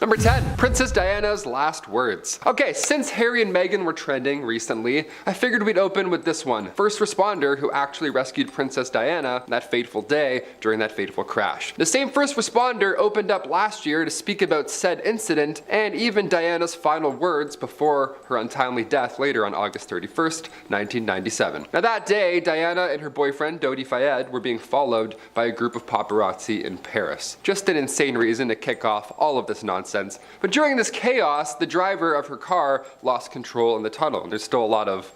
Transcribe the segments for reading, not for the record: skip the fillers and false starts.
Number 10, Princess Diana's last words. Okay, since Harry and Meghan were trending recently, I figured we'd open with this one. First responder who actually rescued Princess Diana that fateful day during that fateful crash. The same first responder opened up last year to speak about said incident and even Diana's final words before her untimely death later on August 31st, 1997. Now that day, Diana and her boyfriend Dodi Fayed were being followed by a group of paparazzi in Paris. Just an insane reason to kick off all of this nonsense. But during this chaos, the driver of her car lost control in the tunnel. There's still a lot of,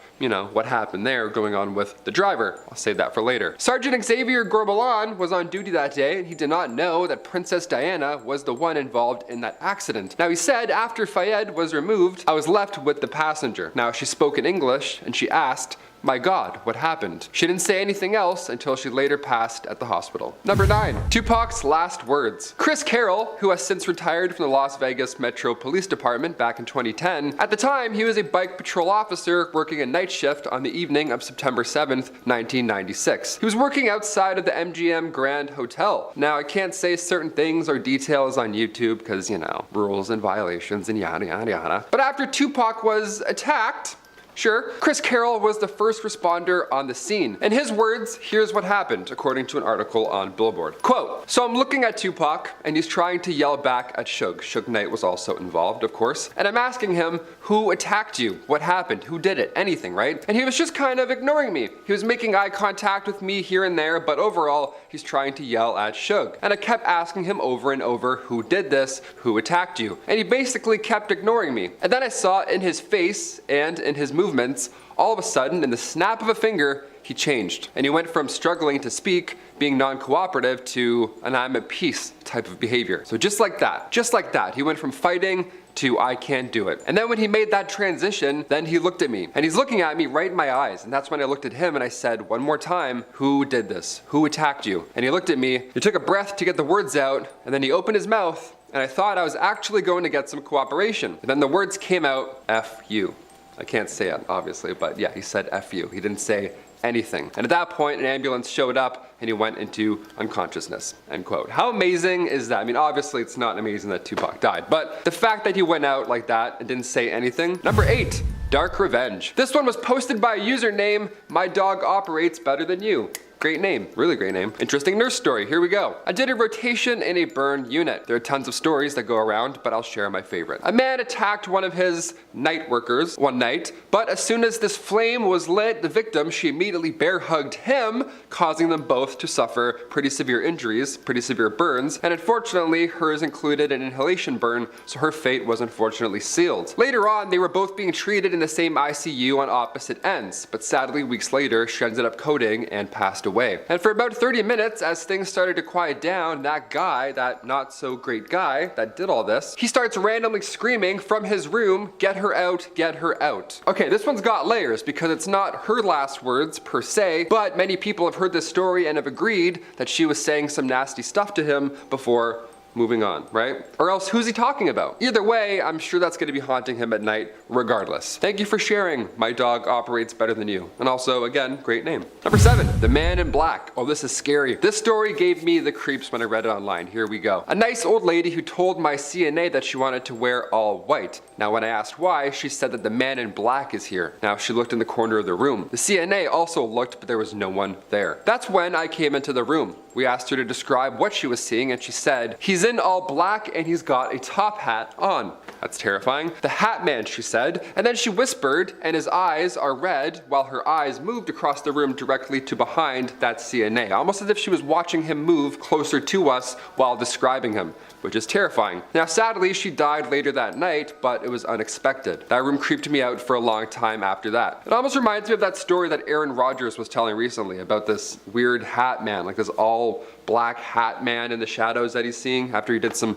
what happened there going on with the driver. I'll save that for later. Sergeant Xavier Gourbalan was on duty that day and he did not know that Princess Diana was the one involved in that accident. Now he said after Fayed was removed, I was left with the passenger. Now she spoke in English and she asked, "My God, what happened?" She didn't say anything else until she later passed at the hospital. Number 9, Tupac's last words. Chris Carroll, who has since retired from the Las Vegas Metro Police Department back in 2010, at the time he was a bike patrol officer working a night shift on the evening of September 7th, 1996. He was working outside of the MGM Grand Hotel. Now I can't say certain things or details on YouTube because, rules and violations and yada yada yada. But after Tupac was attacked, sure, Chris Carroll was the first responder on the scene. In his words, here's what happened, according to an article on Billboard. Quote, "So I'm looking at Tupac, and he's trying to yell back at Suge." Suge Knight was also involved, of course. "And I'm asking him, who attacked you? What happened? Who did it? Anything, right? And he was just kind of ignoring me. He was making eye contact with me here and there, but overall, he's trying to yell at Suge. And I kept asking him over and over, who did this? Who attacked you? And he basically kept ignoring me. And then I saw in his face and in his movements, all of a sudden, in the snap of a finger, he changed. And he went from struggling to speak, being non-cooperative, to an I'm at peace type of behavior. So just like that, he went from fighting to I can't do it. And then when he made that transition, then he looked at me. And he's looking at me right in my eyes. And that's when I looked at him and I said, one more time, who did this? Who attacked you? And he looked at me, he took a breath to get the words out, and then he opened his mouth, and I thought I was actually going to get some cooperation. And then the words came out, F you. I can't say it, obviously, but yeah, he said F you. He didn't say anything. And at that point, an ambulance showed up and he went into unconsciousness, end quote. How amazing is that? I mean, obviously it's not amazing that Tupac died, but the fact that he went out like that and didn't say anything. Number 8, Dark Revenge. This one was posted by a username, My Dog Operates Better Than You. Great name, really great name. Interesting nurse story, here we go. I did a rotation in a burn unit. There are tons of stories that go around, but I'll share my favorite. A man attacked one of his night workers one night, but as soon as this flame was lit, the victim, she immediately bear hugged him, causing them both to suffer pretty severe injuries, pretty severe burns, and unfortunately, hers included an inhalation burn, so her fate was unfortunately sealed. Later on, they were both being treated in the same ICU on opposite ends, but sadly, weeks later, she ended up coding and passed away. And for about 30 minutes, as things started to quiet down, that guy, that not so great guy that did all this, he starts randomly screaming from his room, "Get her out, get her out." Okay, this one's got layers because it's not her last words per se, but many people have heard this story and have agreed that she was saying some nasty stuff to him before moving on, right? Or else who's he talking about? Either way, I'm sure that's gonna be haunting him at night regardless. Thank you for sharing. My Dog Operates Better Than You. And also, again, great name. Number 7, The Man in Black. Oh, this is scary. This story gave me the creeps when I read it online. Here we go. A nice old lady who told my CNA that she wanted to wear all white. Now, when I asked why, she said that the man in black is here. Now, she looked in the corner of the room. The CNA also looked, but there was no one there. That's when I came into the room. We asked her to describe what she was seeing, and she said, "He's in all black and he's got a top hat on." That's terrifying. "The Hat Man," she said, and then she whispered, "and his eyes are red," while her eyes moved across the room directly to behind that CNA, almost as if she was watching him move closer to us while describing him, which is terrifying. Now, sadly, she died later that night, but it was unexpected. That room creeped me out for a long time after that. It almost reminds me of that story that Aaron Rodgers was telling recently about this weird hat man, like this all black hat man in the shadows that he's seeing after he did some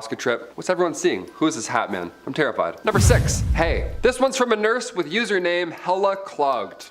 ayahuasca trip. What's everyone seeing? Who is this hat man? I'm terrified. Number 6, Hey. This one's from a nurse with username Hella Clogged.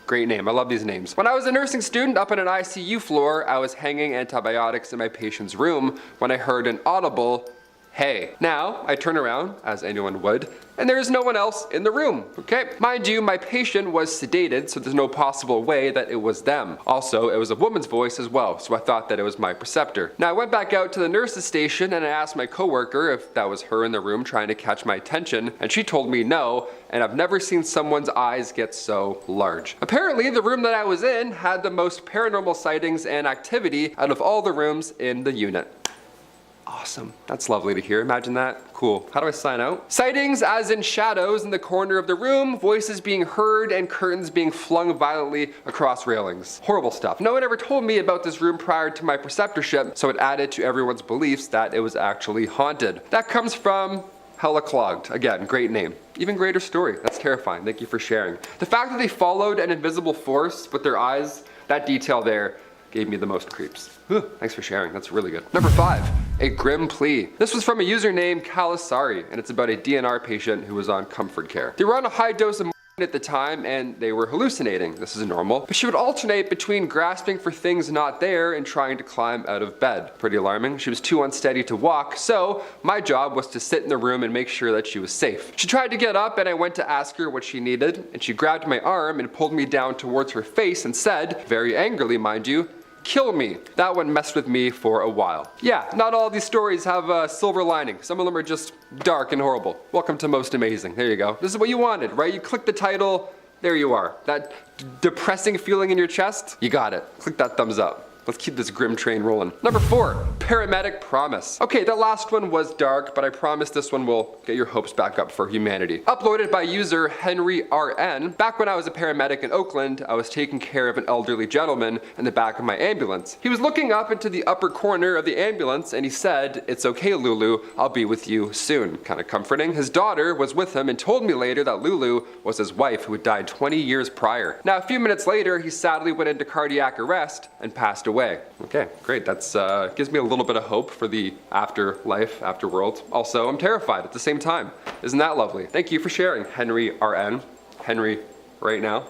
Great name, I love these names. When I was a nursing student up on an ICU floor, I was hanging antibiotics in my patient's room when I heard an audible hey. Now, I turn around, as anyone would, and there is no one else in the room, okay? Mind you, my patient was sedated, so there's no possible way that it was them. Also, it was a woman's voice as well, so I thought that it was my preceptor. Now, I went back out to the nurse's station and I asked my coworker if that was her in the room trying to catch my attention, and she told me no, and I've never seen someone's eyes get so large. Apparently, the room that I was in had the most paranormal sightings and activity out of all the rooms in the unit. Awesome. That's lovely to hear. Imagine that. Cool. How do I sign out? Sightings as in shadows in the corner of the room, voices being heard, and curtains being flung violently across railings. Horrible stuff. No one ever told me about this room prior to my preceptorship, so it added to everyone's beliefs that it was actually haunted. That comes from Hella Clogged. Again, great name. Even greater story. That's terrifying. Thank you for sharing. The fact that they followed an invisible force with their eyes, that detail there, gave me the most creeps. Thanks for sharing, that's really good. Number 5, a grim plea. This was from a user named Kalasari, and it's about a DNR patient who was on comfort care. They were on a high dose of at the time and they were hallucinating. This is normal, but she would alternate between grasping for things not there and trying to climb out of bed. Pretty alarming. She was too unsteady to walk, so my job was to sit in the room and make sure that she was safe. She tried to get up and I went to ask her what she needed, and she grabbed my arm and pulled me down towards her face and said, very angrily mind you, "Kill me." That one messed with me for a while. Yeah, not all these stories have a silver lining. Some of them are just dark and horrible. Welcome to Most Amazing. There you go. This is what you wanted, right? You click the title, there you are. That depressing feeling in your chest, you got it. Click that thumbs up. Let's keep this grim train rolling. Number 4, paramedic promise. Okay, that last one was dark, but I promise this one will get your hopes back up for humanity. Uploaded by user Henry RN. Back when I was a paramedic in Oakland, I was taking care of an elderly gentleman in the back of my ambulance. He was looking up into the upper corner of the ambulance and he said, "It's okay, Lulu, I'll be with you soon." Kind of comforting. His daughter was with him and told me later that Lulu was his wife who had died 20 years prior. Now, a few minutes later, he sadly went into cardiac arrest and passed away. Okay, great. That's gives me a little bit of hope for the afterlife, afterworld. Also, I'm terrified at the same time. Isn't that lovely? Thank you for sharing, Henry RN. Henry, right now.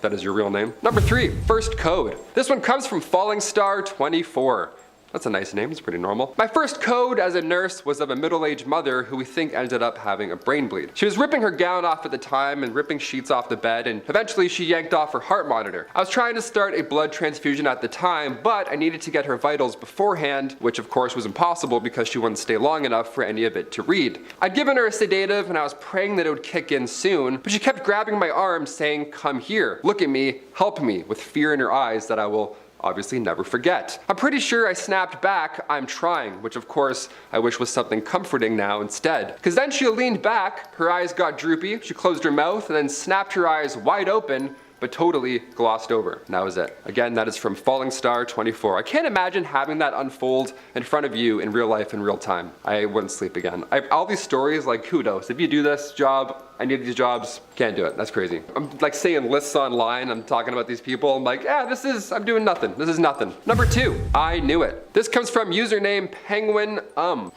That is your real name. Number 3, first code. This one comes from Falling Star 24. That's a nice name, it's pretty normal. My first code as a nurse was of a middle-aged mother who we think ended up having a brain bleed. She was ripping her gown off at the time and ripping sheets off the bed, and eventually she yanked off her heart monitor. I was trying to start a blood transfusion at the time, but I needed to get her vitals beforehand, which of course was impossible because she wouldn't stay long enough for any of it to read. I'd given her a sedative and I was praying that it would kick in soon, but she kept grabbing my arm saying, "Come here, look at me, help me," with fear in her eyes that I will obviously never forget. I'm pretty sure I snapped back, "I'm trying," which of course I wish was something comforting now instead. Because then she leaned back, her eyes got droopy, she closed her mouth and then snapped her eyes wide open, but totally glossed over. And that was it. Again, that is from Falling Star 24. I can't imagine having that unfold in front of you in real life in real time. I wouldn't sleep again. All these stories, like kudos. If you do this job, any of these jobs, can't do it. That's crazy. I'm like saying lists online, I'm talking about these people. I'm like, yeah, I'm doing nothing. This is nothing. Number 2, I knew it. This comes from username Penguin.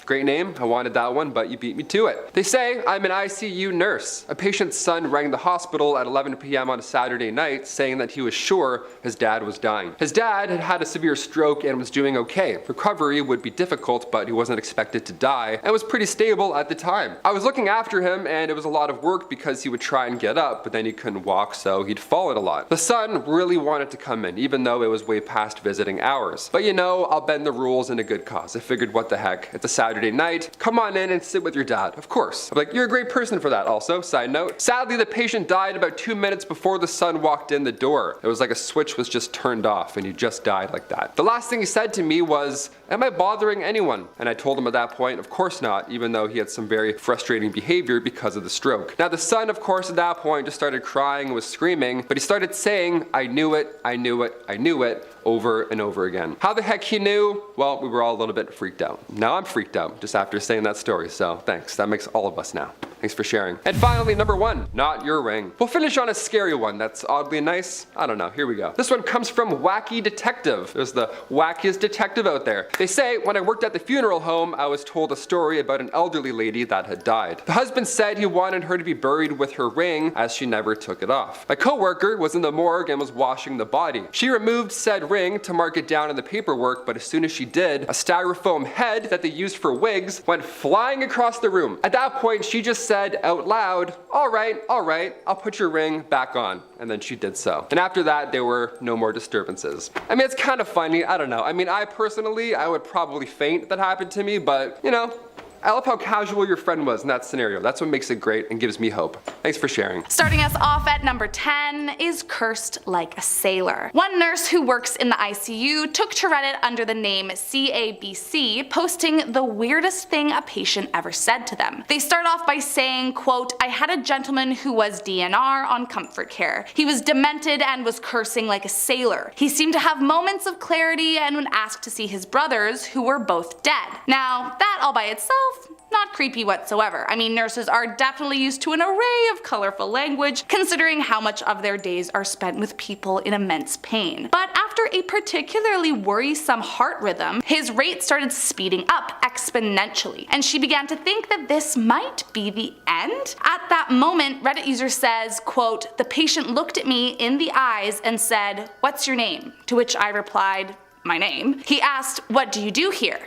Great name. I wanted that one, but you beat me to it. They say I'm an ICU nurse. A patient's son rang the hospital at 11 p.m. on a Saturday night saying that he was sure his dad was dying. His dad had had a severe stroke and was doing okay. Recovery would be difficult, but he wasn't expected to die and was pretty stable at the time. I was looking after him and it was a lot of work because he would try and get up, but then he couldn't walk, so he'd fallen a lot. The son really wanted to come in, even though it was way past visiting hours. But you know, I'll bend the rules in a good cause. I figured, what the heck? It's a Saturday night. Come on in and sit with your dad. Of course. I'm like, you're a great person for that also, side note. Sadly, the patient died about 2 minutes before the son walked in the door. It was like a switch was just turned off and he just died like that. The last thing he said to me was, "Am I bothering anyone?" And I told him at that point, of course not, even though he had some very frustrating behavior because of the stroke. Now the son, of course, at that point just started crying and was screaming, but he started saying, "I knew it, I knew it, I knew it," over and over again. How the heck he knew? Well, we were all a little bit freaked out. Now I'm freaked out just after saying that story, so thanks. That makes all of us now. Thanks for sharing. And finally, number 1, not your ring. We'll finish on a scary one that's oddly nice. I don't know, here we go. This one comes from Wacky Detective. There's the wackiest detective out there. They say, when I worked at the funeral home, I was told a story about an elderly lady that had died. The husband said he wanted her to be buried with her ring as she never took it off. My coworker was in the morgue and was washing the body. She removed said ring to mark it down in the paperwork, but as soon as she did, a styrofoam head that they used for wigs went flying across the room. At that point, she just said out loud, all right, I'll put your ring back on. And then she did so. And after that, there were no more disturbances. I mean, it's kind of funny, I don't know. I mean, I would probably faint if that happened to me, but you know, I love how casual your friend was in that scenario. That's what makes it great and gives me hope. Thanks for sharing. Starting us off at number 10 is Cursed Like a Sailor. One nurse who works in the ICU took to Reddit under the name CABC, posting the weirdest thing a patient ever said to them. They start off by saying, quote, I had a gentleman who was DNR on comfort care. He was demented and was cursing like a sailor. He seemed to have moments of clarity and when asked to see his brothers, who were both dead. Now, that all by itself, not creepy whatsoever. I mean, nurses are definitely used to an array of colorful language, considering how much of their days are spent with people in immense pain. But after a particularly worrisome heart rhythm, his rate started speeding up exponentially, and she began to think that this might be the end. At that moment, Reddit user says, quote, the patient looked at me in the eyes and said, what's your name? To which I replied, my name. He asked, what do you do here?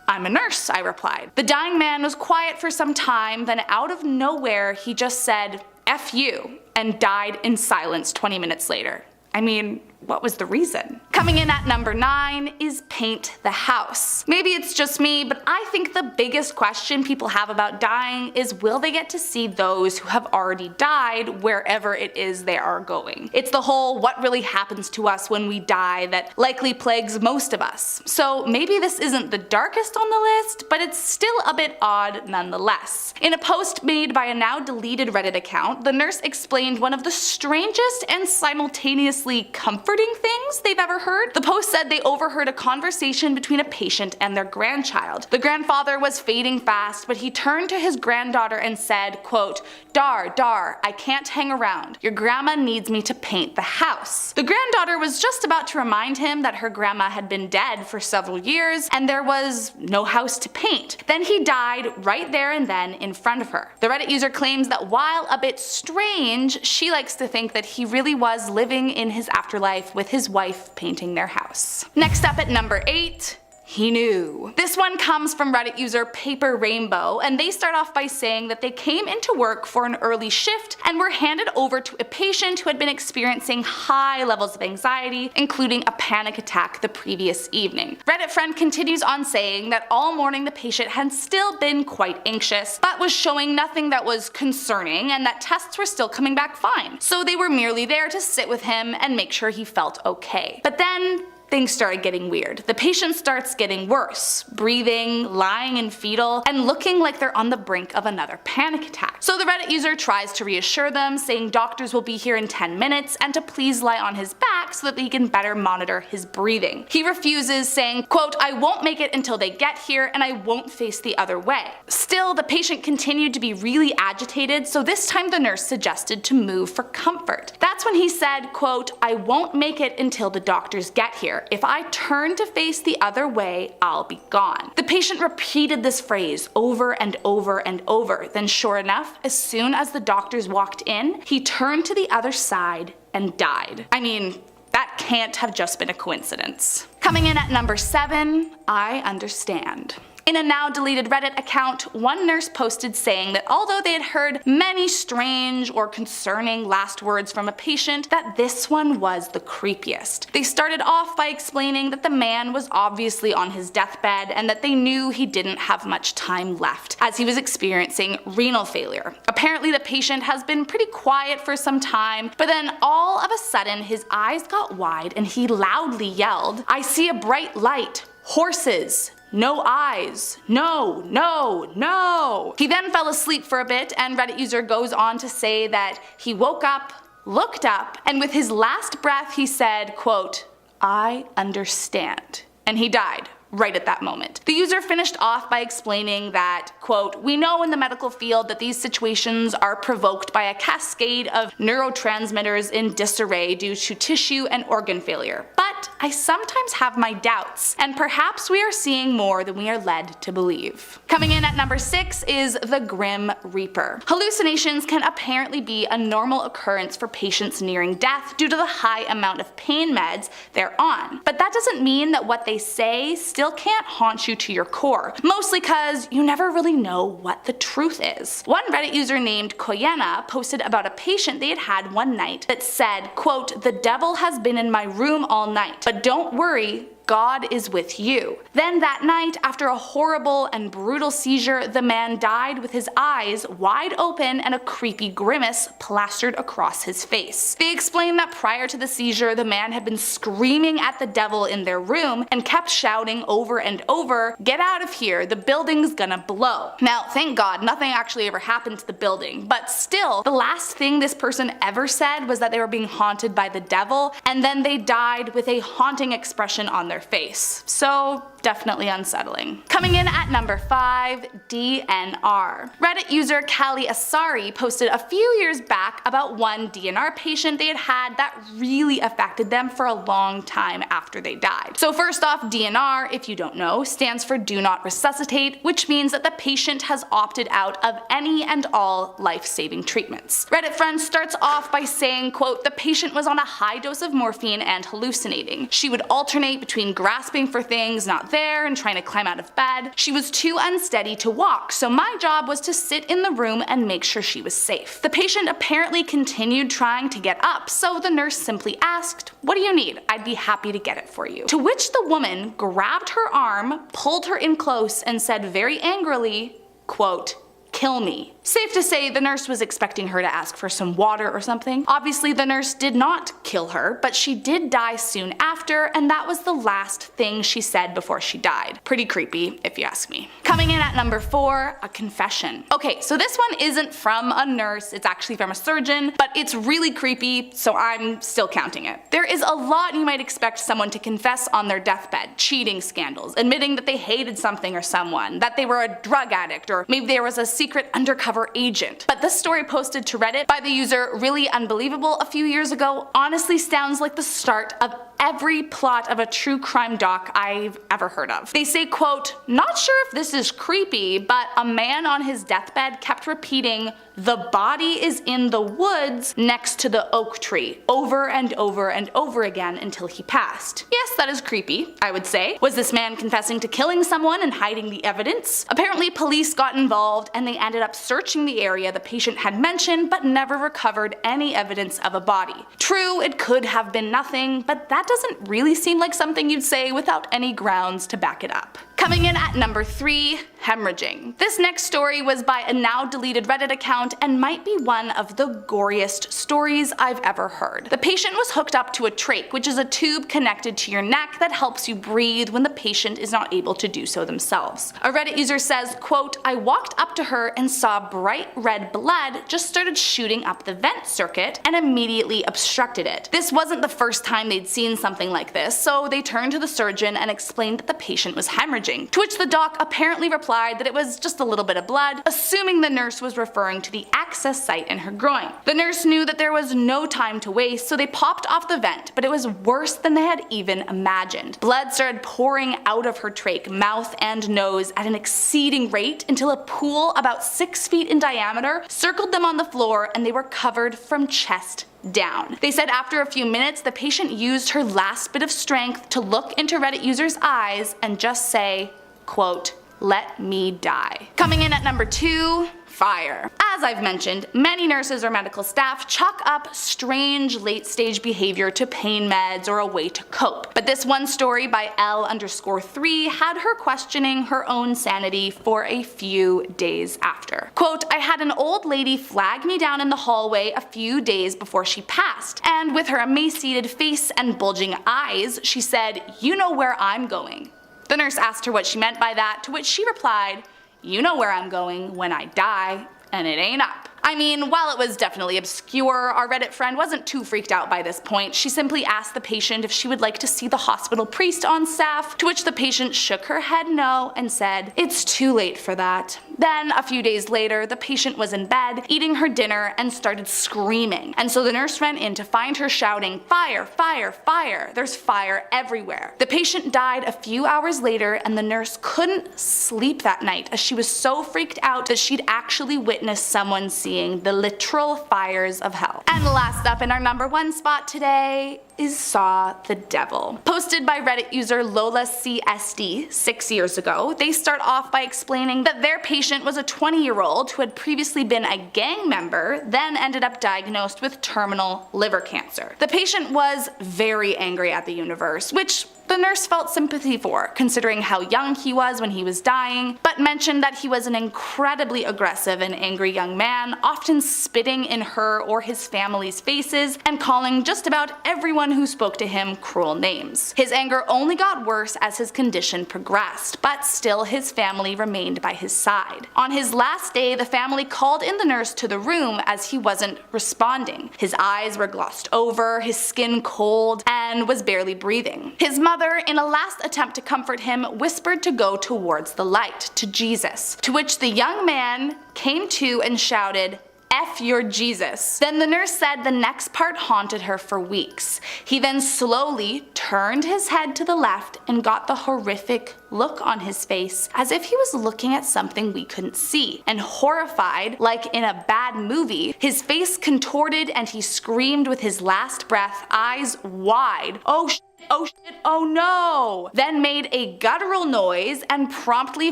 I'm a nurse, I replied. The dying man was quiet for some time, then out of nowhere he just said, F you, and died in silence 20 minutes later. I mean, what was the reason? Coming in at number 9 is Paint the House. Maybe it's just me, but I think the biggest question people have about dying is will they get to see those who have already died wherever it is they are going. It's the whole what really happens to us when we die that likely plagues most of us. So maybe this isn't the darkest on the list, but it's still a bit odd nonetheless. In a post made by a now deleted Reddit account, the nurse explained one of the strangest and simultaneously comforting things they've ever heard. The post said they overheard a conversation between a patient and their grandchild. The grandfather was fading fast, but he turned to his granddaughter and said, quote, Dar, I can't hang around. Your grandma needs me to paint the house. The granddaughter was just about to remind him that her grandma had been dead for several years and there was no house to paint. Then he died right there and then in front of her. The Reddit user claims that while a bit strange, she likes to think that he really was living in his afterlife with his wife painting their house. Next up at number 8, he knew. This one comes from Reddit user Paper Rainbow, and they start off by saying that they came into work for an early shift and were handed over to a patient who had been experiencing high levels of anxiety, including a panic attack the previous evening. Reddit friend continues on saying that all morning the patient had still been quite anxious, but was showing nothing that was concerning and that tests were still coming back fine. So they were merely there to sit with him and make sure he felt okay. But then things started getting weird. The patient starts getting worse, breathing, lying in fetal, and looking like they're on the brink of another panic attack. So the Reddit user tries to reassure them, saying doctors will be here in 10 minutes and to please lie on his back so that they can better monitor his breathing. He refuses, saying, quote, I won't make it until they get here and I won't face the other way. Still, the patient continued to be really agitated, so this time the nurse suggested to move for comfort. That's when he said, quote, I won't make it until the doctors get here. If I turn to face the other way, I'll be gone. The patient repeated this phrase over and over and over. Then sure enough, as soon as the doctors walked in, he turned to the other side and died. I mean, that can't have just been a coincidence. Coming in at number 7, I understand. In a now deleted Reddit account, one nurse posted saying that although they had heard many strange or concerning last words from a patient, that this one was the creepiest. They started off by explaining that the man was obviously on his deathbed and that they knew he didn't have much time left, as he was experiencing renal failure. Apparently the patient has been pretty quiet for some time, but then all of a sudden his eyes got wide and he loudly yelled, I see a bright light, horses, no eyes, no, no, no. He then fell asleep for a bit, and Reddit user goes on to say that he woke up, looked up, and with his last breath he said, quote, I understand. And he died right at that moment. The user finished off by explaining that, quote, "We know in the medical field that these situations are provoked by a cascade of neurotransmitters in disarray due to tissue and organ failure. But I sometimes have my doubts, and perhaps we are seeing more than we are led to believe." Coming in at number 6 is the Grim Reaper. Hallucinations can apparently be a normal occurrence for patients nearing death due to the high amount of pain meds they're on. But that doesn't mean that what they say still can't haunt you to your core, mostly cause you never really know what the truth is. One Reddit user named Koyena posted about a patient they had had one night that said, quote, "The devil has been in my room all night, but don't worry, God is with you." Then that night, after a horrible and brutal seizure, the man died with his eyes wide open and a creepy grimace plastered across his face. They explained that prior to the seizure, the man had been screaming at the devil in their room and kept shouting over and over, "Get out of here, the building's gonna blow." Now, thank God, nothing actually ever happened to the building, but still, the last thing this person ever said was that they were being haunted by the devil, and then they died with a haunting expression on their face. So definitely unsettling. Coming in at number 5, DNR. Reddit user Kali Asari posted a few years back about one DNR patient they had had that really affected them for a long time after they died. So first off, DNR, if you don't know, stands for Do Not Resuscitate, which means that the patient has opted out of any and all life-saving treatments. Reddit friend starts off by saying, quote, "The patient was on a high dose of morphine and hallucinating. She would alternate between grasping for things not there and trying to climb out of bed. She was too unsteady to walk, so my job was to sit in the room and make sure she was safe. The patient apparently continued trying to get up, so the nurse simply asked, 'What do you need? I'd be happy to get it for you.' To which the woman grabbed her arm, pulled her in close, and said very angrily, quote, 'Kill me.' Safe to say the nurse was expecting her to ask for some water or something. Obviously the nurse did not kill her, but she did die soon after, and that was the last thing she said before she died. Pretty creepy, if you ask me. Coming in at number 4, a confession. Okay, so this one isn't from a nurse, it's actually from a surgeon, but it's really creepy, so I'm still counting it. There is a lot you might expect someone to confess on their deathbed. Cheating scandals, admitting that they hated something or someone, that they were a drug addict, or maybe there was a secret undercover agent. But this story posted to Reddit by the user Really Unbelievable a few years ago honestly sounds like the start of every plot of a true crime doc I've ever heard of. They say, quote, "Not sure if this is creepy, but a man on his deathbed kept repeating, 'The body is in the woods next to the oak tree,' over and over and over again until he passed." Yes, that is creepy, I would say. Was this man confessing to killing someone and hiding the evidence? Apparently police got involved and they ended up searching the area the patient had mentioned but never recovered any evidence of a body. True, it could have been nothing, but that doesn't really seem like something you'd say without any grounds to back it up. Coming in at number 3, hemorrhaging. This next story was by a now deleted Reddit account and might be one of the goriest stories I've ever heard. The patient was hooked up to a trach, which is a tube connected to your neck that helps you breathe when the patient is not able to do so themselves. A Reddit user says, quote, "I walked up to her and saw bright red blood just started shooting up the vent circuit and immediately obstructed it. This wasn't the first time they'd seen something like this, so they turned to the surgeon and explained that the patient was hemorrhaging, to which the doc apparently replied that it was just a little bit of blood, assuming the nurse was referring to the access site in her groin. The nurse knew that there was no time to waste, so they popped off the vent, but it was worse than they had even imagined. Blood started pouring out of her trach, mouth and nose at an exceeding rate until a pool about 6 feet in diameter circled them on the floor and they were covered from chest down. They said after a few minutes the patient used her last bit of strength to look into Reddit users' eyes and just say, quote, "Let me die." Coming in at number 2, fire. As I've mentioned, many nurses or medical staff chalk up strange late-stage behavior to pain meds or a way to cope. But this one story by L_3 had her questioning her own sanity for a few days after. Quote, "I had an old lady flag me down in the hallway a few days before she passed, and with her emaciated face and bulging eyes, she said, 'You know where I'm going.' The nurse asked her what she meant by that, to which she replied, 'You know where I'm going when I die, and it ain't up.' I mean, while it was definitely obscure, our Reddit friend wasn't too freaked out by this point. She simply asked the patient if she would like to see the hospital priest on staff, to which the patient shook her head no and said, "It's too late for that." Then, a few days later, the patient was in bed, eating her dinner, and started screaming. And so the nurse ran in to find her shouting, "Fire, fire, fire! There's fire everywhere." The patient died a few hours later, and the nurse couldn't sleep that night as she was so freaked out that she'd actually witnessed someone seeing the literal fires of hell. And last up in our #1 spot today is Saw the Devil. Posted by Reddit user LolaCSD 6 years ago, they start off by explaining that their patient was a 20-year-old who had previously been a gang member, then ended up diagnosed with terminal liver cancer. The patient was very angry at the universe, which the nurse felt sympathy for, considering how young he was when he was dying, but mentioned that he was an incredibly aggressive and angry young man, often spitting in her or his family's faces and calling just about everyone who spoke to him cruel names. His anger only got worse as his condition progressed, but still his family remained by his side. On his last day, the family called in the nurse to the room as he wasn't responding. His eyes were glossed over, his skin cold, and was barely breathing. His mother, in a last attempt to comfort him, whispered to go towards the light, to Jesus, to which the young man came to and shouted, "F your Jesus." Then the nurse said the next part haunted her for weeks. He then slowly turned his head to the left and got the horrific look on his face, as if he was looking at something we couldn't see. And horrified, like in a bad movie, his face contorted and he screamed with his last breath, eyes wide, "Oh shit, oh shit, oh no!" Then made a guttural noise and promptly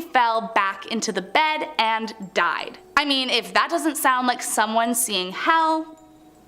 fell back into the bed and died. I mean, if that doesn't sound like someone seeing hell,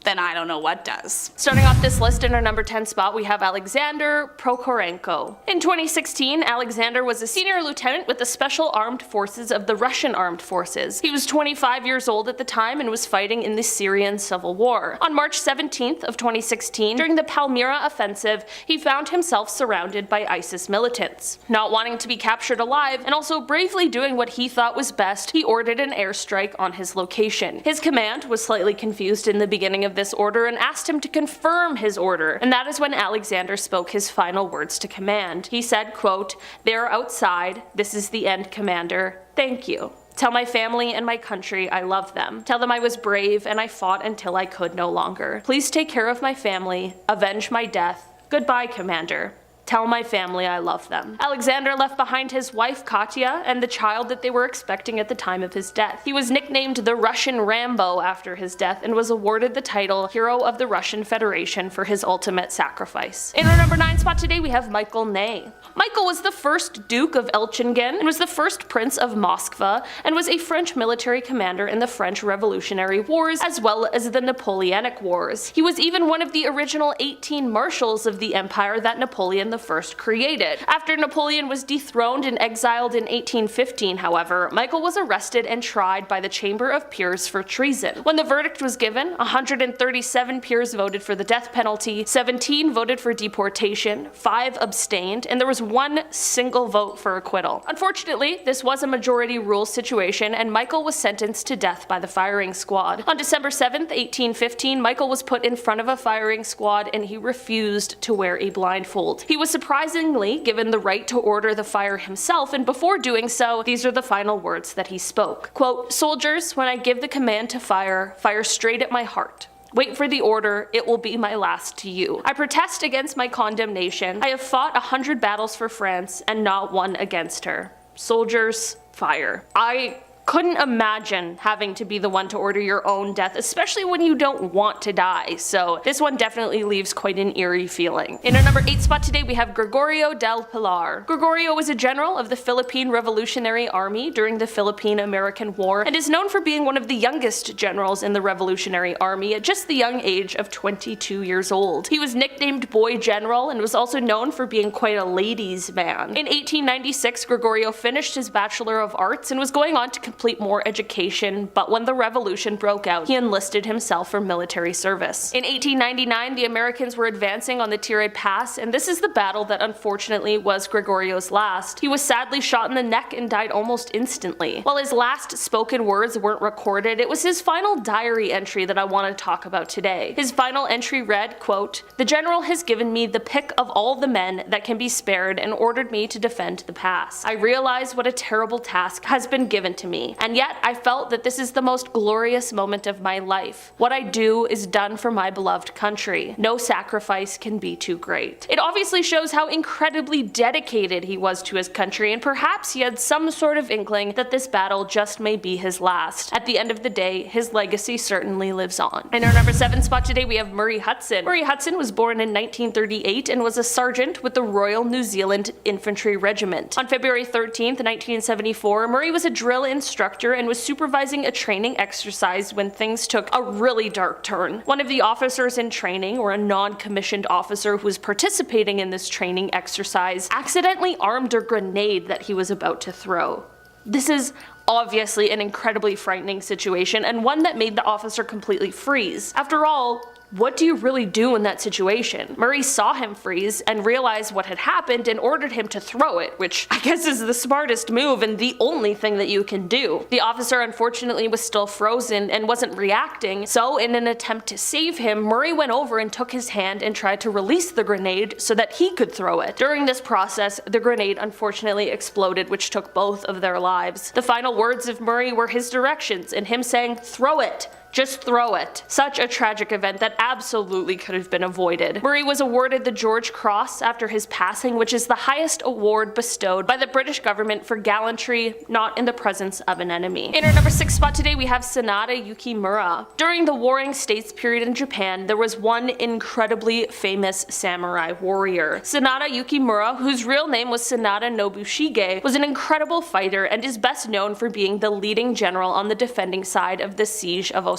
then I don't know what does. Starting off this list in our #10 spot, we have Alexander Prokorenko. In 2016, Alexander was a senior lieutenant with the Special Armed Forces of the Russian Armed Forces. He was 25 years old at the time and was fighting in the Syrian civil war. On March 17th of 2016, during the Palmyra offensive, he found himself surrounded by ISIS militants. Not wanting to be captured alive, and also bravely doing what he thought was best, he ordered an airstrike on his location. His command was slightly confused in the beginning of this order and asked him to confirm his order, and that is when Alexander spoke his final words to command. He said, quote, "They're outside. This is the end, Commander. Thank you. Tell my family and my country I love them. Tell them I was brave and I fought until I could no longer. Please take care of my family. Avenge my death. Goodbye, Commander. Tell my family I love them." Alexander left behind his wife Katya and the child that they were expecting at the time of his death. He was nicknamed the Russian Rambo after his death and was awarded the title Hero of the Russian Federation for his ultimate sacrifice. In our #9 spot today, we have Michael Ney. Michael was the first Duke of Elchingen and was the first Prince of Moskva and was a French military commander in the French Revolutionary Wars as well as the Napoleonic Wars. He was even one of the original 18 marshals of the empire that Napoleon I created. After Napoleon was dethroned and exiled in 1815, however, Michael was arrested and tried by the Chamber of Peers for treason. When the verdict was given, 137 peers voted for the death penalty, 17 voted for deportation, 5 abstained, and there was 1 single vote for acquittal. Unfortunately, this was a majority rule situation and Michael was sentenced to death by the firing squad. On December 7th, 1815, Michael was put in front of a firing squad and he refused to wear a blindfold. He was surprisingly given the right to order the fire himself, and before doing so, these are the final words that he spoke. Quote, "Soldiers, when I give the command to fire, fire straight at my heart. Wait for the order, it will be my last to you. I protest against my condemnation. I have fought 100 battles for France and not one against her. Soldiers, fire." I couldn't imagine having to be the one to order your own death, especially when you don't want to die, so this one definitely leaves quite an eerie feeling. In our #8 spot today, we have Gregorio del Pilar. Gregorio was a general of the Philippine Revolutionary Army during the Philippine-American War and is known for being one of the youngest generals in the Revolutionary Army at just the young age of 22 years old. He was nicknamed Boy General and was also known for being quite a ladies' man. In 1896, Gregorio finished his Bachelor of Arts and was going on to complete complete more education, but when the revolution broke out, he enlisted himself for military service. In 1899, the Americans were advancing on the Tire Pass, and this is the battle that unfortunately was Gregorio's last. He was sadly shot in the neck and died almost instantly. While his last spoken words weren't recorded, it was his final diary entry that I want to talk about today. His final entry read, quote, "The general has given me the pick of all the men that can be spared and ordered me to defend the pass. I realize what a terrible task has been given to me, and yet I felt that this is the most glorious moment of my life. What I do is done for my beloved country. No sacrifice can be too great." It obviously shows how incredibly dedicated he was to his country, and perhaps he had some sort of inkling that this battle just may be his last. At the end of the day, his legacy certainly lives on. In our number 7 spot today, we have Murray Hudson. Murray Hudson was born in 1938 and was a sergeant with the Royal New Zealand Infantry Regiment. On February 13th, 1974, Murray was a drill instructor and was supervising a training exercise when things took a really dark turn. One of the officers in training, or a non-commissioned officer who was participating in this training exercise, accidentally armed a grenade that he was about to throw. This is obviously an incredibly frightening situation, and one that made the officer completely freeze. After all, what do you really do in that situation? Murray saw him freeze and realized what had happened and ordered him to throw it, which I guess is the smartest move and the only thing that you can do. The officer unfortunately was still frozen and wasn't reacting, so in an attempt to save him, Murray went over and took his hand and tried to release the grenade so that he could throw it. During this process, the grenade unfortunately exploded, which took both of their lives. The final words of Murray were his directions and him saying, "Throw it! Just throw it." Such a tragic event that absolutely could have been avoided. Murray was awarded the George Cross after his passing, which is the highest award bestowed by the British government for gallantry not in the presence of an enemy. In our number 6 spot today, we have Sanada Yukimura. During the Warring States period in Japan, there was one incredibly famous samurai warrior. Sanada Yukimura, whose real name was Sanada Nobushige, was an incredible fighter and is best known for being the leading general on the defending side of the siege of Osaka.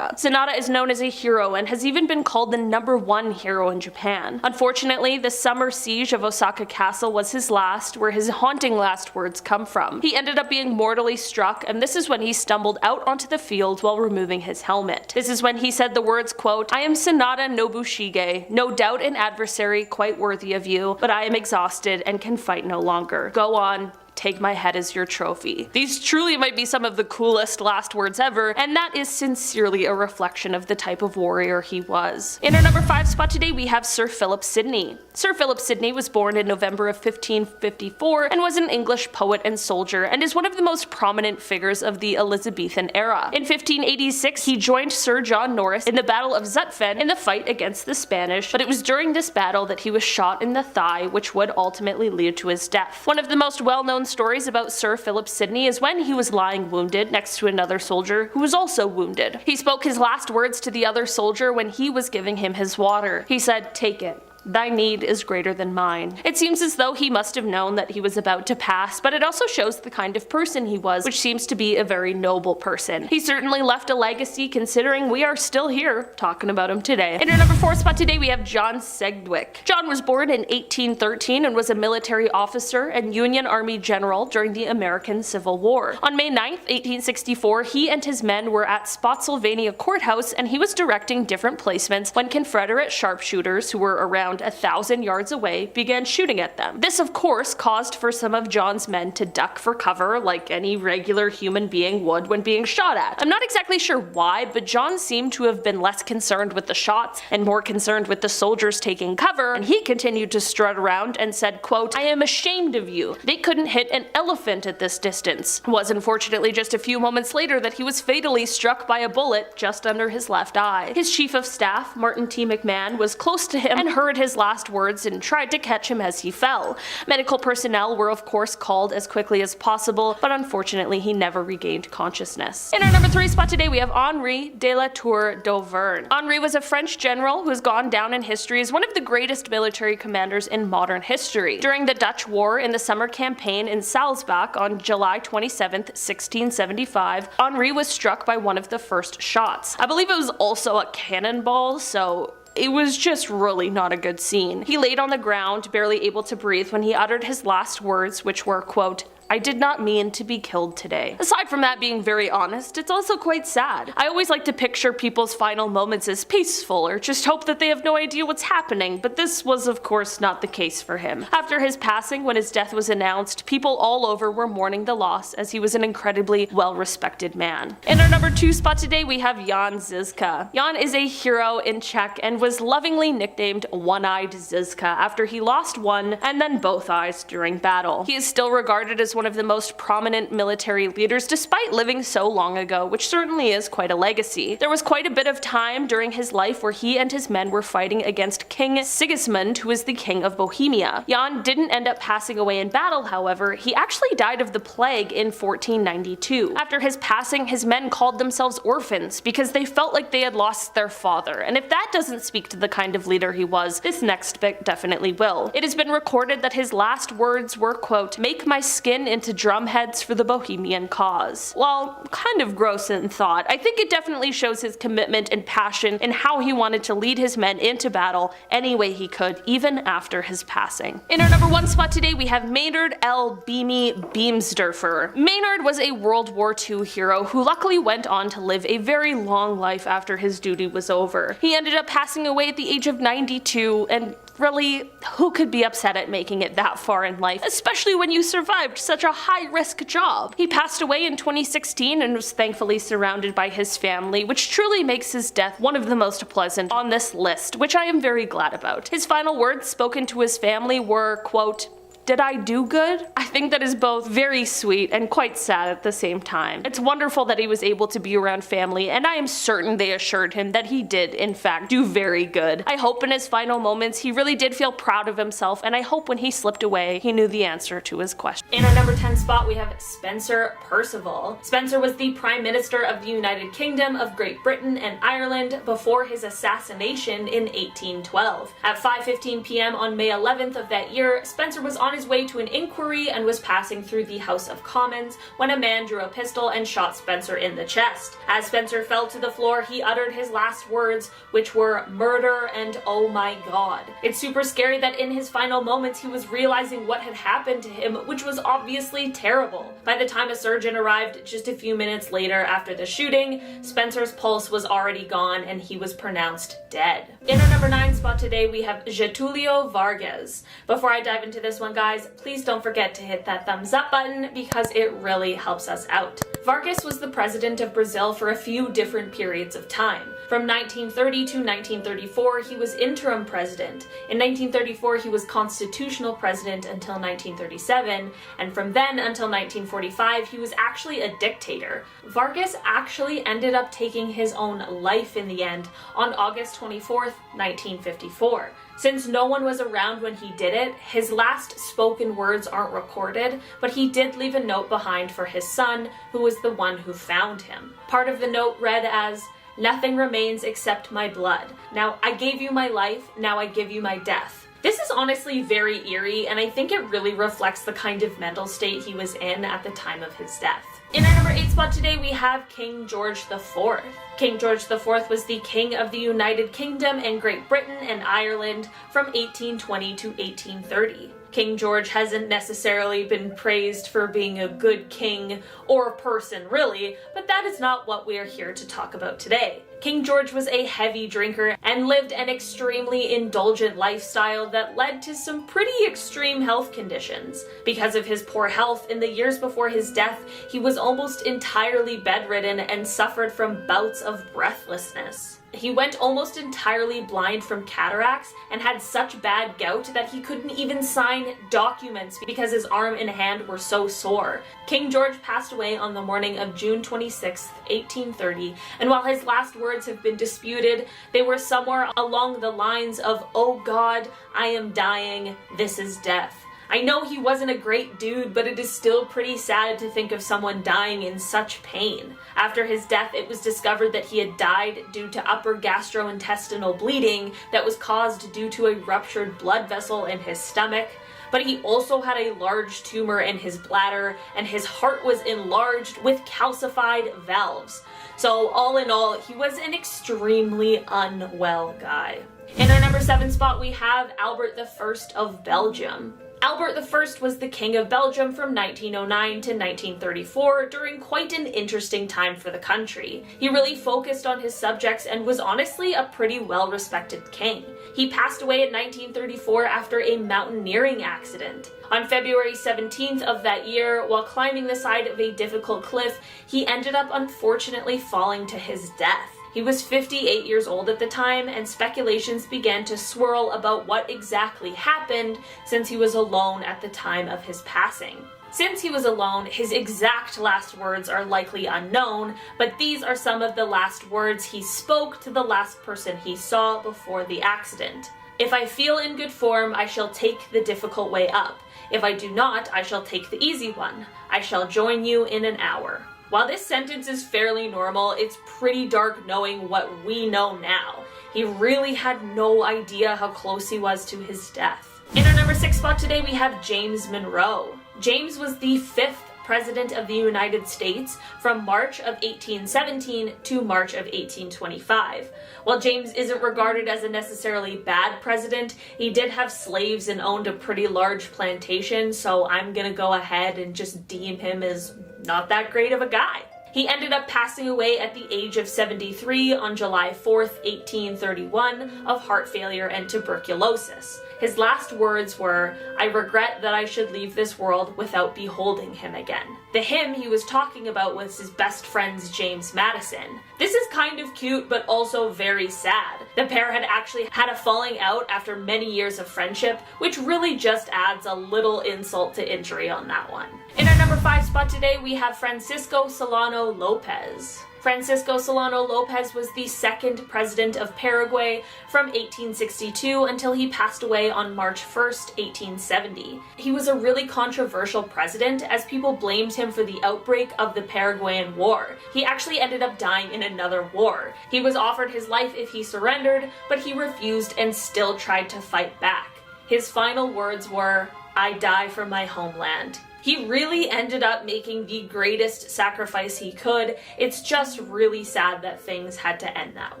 Sanada is known as a hero and has even been called the #1 hero in Japan. Unfortunately, the summer siege of Osaka Castle was his last, where his haunting last words come from. He ended up being mortally struck, and this is when he stumbled out onto the field while removing his helmet. This is when he said the words, quote, "I am Sanada Nobushige, no doubt an adversary quite worthy of you, but I am exhausted and can fight no longer. Go on. Take my head as your trophy." These truly might be some of the coolest last words ever, and that is sincerely a reflection of the type of warrior he was. In our number 5 spot today, we have Sir Philip Sidney. Sir Philip Sidney was born in November of 1554 and was an English poet and soldier, and is one of the most prominent figures of the Elizabethan era. In 1586, he joined Sir John Norris in the Battle of Zutphen in the fight against the Spanish, but it was during this battle that he was shot in the thigh, which would ultimately lead to his death. One of the most well-known stories about Sir Philip Sidney is when he was lying wounded next to another soldier who was also wounded. He spoke his last words to the other soldier when he was giving him his water. He said, "Take it. Thy need is greater than mine." It seems as though he must have known that he was about to pass, but it also shows the kind of person he was, which seems to be a very noble person. He certainly left a legacy, considering we are still here talking about him today. In our number 4 spot today, we have John Sedgwick. John was born in 1813 and was a military officer and Union Army general during the American Civil War. On May 9th, 1864, he and his men were at Spotsylvania Courthouse, and he was directing different placements when Confederate sharpshooters, who were around 1,000 yards away, began shooting at them. This of course caused for some of John's men to duck for cover like any regular human being would when being shot at. I'm not exactly sure why, but John seemed to have been less concerned with the shots and more concerned with the soldiers taking cover, and he continued to strut around and said, quote, "I am ashamed of you. They couldn't hit an elephant at this distance." It was unfortunately just a few moments later that he was fatally struck by a bullet just under his left eye. His chief of staff, Martin T. McMahon, was close to him and heard his last words and tried to catch him as he fell. Medical personnel were of course called as quickly as possible, but unfortunately he never regained consciousness. In our number 3 spot today, we have Henri de la Tour d'Auvergne. Henri was a French general who has gone down in history as one of the greatest military commanders in modern history. During the Dutch War in the summer campaign in Salzbach on July 27th, 1675, Henri was struck by one of the first shots. I believe it was also a cannonball, so it was just really not a good scene. He laid on the ground, barely able to breathe, when he uttered his last words, which were, quote, I did not mean to be killed today. Aside from that being very honest, it's also quite sad. I always like to picture people's final moments as peaceful or just hope that they have no idea what's happening, but this was of course not the case for him. After his passing, when his death was announced, people all over were mourning the loss as he was an incredibly well-respected man. In our number 2 spot today we have Jan Žižka. Jan is a hero in Czech and was lovingly nicknamed One-Eyed Žižka after he lost one and then both eyes during battle. He is still regarded as one of the most prominent military leaders despite living so long ago, which certainly is quite a legacy. There was quite a bit of time during his life where he and his men were fighting against King Sigismund, who is the king of Bohemia. Jan didn't end up passing away in battle, however. He actually died of the plague in 1492. After his passing, his men called themselves orphans because they felt like they had lost their father, and if that doesn't speak to the kind of leader he was, this next bit definitely will. It has been recorded that his last words were, quote, "Make my skin into drumheads for the Bohemian cause." While kind of gross in thought, I think it definitely shows his commitment and passion in how he wanted to lead his men into battle any way he could, even after his passing. In our number 1 spot today we have Maynard L. Beamy Beamsdorfer. Maynard was a World War II hero who luckily went on to live a very long life after his duty was over. He ended up passing away at the age of 92, and really, who could be upset at making it that far in life, especially when you survived such a high-risk job? He passed away in 2016 and was thankfully surrounded by his family, which truly makes his death one of the most pleasant on this list, which I am very glad about. His final words spoken to his family were, quote, "Did I do good?" I think that is both very sweet and quite sad at the same time. It's wonderful that he was able to be around family, and I am certain they assured him that he did, in fact, do very good. I hope in his final moments he really did feel proud of himself, and I hope when he slipped away, he knew the answer to his question. In our number 10 spot, we have Spencer Perceval. Spencer was the Prime Minister of the United Kingdom of Great Britain and Ireland before his assassination in 1812. At 5:15 p.m. on May 11th of that year, Spencer was on his way to an inquiry and was passing through the House of Commons when a man drew a pistol and shot Spencer in the chest. As Spencer fell to the floor, he uttered his last words, which were murder and oh my god. It's super scary that in his final moments he was realizing what had happened to him, which was obviously terrible. By the time a surgeon arrived just a few minutes later after the shooting, Spencer's pulse was already gone and he was pronounced dead. In our number 9 spot today, we have Getulio Vargas. Before I dive into this one, guys, please don't forget to hit that thumbs up button because it really helps us out. Vargas was the president of Brazil for a few different periods of time. From 1930 to 1934, he was interim president. In 1934, he was constitutional president until 1937, and from then until 1945, he was actually a dictator. Vargas actually ended up taking his own life in the end on August 24th, 1954. Since no one was around when he did it, his last spoken words aren't recorded, but he did leave a note behind for his son, who was the one who found him. Part of the note read as, "Nothing remains except my blood. Now I gave you my life, now I give you my death." This is honestly very eerie, and I think it really reflects the kind of mental state he was in at the time of his death. In our number 8 spot today, we have King George IV. King George IV was the king of the United Kingdom and Great Britain and Ireland from 1820 to 1830. King George hasn't necessarily been praised for being a good king or person, really, but that is not what we are here to talk about today. King George was a heavy drinker and lived an extremely indulgent lifestyle that led to some pretty extreme health conditions. Because of his poor health, in the years before his death, he was almost entirely bedridden and suffered from bouts of breathlessness. He went almost entirely blind from cataracts and had such bad gout that he couldn't even sign documents because his arm and hand were so sore. King George passed away on the morning of June 26, 1830, and while his last words have been disputed, they were somewhere along the lines of, "Oh God, I am dying, this is death." I know he wasn't a great dude, but it is still pretty sad to think of someone dying in such pain. After his death, it was discovered that he had died due to upper gastrointestinal bleeding that was caused due to a ruptured blood vessel in his stomach. But he also had a large tumor in his bladder, and his heart was enlarged with calcified valves. So all in all, he was an extremely unwell guy. In our number 7 spot, we have Albert I of Belgium. Albert I was the King of Belgium from 1909 to 1934 during quite an interesting time for the country. He really focused on his subjects and was honestly a pretty well-respected king. He passed away in 1934 after a mountaineering accident. On February 17th of that year, while climbing the side of a difficult cliff, he ended up unfortunately falling to his death. He was 58 years old at the time, and speculations began to swirl about what exactly happened since he was alone at the time of his passing. Since he was alone, his exact last words are likely unknown, but these are some of the last words he spoke to the last person he saw before the accident. "If I feel in good form, I shall take the difficult way up. If I do not, I shall take the easy one. I shall join you in an hour." While this sentence is fairly normal, it's pretty dark knowing what we know now. He really had no idea how close he was to his death. In our number 6 spot today, we have James Monroe. James was the 5th President of the United States from March of 1817 to March of 1825. While James isn't regarded as a necessarily bad president, he did have slaves and owned a pretty large plantation, so I'm gonna go ahead and just deem him as not that great of a guy. He ended up passing away at the age of 73 on July 4th, 1831, of heart failure and tuberculosis. His last words were, "I regret that I should leave this world without beholding him again." The him he was talking about was his best friend's James Madison. This is kind of cute, but also very sad. The pair had actually had a falling out after many years of friendship, which really just adds a little insult to injury on that one. In our number 5 spot today, we have Francisco Solano Lopez. Francisco Solano Lopez was the 2nd president of Paraguay from 1862 until he passed away on March 1st, 1870. He was a really controversial president as people blamed him for the outbreak of the Paraguayan War. He actually ended up dying in another war. He was offered his life if he surrendered, but he refused and still tried to fight back. His final words were, "I die for my homeland." He really ended up making the greatest sacrifice he could. It's just really sad that things had to end that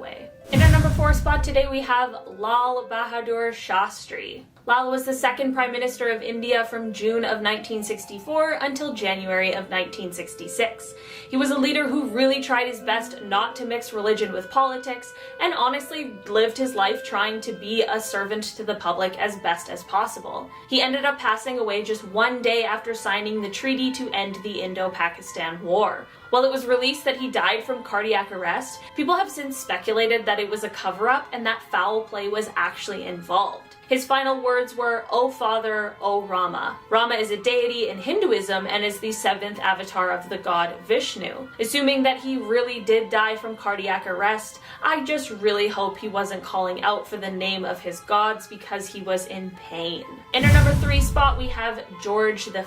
way. In our number 4 spot today, we have Lal Bahadur Shastri. Lal was the 2nd Prime Minister of India from June of 1964 until January of 1966. He was a leader who really tried his best not to mix religion with politics, and honestly lived his life trying to be a servant to the public as best as possible. He ended up passing away just one day after signing the treaty to end the Indo-Pakistan War. While it was released that he died from cardiac arrest, people have since speculated that it was a cover-up and that foul play was actually involved. His final words were, "O Father, O Rama." Rama is a deity in Hinduism and is the 7th avatar of the god Vishnu. Assuming that he really did die from cardiac arrest, I just really hope he wasn't calling out for the name of his gods because he was in pain. In our number 3 spot, we have George V.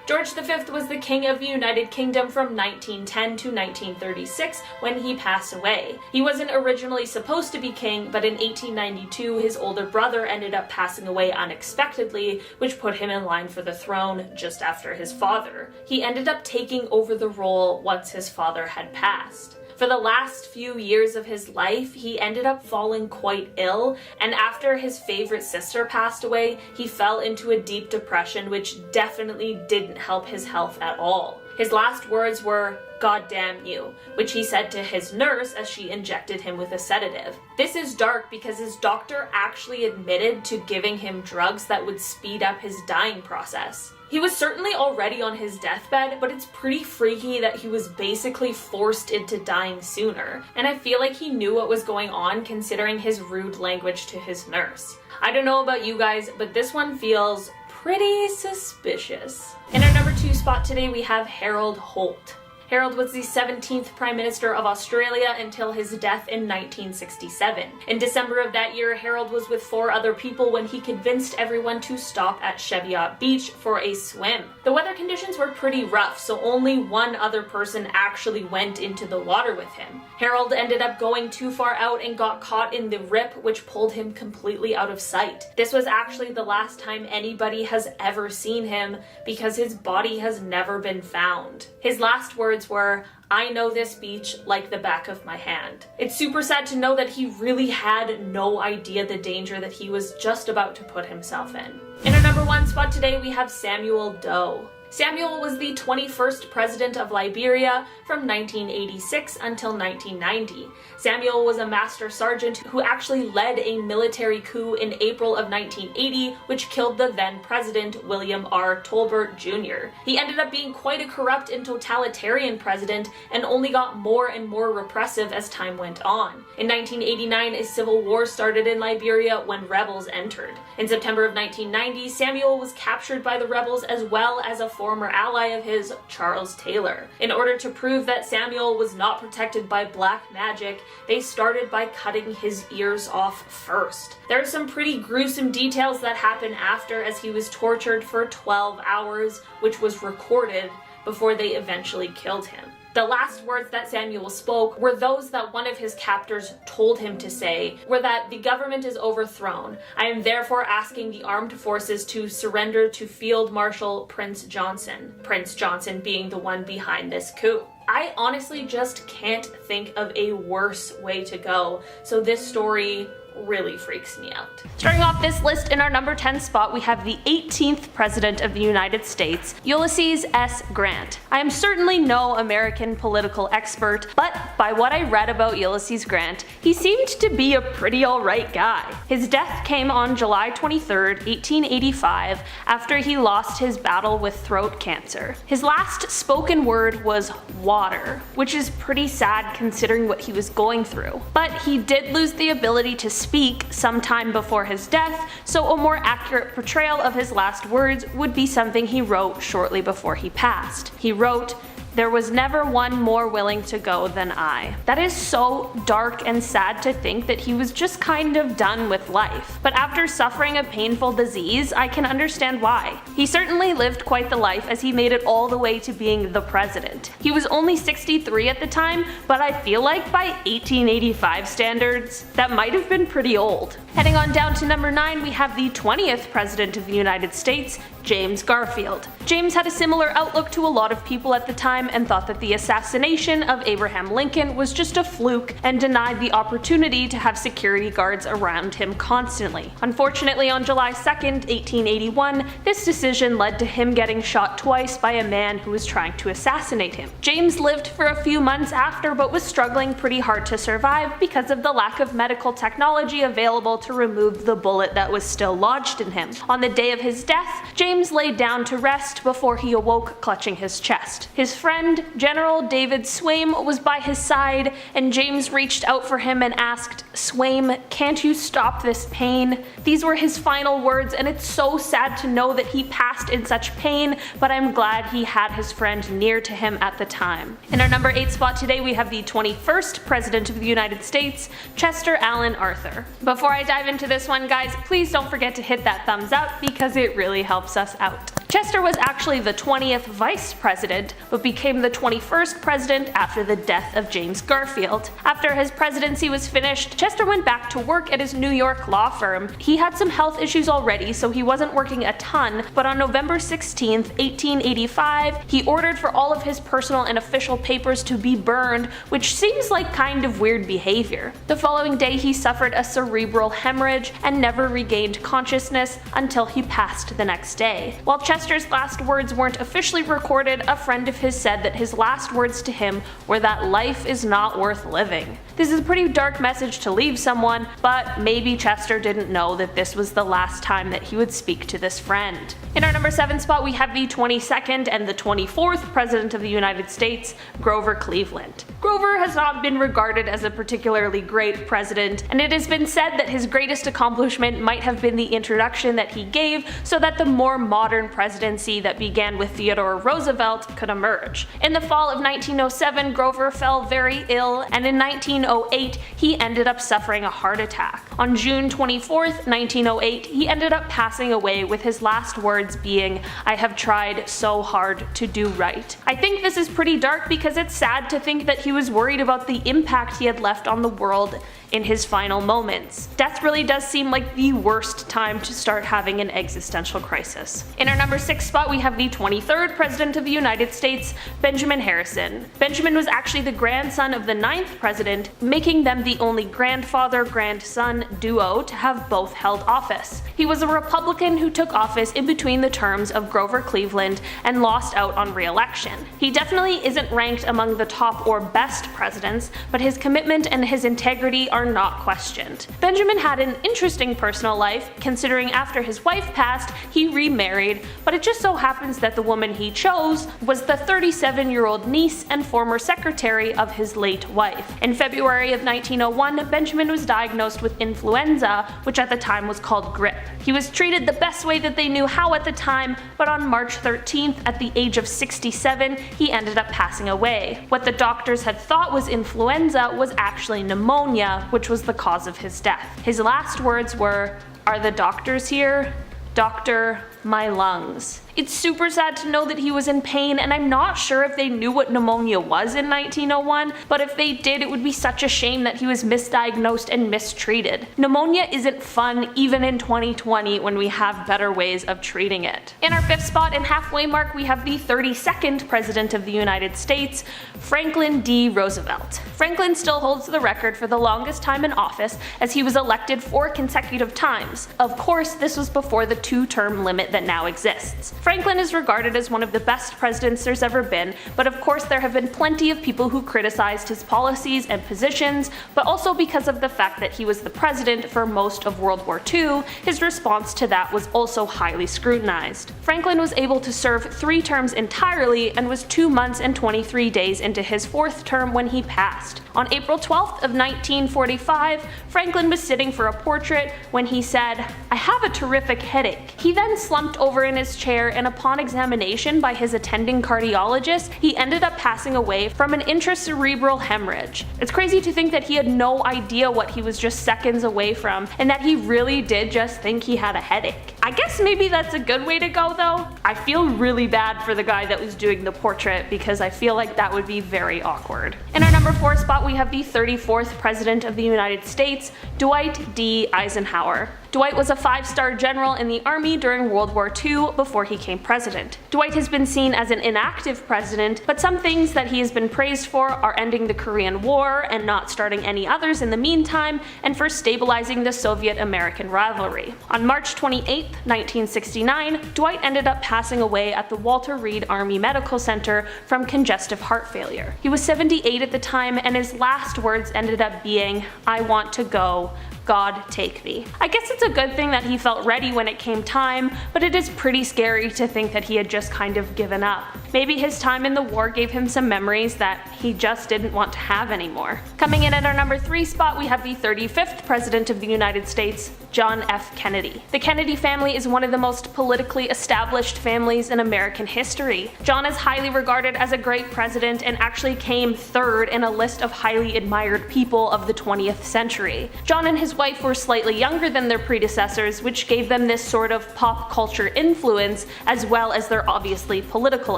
George V was the King of the United Kingdom from 1910 to 1936 when he passed away. He wasn't originally supposed to be king, but in 1892 his older brother ended up passing away unexpectedly, which put him in line for the throne just after his father. He ended up taking over the role once his father had passed. For the last few years of his life, he ended up falling quite ill, and after his favorite sister passed away, he fell into a deep depression, which definitely didn't help his health at all. His last words were, "God damn you," which he said to his nurse as she injected him with a sedative. This is dark because his doctor actually admitted to giving him drugs that would speed up his dying process. He was certainly already on his deathbed, but it's pretty freaky that he was basically forced into dying sooner, and I feel like he knew what was going on considering his rude language to his nurse. I don't know about you guys, but this one feels pretty suspicious. In our number 2 spot today, we have Harold Holt. Harold was the 17th Prime Minister of Australia until his death in 1967. In December of that year, Harold was with 4 other people when he convinced everyone to stop at Cheviot Beach for a swim. The weather conditions were pretty rough, so only one other person actually went into the water with him. Harold ended up going too far out and got caught in the rip, which pulled him completely out of sight. This was actually the last time anybody has ever seen him because his body has never been found. His last words were, "I know this beach like the back of my hand." It's super sad to know that he really had no idea the danger that he was just about to put himself in. In our number number 1 spot today we have Samuel Doe. Samuel was the 21st president of Liberia from 1986 until 1990. Samuel was a master sergeant who actually led a military coup in April of 1980, which killed the then president William R. Tolbert Jr. He ended up being quite a corrupt and totalitarian president and only got more and more repressive as time went on. In 1989, a civil war started in Liberia when rebels entered. In September of 1990, Samuel was captured by the rebels as well as a former ally of his, Charles Taylor. In order to prove that Samuel was not protected by black magic, they started by cutting his ears off first. There are some pretty gruesome details that happen after, as he was tortured for 12 hours, which was recorded before they eventually killed him. The last words that Samuel spoke were those that one of his captors told him to say, were that the government is overthrown. I am therefore asking the armed forces to surrender to Field Marshal Prince Johnson. Prince Johnson being the one behind this coup. I honestly just can't think of a worse way to go, so this story really freaks me out. Starting off this list in our number 10 spot, we have the 18th President of the United States, Ulysses S. Grant. I am certainly no American political expert, but by what I read about Ulysses Grant, he seemed to be a pretty alright guy. His death came on July 23rd, 1885, after he lost his battle with throat cancer. His last spoken word was water, which is pretty sad considering what he was going through. But he did lose the ability to speak sometime before his death, so a more accurate portrayal of his last words would be something he wrote shortly before he passed. He wrote, "There was never one more willing to go than I." That is so dark and sad to think that he was just kind of done with life. But after suffering a painful disease, I can understand why. He certainly lived quite the life, as he made it all the way to being the president. He was only 63 at the time, but I feel like by 1885 standards, that might have been pretty old. Heading on down to number 9, we have the 20th President of the United States, James Garfield. James had a similar outlook to a lot of people at the time and thought that the assassination of Abraham Lincoln was just a fluke and denied the opportunity to have security guards around him constantly. Unfortunately, on July 2nd, 1881, this decision led to him getting shot twice by a man who was trying to assassinate him. James lived for a few months after, but was struggling pretty hard to survive because of the lack of medical technology available to remove the bullet that was still lodged in him. On the day of his death, James laid down to rest before he awoke, clutching his chest. His friend, General David Swaim, was by his side, and James reached out for him and asked, "Swaim, can't you stop this pain?" These were his final words, and it's so sad to know that he passed in such pain, but I'm glad he had his friend near to him at the time. In our number 8 spot today, we have the 21st President of the United States, Chester Alan Arthur. Before I dive into this one, guys, please don't forget to hit that thumbs up because it really helps us out. Chester was actually the 20th Vice President, but became the 21st President after the death of James Garfield. After his presidency was finished, Chester went back to work at his New York law firm. He had some health issues already, so he wasn't working a ton, but on November 16th, 1885, he ordered for all of his personal and official papers to be burned, which seems like kind of weird behavior. The following day, he suffered a cerebral hemorrhage and never regained consciousness until he passed the next day. While Chester's last words weren't officially recorded, a friend of his said that his last words to him were that life is not worth living. This is a pretty dark message to leave someone, but maybe Chester didn't know that this was the last time that he would speak to this friend. In our number 7 spot, we have the 22nd and the 24th President of the United States, Grover Cleveland. Grover has not been regarded as a particularly great president, and it has been said that his greatest accomplishment might have been the introduction that he gave so that the more modern presidency that began with Theodore Roosevelt could emerge. In the fall of 1907, Grover fell very ill, and in 1908, he ended up suffering a heart attack. On June 24th, 1908, he ended up passing away with his last words being, "I have tried so hard to do right." I think this is pretty dark because it's sad to think that he was worried about the impact he had left on the world in his final moments. Death really does seem like the worst time to start having an existential crisis. In our number number 6 spot, we have the 23rd President of the United States, Benjamin Harrison. Benjamin was actually the grandson of the 9th President, making them the only grandfather-grandson duo to have both held office. He was a Republican who took office in between the terms of Grover Cleveland and lost out on re-election. He definitely isn't ranked among the top or best presidents, but his commitment and his integrity are not questioned. Benjamin had an interesting personal life, considering after his wife passed, he remarried, but it just so happens that the woman he chose was the 37-year-old niece and former secretary of his late wife. In February of 1901, Benjamin was diagnosed with influenza, which at the time was called grippe. He was treated the best way that they knew how at the time, but on March 13th, at the age of 67, he ended up passing away. What the doctors had thought was influenza was actually pneumonia, which was the cause of his death. His last words were, "Are the doctors here? Doctor, my lungs." It's super sad to know that he was in pain, and I'm not sure if they knew what pneumonia was in 1901, but if they did, it would be such a shame that he was misdiagnosed and mistreated. Pneumonia isn't fun even in 2020 when we have better ways of treating it. In our 5th spot and halfway mark, we have the 32nd President of the United States, Franklin D. Roosevelt. Franklin still holds the record for the longest time in office, as he was elected 4 consecutive times. Of course, this was before the 2-term limit that now exists. Franklin is regarded as one of the best presidents there's ever been, but of course there have been plenty of people who criticized his policies and positions, but also because of the fact that he was the president for most of World War II, his response to that was also highly scrutinized. Franklin was able to serve 3 terms entirely and was 2 months and 23 days into his 4th term when he passed. On April 12th of 1945, Franklin was sitting for a portrait when he said, "I have a terrific headache." He then slumped over in his chair, and upon examination by his attending cardiologist, he ended up passing away from an intracerebral hemorrhage. It's crazy to think that he had no idea what he was just seconds away from, and that he really did just think he had a headache. I guess maybe that's a good way to go though. I feel really bad for the guy that was doing the portrait because I feel like that would be very awkward. In our number 4 spot, we have the 34th President of the United States, Dwight D. Eisenhower. Dwight was a 5-star general in the Army during World War II before he became president. Dwight has been seen as an inactive president, but some things that he has been praised for are ending the Korean War and not starting any others in the meantime, and for stabilizing the Soviet-American rivalry. On March 28, 1969, Dwight ended up passing away at the Walter Reed Army Medical Center from congestive heart failure. He was 78 at the time, and his last words ended up being, "I want to go. God take me." I guess it's a good thing that he felt ready when it came time, but it is pretty scary to think that he had just kind of given up. Maybe his time in the war gave him some memories that he just didn't want to have anymore. Coming in at our number 3 spot, we have the 35th President of the United States, John F. Kennedy. The Kennedy family is one of the most politically established families in American history. John is highly regarded as a great president and actually came 3rd in a list of highly admired people of the 20th century. John and his wife were slightly younger than their predecessors, which gave them this sort of pop culture influence as well as their obviously political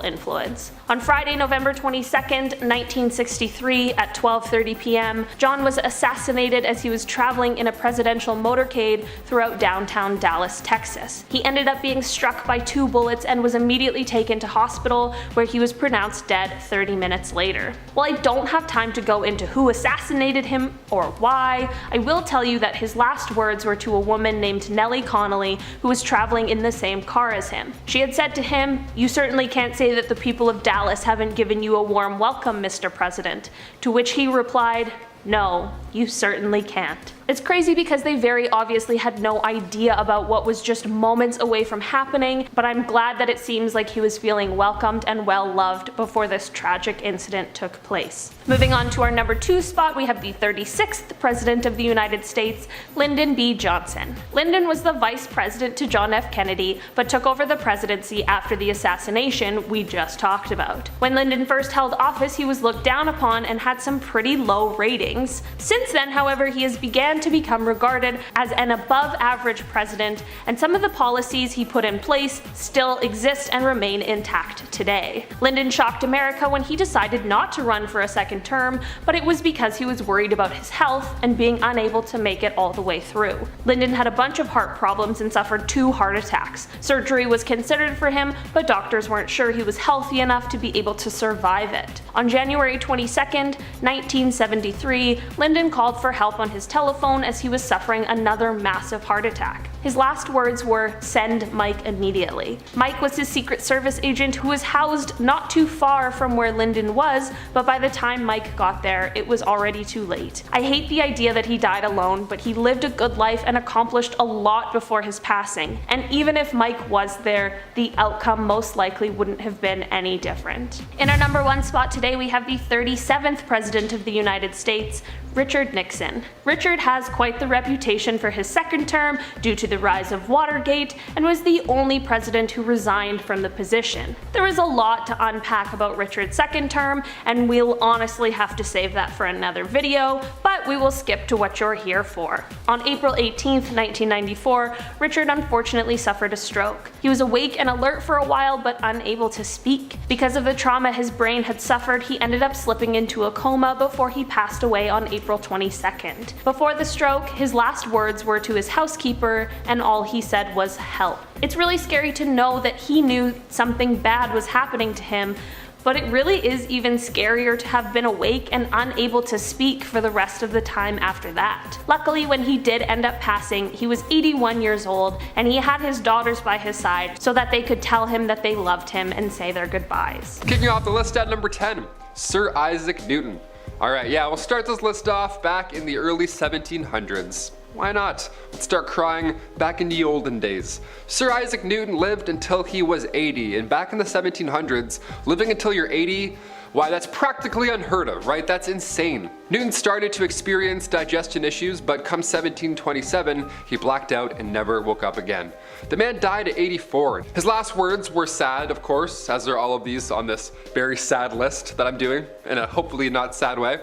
influence. On Friday, November 22nd, 1963 at 12:30 p.m., John was assassinated as he was traveling in a presidential motorcade throughout downtown Dallas, Texas. He ended up being struck by 2 bullets and was immediately taken to hospital, where he was pronounced dead 30 minutes later. While I don't have time to go into who assassinated him or why, I will tell you that his last words were to a woman named Nellie Connolly, who was traveling in the same car as him. She had said to him, "You certainly can't say that the people of Dallas haven't given you a warm welcome, Mr. President," to which he replied, "No, you certainly can't." It's crazy because they very obviously had no idea about what was just moments away from happening, but I'm glad that it seems like he was feeling welcomed and well loved before this tragic incident took place. Moving on to our number 2 spot, we have the 36th President of the United States, Lyndon B. Johnson. Lyndon was the vice president to John F. Kennedy, but took over the presidency after the assassination we just talked about. When Lyndon first held office, he was looked down upon and had some pretty low ratings. Since then, however, he has began began to become regarded as an above-average president, and some of the policies he put in place still exist and remain intact today. Lyndon shocked America when he decided not to run for a second term, but it was because he was worried about his health and being unable to make it all the way through. Lyndon had a bunch of heart problems and suffered 2 heart attacks. Surgery was considered for him, but doctors weren't sure he was healthy enough to be able to survive it. On January 22nd, 1973, Lyndon called for help on his telephone as he was suffering another massive heart attack. His last words were, "Send Mike immediately." Mike was his Secret Service agent who was housed not too far from where Lyndon was, but by the time Mike got there, it was already too late. I hate the idea that he died alone, but he lived a good life and accomplished a lot before his passing. And even if Mike was there, the outcome most likely wouldn't have been any different. In our number 1 spot today, we have the 37th President of the United States, Richard Nixon. Richard has quite the reputation for his second term due to the rise of Watergate, and was the only president who resigned from the position. There is a lot to unpack about Richard's second term, and we'll honestly have to save that for another video, but we will skip to what you're here for. On April 18th, 1994, Richard unfortunately suffered a stroke. He was awake and alert for a while, but unable to speak. Because of the trauma his brain had suffered, he ended up slipping into a coma before he passed away on April 22nd. Before the stroke, his last words were to his housekeeper, and all he said was help. It's really scary to know that he knew something bad was happening to him, but it really is even scarier to have been awake and unable to speak for the rest of the time after that. Luckily, when he did end up passing, he was 81 years old, and he had his daughters by his side so that they could tell him that they loved him and say their goodbyes. Kicking off the list at number 10, Sir Isaac Newton. Alright, yeah, we'll start this list off back in the early 1700s. Why not? Let's start crying back in the olden days. Sir Isaac Newton lived until he was 80, and back in the 1700s, living until you're 80, why, that's practically unheard of, right? That's insane. Newton started to experience digestion issues, but come 1727, he blacked out and never woke up again. The man died at 84. His last words were sad, of course, as are all of these on this very sad list that I'm doing, in a hopefully not sad way.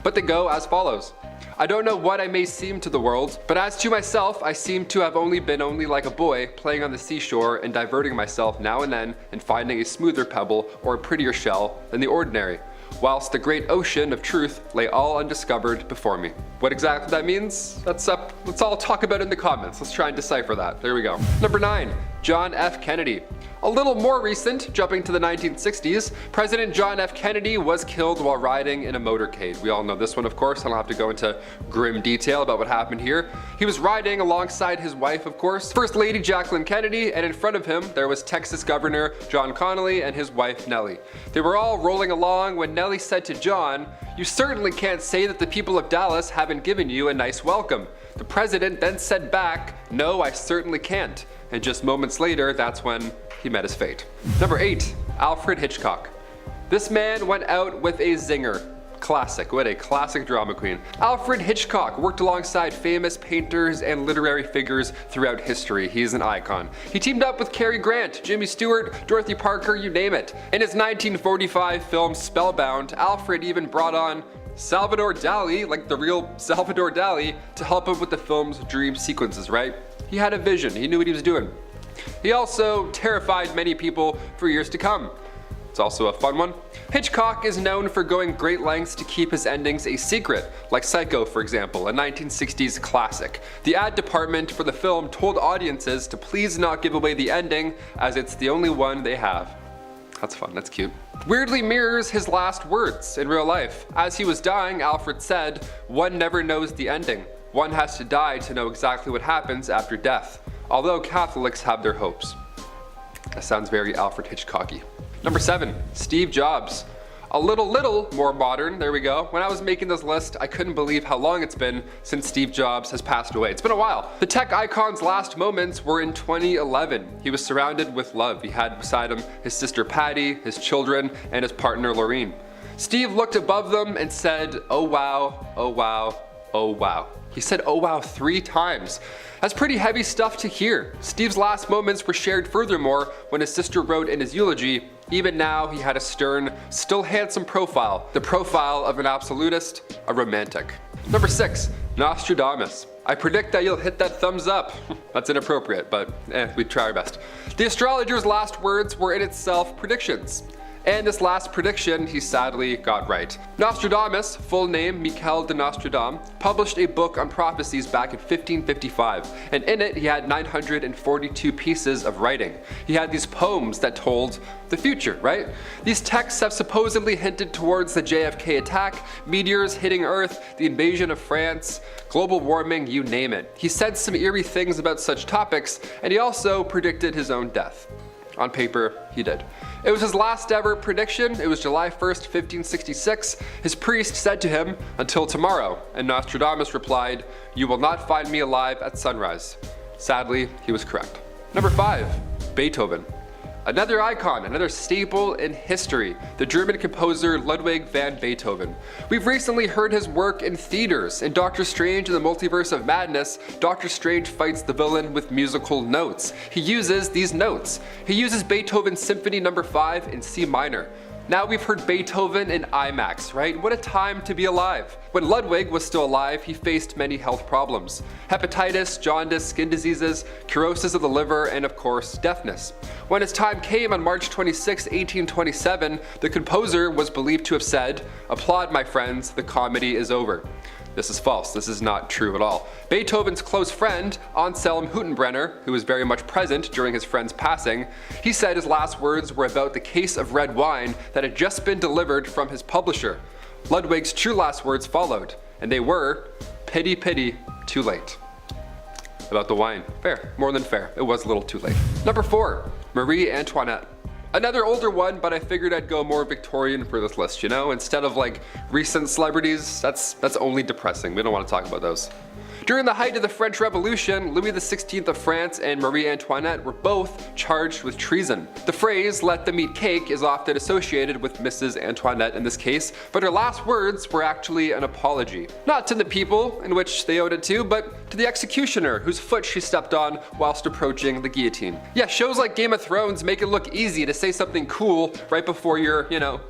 But they go as follows. I don't know what I may seem to the world, but as to myself I seem to have been only like a boy playing on the seashore and diverting myself now and then and finding a smoother pebble or a prettier shell than the ordinary, whilst the great ocean of truth lay all undiscovered before me. What exactly that means? Let's all talk about it in the comments. Let's try and decipher that. There we go. Number 9, John F. Kennedy. A little more recent, jumping to the 1960s, President John F. Kennedy was killed while riding in a motorcade. We all know this one, of course. I don't have to go into grim detail about what happened here. He was riding alongside his wife, of course, First Lady Jacqueline Kennedy, and in front of him there was Texas Governor John Connally and his wife Nellie. They were all rolling along when Nellie said to John, "You certainly can't say that the people of Dallas haven't given you a nice welcome." The president then said back, "No, I certainly can't." And just moments later, that's when he met his fate. Number 8, Alfred Hitchcock. This man went out with a zinger. Classic, what a classic drama queen. Alfred Hitchcock worked alongside famous painters and literary figures throughout history. He's an icon. He teamed up with Cary Grant, Jimmy Stewart, Dorothy Parker, you name it. In his 1945 film Spellbound, Alfred even brought on Salvador Dali, like the real Salvador Dali, to help him with the film's dream sequences, right? He had a vision, he knew what he was doing. He also terrified many people for years to come. It's also a fun one. Hitchcock is known for going great lengths to keep his endings a secret, like Psycho, for example, a 1960s classic. The ad department for the film told audiences to please not give away the ending, as it's the only one they have. That's fun, that's cute. Weirdly mirrors his last words in real life. As he was dying, Alfred said, "One never knows the ending. One has to die to know exactly what happens after death, although Catholics have their hopes." That sounds very Alfred Hitchcocky. Number 7, Steve Jobs. A little more modern, there we go. When I was making this list, I couldn't believe how long it's been since Steve Jobs has passed away. It's been a while. The tech icon's last moments were in 2011. He was surrounded with love. He had beside him his sister Patty, his children, and his partner Laureen. Steve looked above them and said, "Oh wow, oh wow, oh wow." He said "oh wow" 3 times. That's pretty heavy stuff to hear. Steve's last moments were shared furthermore when his sister wrote in his eulogy, "Even now he had a stern, still handsome profile, the profile of an absolutist, a romantic." Number 6, Nostradamus. I predict that you'll hit that thumbs up. That's inappropriate, but we try our best. The astrologer's last words were in itself predictions. And this last prediction he sadly got right. Nostradamus, full name Michel de Nostradam, published a book on prophecies back in 1555, and in it he had 942 pieces of writing. He had these poems that told the future, right? These texts have supposedly hinted towards the JFK attack, meteors hitting Earth, the invasion of France, global warming, you name it. He said some eerie things about such topics, and he also predicted his own death. On paper, he did. It was his last ever prediction. It was July 1st, 1566. His priest said to him, "Until tomorrow," and Nostradamus replied, "You will not find me alive at sunrise." Sadly, he was correct. Number 5, Beethoven. Another icon, another staple in history, the German composer Ludwig van Beethoven. We've recently heard his work in theaters. In Doctor Strange and the Multiverse of Madness, Doctor Strange fights the villain with musical notes. He uses these notes. He uses Beethoven's Symphony No. 5 in C minor. Now we've heard Beethoven in IMAX, right? What a time to be alive. When Ludwig was still alive, he faced many health problems. Hepatitis, jaundice, skin diseases, cirrhosis of the liver, and of course, deafness. When his time came on March 26, 1827, the composer was believed to have said, "Applaud, my friends, the comedy is over." This is false. This is not true at all. Beethoven's close friend, Anselm Hüttenbrenner, who was very much present during his friend's passing, he said his last words were about the case of red wine that had just been delivered from his publisher. Ludwig's true last words followed, and they were, "Pity, pity, too late." About the wine. Fair. More than fair. It was a little too late. Number 4, Marie Antoinette. Another older one, but I figured I'd go more Victorian for this list, you know? Instead of like recent celebrities, that's only depressing. We don't want to talk about those. During the height of the French Revolution, Louis XVI of France and Marie Antoinette were both charged with treason. The phrase, "let them eat cake," is often associated with Mrs. Antoinette in this case, but her last words were actually an apology. Not to the people in which they owed it to, but to the executioner whose foot she stepped on whilst approaching the guillotine. Yeah, shows like Game of Thrones make it look easy to say something cool right before your,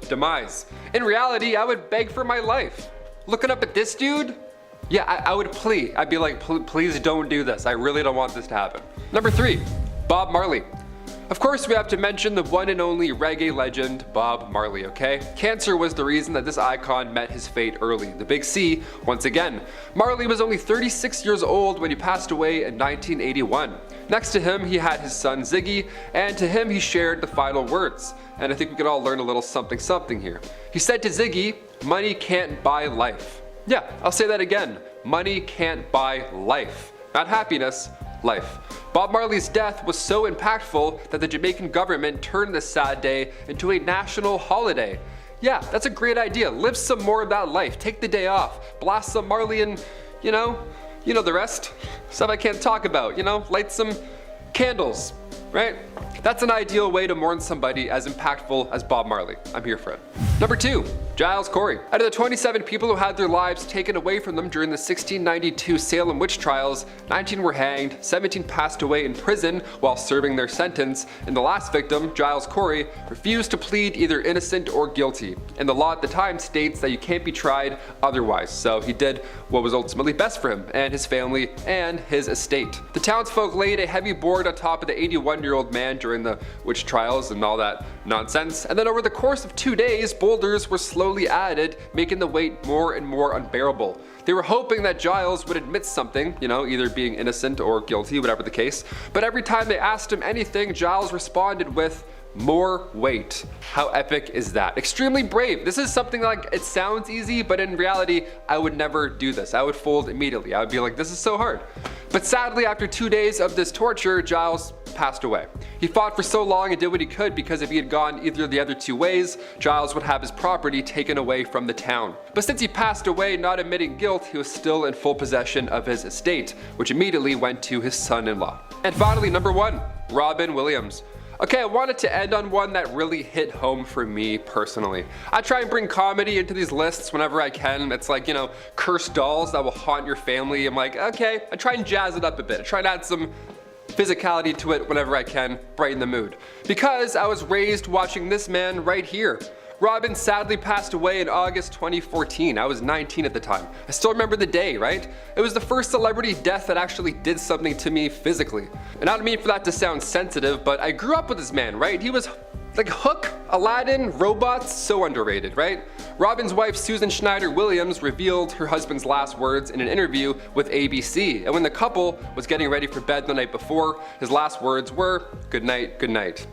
demise. In reality, I would beg for my life. Looking up at this dude? Yeah, I would plea. I'd be like, please don't do this. I really don't want this to happen. Number 3, Bob Marley. Of course, we have to mention the one and only reggae legend, Bob Marley, okay? Cancer was the reason that this icon met his fate early. The big C, once again. Marley was only 36 years old when he passed away in 1981. Next to him, he had his son Ziggy, and to him he shared the final words. And I think we could all learn a little something here. He said to Ziggy, "Money can't buy life." Yeah, I'll say that again. Money can't buy life. Not happiness, life. Bob Marley's death was so impactful that the Jamaican government turned this sad day into a national holiday. Yeah, that's a great idea. Live some more of that life. Take the day off. Blast some Marley and, you know the rest. Stuff I can't talk about, light some candles, right? That's an ideal way to mourn somebody as impactful as Bob Marley. I'm here for it. Number 2, Giles Corey. Out of the 27 people who had their lives taken away from them during the 1692 Salem witch trials, 19 were hanged, 17 passed away in prison while serving their sentence, and the last victim, Giles Corey, refused to plead either innocent or guilty. And the law at the time states that you can't be tried otherwise, so he did what was ultimately best for him and his family and his estate. The townsfolk laid a heavy board on top of the 81-year-old man during the witch trials and all that nonsense, and then over the course of 2 days, boulders were slowly added, making the weight more and more unbearable. They were hoping that Giles would admit something, either being innocent or guilty, whatever the case, but every time they asked him anything, Giles responded with, "More weight." How epic is that? Extremely brave. This is something like, it sounds easy, but in reality, I would never do this. I would fold immediately. I would be like, this is so hard. But sadly, after 2 days of this torture, Giles passed away. He fought for so long and did what he could, because if he had gone either of the other 2 ways, Giles would have his property taken away from the town. But since he passed away not admitting guilt, he was still in full possession of his estate, which immediately went to his son-in-law. And finally, number 1, Robin Williams. Okay, I wanted to end on one that really hit home for me personally. I try and bring comedy into these lists whenever I can. It's like, cursed dolls that will haunt your family. I'm like, okay, I try and jazz it up a bit. I try and add some physicality to it whenever I can, brighten the mood. Because I was raised watching this man right here. Robin sadly passed away in August 2014. I was 19 at the time. I still remember the day, right? It was the first celebrity death that actually did something to me physically. And I don't mean for that to sound sensitive, but I grew up with this man, right? He was like Hook, Aladdin, robots, so underrated, right? Robin's wife Susan Schneider Williams revealed her husband's last words in an interview with ABC, and when the couple was getting ready for bed the night before, his last words were, "Good night, good night."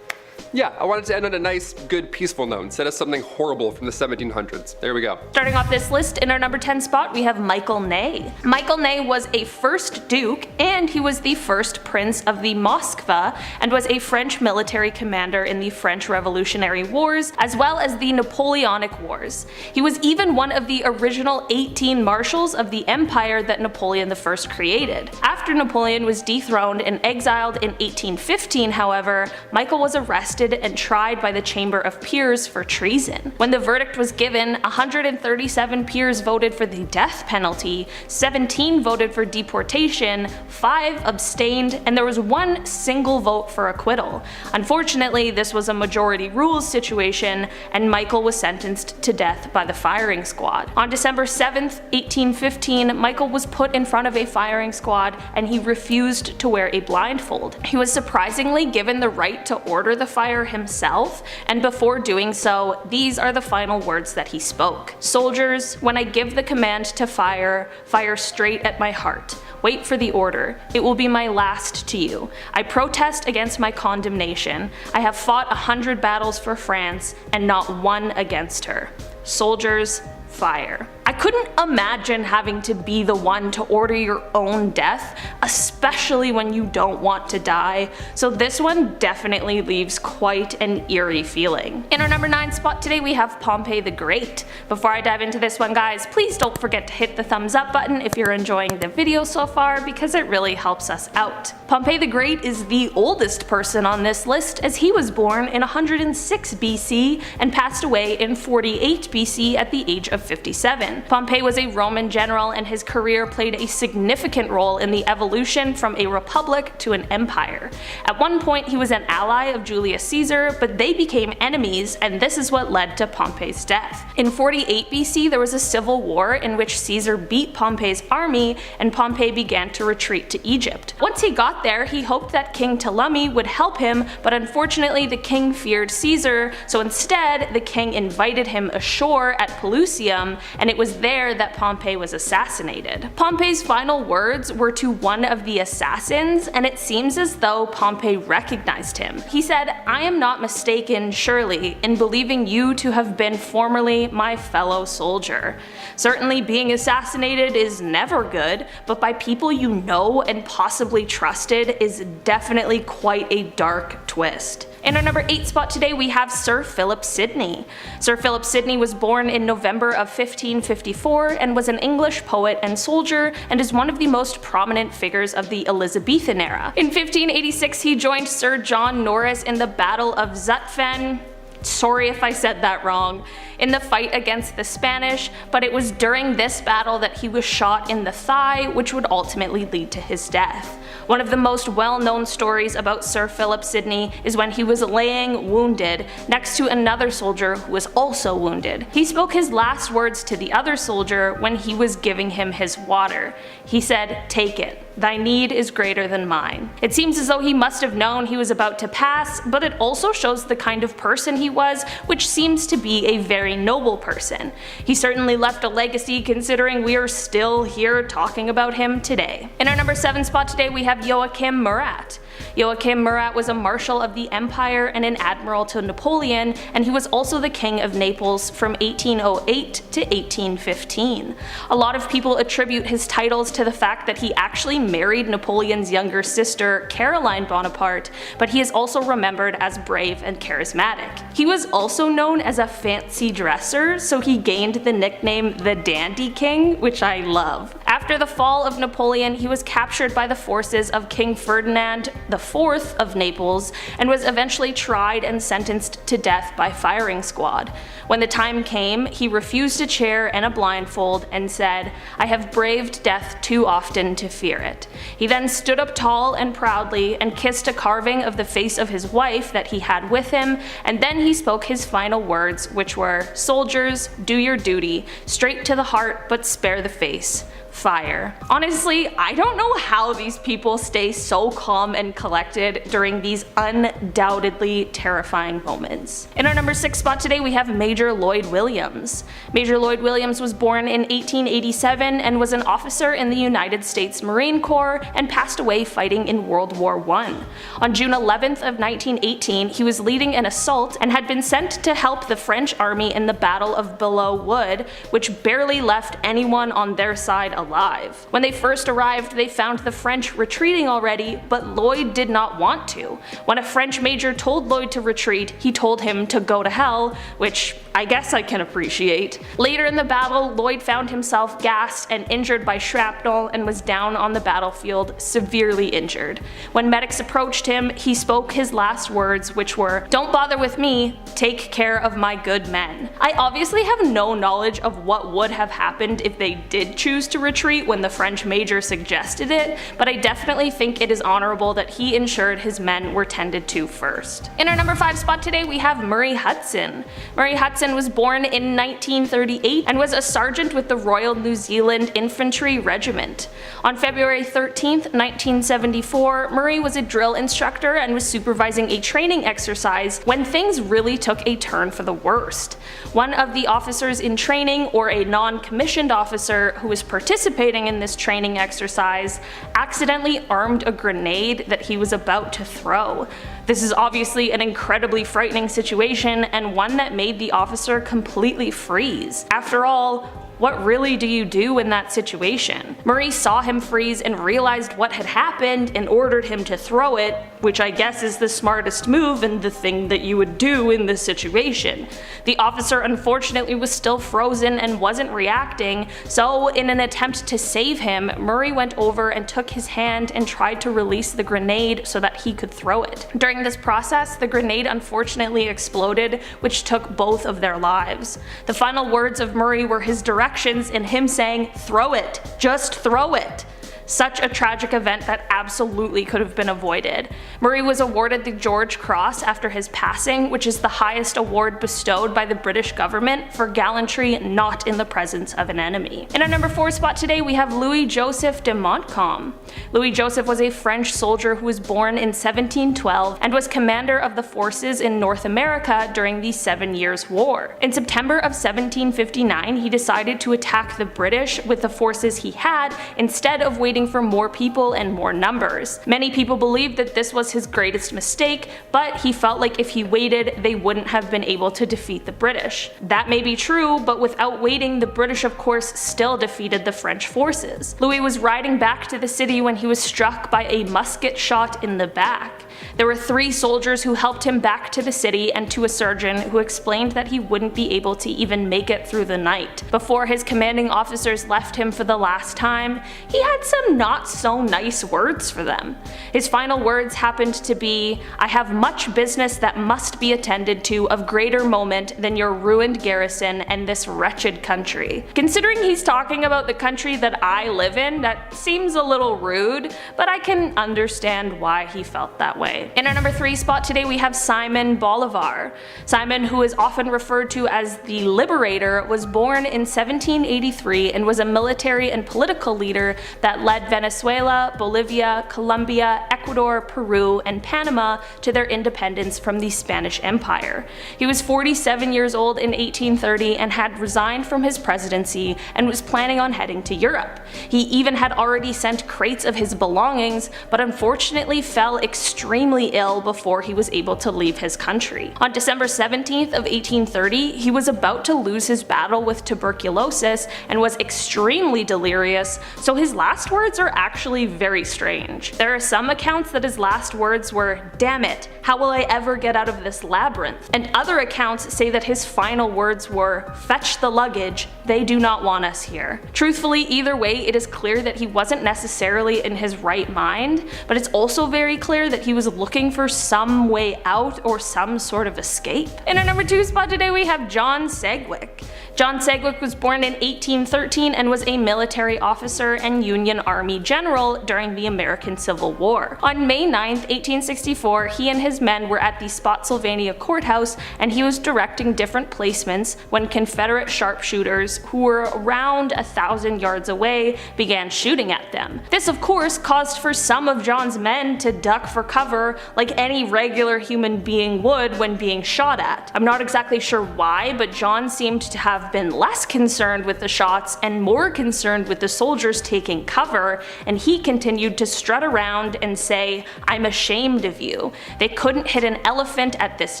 Yeah, I wanted to end on a nice, good, peaceful note instead of something horrible from the 1700s. There we go. Starting off this list, in our number 10 spot, we have Michael Ney. Michael Ney was a first duke, and he was the first prince of the Moskva, and was a French military commander in the French Revolutionary Wars, as well as the Napoleonic Wars. He was even one of the original 18 marshals of the empire that Napoleon I created. After Napoleon was dethroned and exiled in 1815, however, Michael was arrested and tried by the Chamber of Peers for treason. When the verdict was given, 137 peers voted for the death penalty, 17 voted for deportation, 5 abstained, and there was 1 single vote for acquittal. Unfortunately, this was a majority rules situation, and Michael was sentenced to death by the firing squad. On December 7th, 1815, Michael was put in front of a firing squad, and he refused to wear a blindfold. He was surprisingly given the right to order the fire himself, and before doing so, these are the final words that he spoke. "Soldiers, when I give the command to fire, fire straight at my heart. Wait for the order. It will be my last to you. I protest against my condemnation. I have fought 100 battles for France, and not one against her. Soldiers, fire." I couldn't imagine having to be the one to order your own death, especially when you don't want to die, so this one definitely leaves quite an eerie feeling. In our number 9 spot today we have Pompey the Great. Before I dive into this one, guys, please don't forget to hit the thumbs up button if you're enjoying the video so far, because it really helps us out. Pompey the Great is the oldest person on this list, as he was born in 106 BC and passed away in 48 BC at the age of 57. Pompey was a Roman general, and his career played a significant role in the evolution from a republic to an empire. At one point he was an ally of Julius Caesar, but they became enemies, and this is what led to Pompey's death. In 48 BC there was a civil war in which Caesar beat Pompey's army, and Pompey began to retreat to Egypt. Once he got there, he hoped that King Ptolemy would help him, but unfortunately the king feared Caesar, so instead the king invited him ashore at Pelusium, and it was there that Pompey was assassinated. Pompey's final words were to one of the assassins, and it seems as though Pompey recognized him. He said, "I am not mistaken, surely, in believing you to have been formerly my fellow soldier. Certainly being assassinated is never good, but by people you know and possibly trusted is definitely quite a dark twist." In our number 8 spot today we have Sir Philip Sidney. Sir Philip Sidney was born in November of 1554 and was an English poet and soldier, and is one of the most prominent figures of the Elizabethan era. In 1586 he joined Sir John Norris in the Battle of Zutphen, sorry if I said that wrong, in the fight against the Spanish, but it was during this battle that he was shot in the thigh, which would ultimately lead to his death. One of the most well-known stories about Sir Philip Sidney is when he was laying wounded next to another soldier who was also wounded. He spoke his last words to the other soldier when he was giving him his water. He said, "Take it. Thy need is greater than mine." It seems as though he must have known he was about to pass, but it also shows the kind of person he was, which seems to be a very noble person. He certainly left a legacy, considering we are still here talking about him today. In our number 7 spot today we have Joachim Murat. Joachim Murat was a marshal of the empire and an admiral to Napoleon, and he was also the king of Naples from 1808 to 1815. A lot of people attribute his titles to the fact that he actually married Napoleon's younger sister, Caroline Bonaparte, but he is also remembered as brave and charismatic. He was also known as a fancy dresser, so he gained the nickname the Dandy King, which I love. After the fall of Napoleon, he was captured by the forces of King Ferdinand IV of Naples and was eventually tried and sentenced to death by firing squad. When the time came, he refused a chair and a blindfold and said, "I have braved death too often to fear it." He then stood up tall and proudly and kissed a carving of the face of his wife that he had with him, and then he spoke his final words, which were, "Soldiers, do your duty, straight to the heart but spare the face. Fire." Honestly, I don't know how these people stay so calm and collected during these undoubtedly terrifying moments. In our number 6 spot today, we have Major Lloyd Williams. Major Lloyd Williams was born in 1887 and was an officer in the United States Marine Corps and passed away fighting in World War I. On June 11th of 1918, he was leading an assault and had been sent to help the French army in the Battle of Belleau Wood, which barely left anyone on their side alive. When they first arrived, they found the French retreating already, but Lloyd did not want to. When a French major told Lloyd to retreat, he told him to go to hell, which I guess I can appreciate. Later in the battle, Lloyd found himself gassed and injured by shrapnel and was down on the battlefield, severely injured. When medics approached him, he spoke his last words, which were, "Don't bother with me, take care of my good men." I obviously have no knowledge of what would have happened if they did choose to retreat when the French major suggested it, but I definitely think it is honorable that he ensured his men were tended to first. In our number 5 spot today, we have Murray Hudson. Murray Hudson was born in 1938 and was a sergeant with the Royal New Zealand Infantry Regiment. On February 13th, 1974, Murray was a drill instructor and was supervising a training exercise when things really took a turn for the worst. One of the officers in training, or a non-commissioned officer who was participating in this training exercise, accidentally armed a grenade that he was about to throw. This is obviously an incredibly frightening situation and one that made the officer completely freeze. After all, what really do you do in that situation? Murray saw him freeze and realized what had happened and ordered him to throw it, which I guess is the smartest move and the thing that you would do in this situation. The officer unfortunately was still frozen and wasn't reacting, so in an attempt to save him, Murray went over and took his hand and tried to release the grenade so that he could throw it. During this process, the grenade unfortunately exploded, which took both of their lives. The final words of Murray were his directions and him saying, "Throw it, just throw it." Such a tragic event that absolutely could have been avoided. Murray was awarded the George Cross after his passing, which is the highest award bestowed by the British government for gallantry not in the presence of an enemy. In our number 4 spot today, we have Louis Joseph de Montcalm. Louis Joseph was a French soldier who was born in 1712 and was commander of the forces in North America during the 7 Years' War. In September of 1759, he decided to attack the British with the forces he had instead of waiting for more people and more numbers. Many people believed that this was his greatest mistake, but he felt like if he waited, they wouldn't have been able to defeat the British. That may be true, but without waiting, the British of course still defeated the French forces. Louis was riding back to the city when he was struck by a musket shot in the back. There were 3 soldiers who helped him back to the city and to a surgeon who explained that he wouldn't be able to even make it through the night. Before his commanding officers left him for the last time, he had some not so nice words for them. His final words happened to be, "I have much business that must be attended to of greater moment than your ruined garrison and this wretched country." Considering he's talking about the country that I live in, that seems a little rude, but I can understand why he felt that way. In our number 3 spot today, we have Simon Bolivar. Simon, who is often referred to as the Liberator, was born in 1783 and was a military and political leader that led Venezuela, Bolivia, Colombia, Ecuador, Peru, and Panama to their independence from the Spanish Empire. He was 47 years old in 1830 and had resigned from his presidency and was planning on heading to Europe. He even had already sent crates of his belongings, but unfortunately fell extremely ill before he was able to leave his country. On December 17th of 1830, he was about to lose his battle with tuberculosis and was extremely delirious, so his last words are actually very strange. There are some accounts accounts that his last words were, "Damn it, how will I ever get out of this labyrinth?" And other accounts say that his final words were, "Fetch the luggage, they do not want us here." Truthfully, either way, it is clear that he wasn't necessarily in his right mind, but it's also very clear that he was looking for some way out or some sort of escape. In our number 2 spot today we have John Sedgwick. John Sedgwick was born in 1813 and was a military officer and Union Army general during the American Civil War. On May 9, 1864, he and his men were at the Spotsylvania courthouse and he was directing different placements when Confederate sharpshooters, who were around 1,000 yards away, began shooting at them. This of course caused for some of John's men to duck for cover like any regular human being would when being shot at. I'm not exactly sure why, but John seemed to have been less concerned with the shots and more concerned with the soldiers taking cover, and he continued to strut around and say, "I'm ashamed of you. They couldn't hit an elephant at this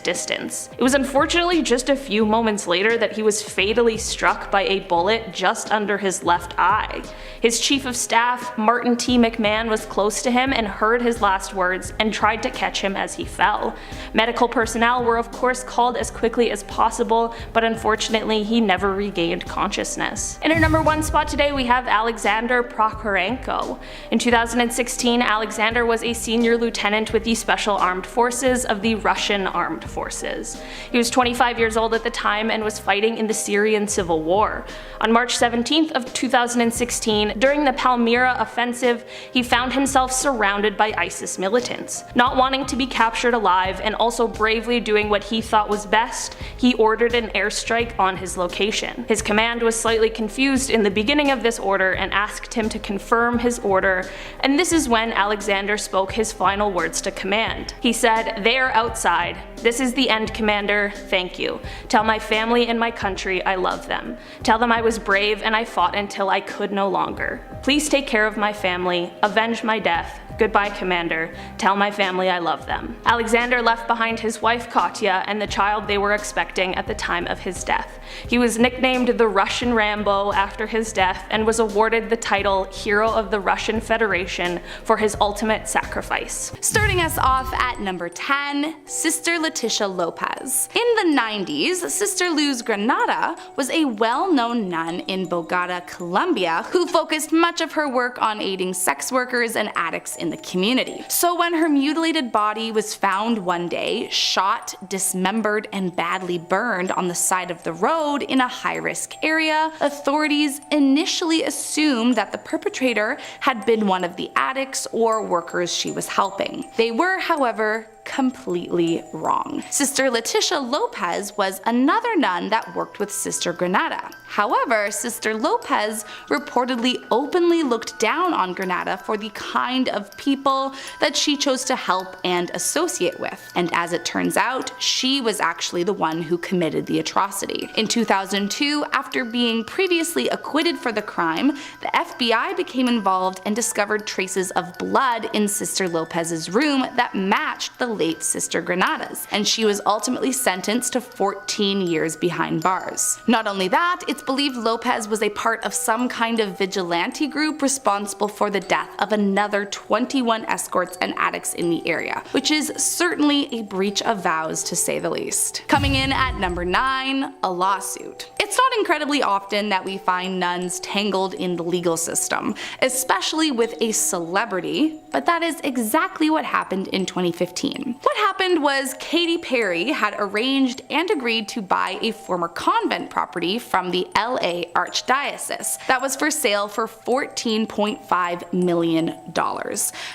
distance." It was unfortunately just a few moments later that he was fatally struck by a bullet just under his left eye. His chief of staff, Martin T. McMahon, was close to him and heard his last words and tried to catch him as he fell. Medical personnel were of course called as quickly as possible, but unfortunately he never regained consciousness. In our number 1 spot today we have Alexander Prokhorenko. In 2016, Alexander was a senior lieutenant with the Special Armed Forces of the Russian Armed Forces. He was 25 years old at the time and was fighting in the Syrian Civil War. On March 17th of 2016, during the Palmyra offensive, he found himself surrounded by ISIS militants. Not wanting to be captured alive and also bravely doing what he thought was best, he ordered an airstrike on his location. His command was slightly confused in the beginning of this order and asked him to confirm his order, and this is when Alexander spoke his final words to command. He said, "They are outside. This is the end, Commander. Thank you. Tell my family and my country I love them. Tell them I was brave and I fought until I could no longer. Please take care of my family. Avenge my death. Goodbye, Commander. Tell my family I love them." Alexander left behind his wife Katya and the child they were expecting at the time of his death. He was nicknamed the Russian Rambo after his death and was awarded the title Hero of the Russian Federation for his ultimate sacrifice. Starting us off at number 10, Sister Leticia Lopez. In the 90s, Sister Luz Granada was a well-known nun in Bogota, Colombia, who focused much of her work on aiding sex workers and addicts in the community. So when her mutilated body was found one day, shot, dismembered, and badly burned on the side of the road in a high-risk area, authorities initially assumed that the perpetrator had been one of the addicts or workers she was helping. They were, however, completely wrong. Sister Leticia Lopez was another nun that worked with Sister Granada. However, Sister Lopez reportedly openly looked down on Granada for the kind of people that she chose to help and associate with. And as it turns out, she was actually the one who committed the atrocity. In 2002, after being previously acquitted for the crime, the FBI became involved and discovered traces of blood in Sister Lopez's room that matched the late Sister Granada's, and she was ultimately sentenced to 14 years behind bars. Not only that, it's believed Lopez was a part of some kind of vigilante group responsible for the death of another 21 escorts and addicts in the area, which is certainly a breach of vows to say the least. Coming in at number 9, a lawsuit. It's not incredibly often that we find nuns tangled in the legal system, especially with a celebrity, but that is exactly what happened in 2015. What happened was Katy Perry had arranged and agreed to buy a former convent property from the LA Archdiocese that was for sale for $14.5 million.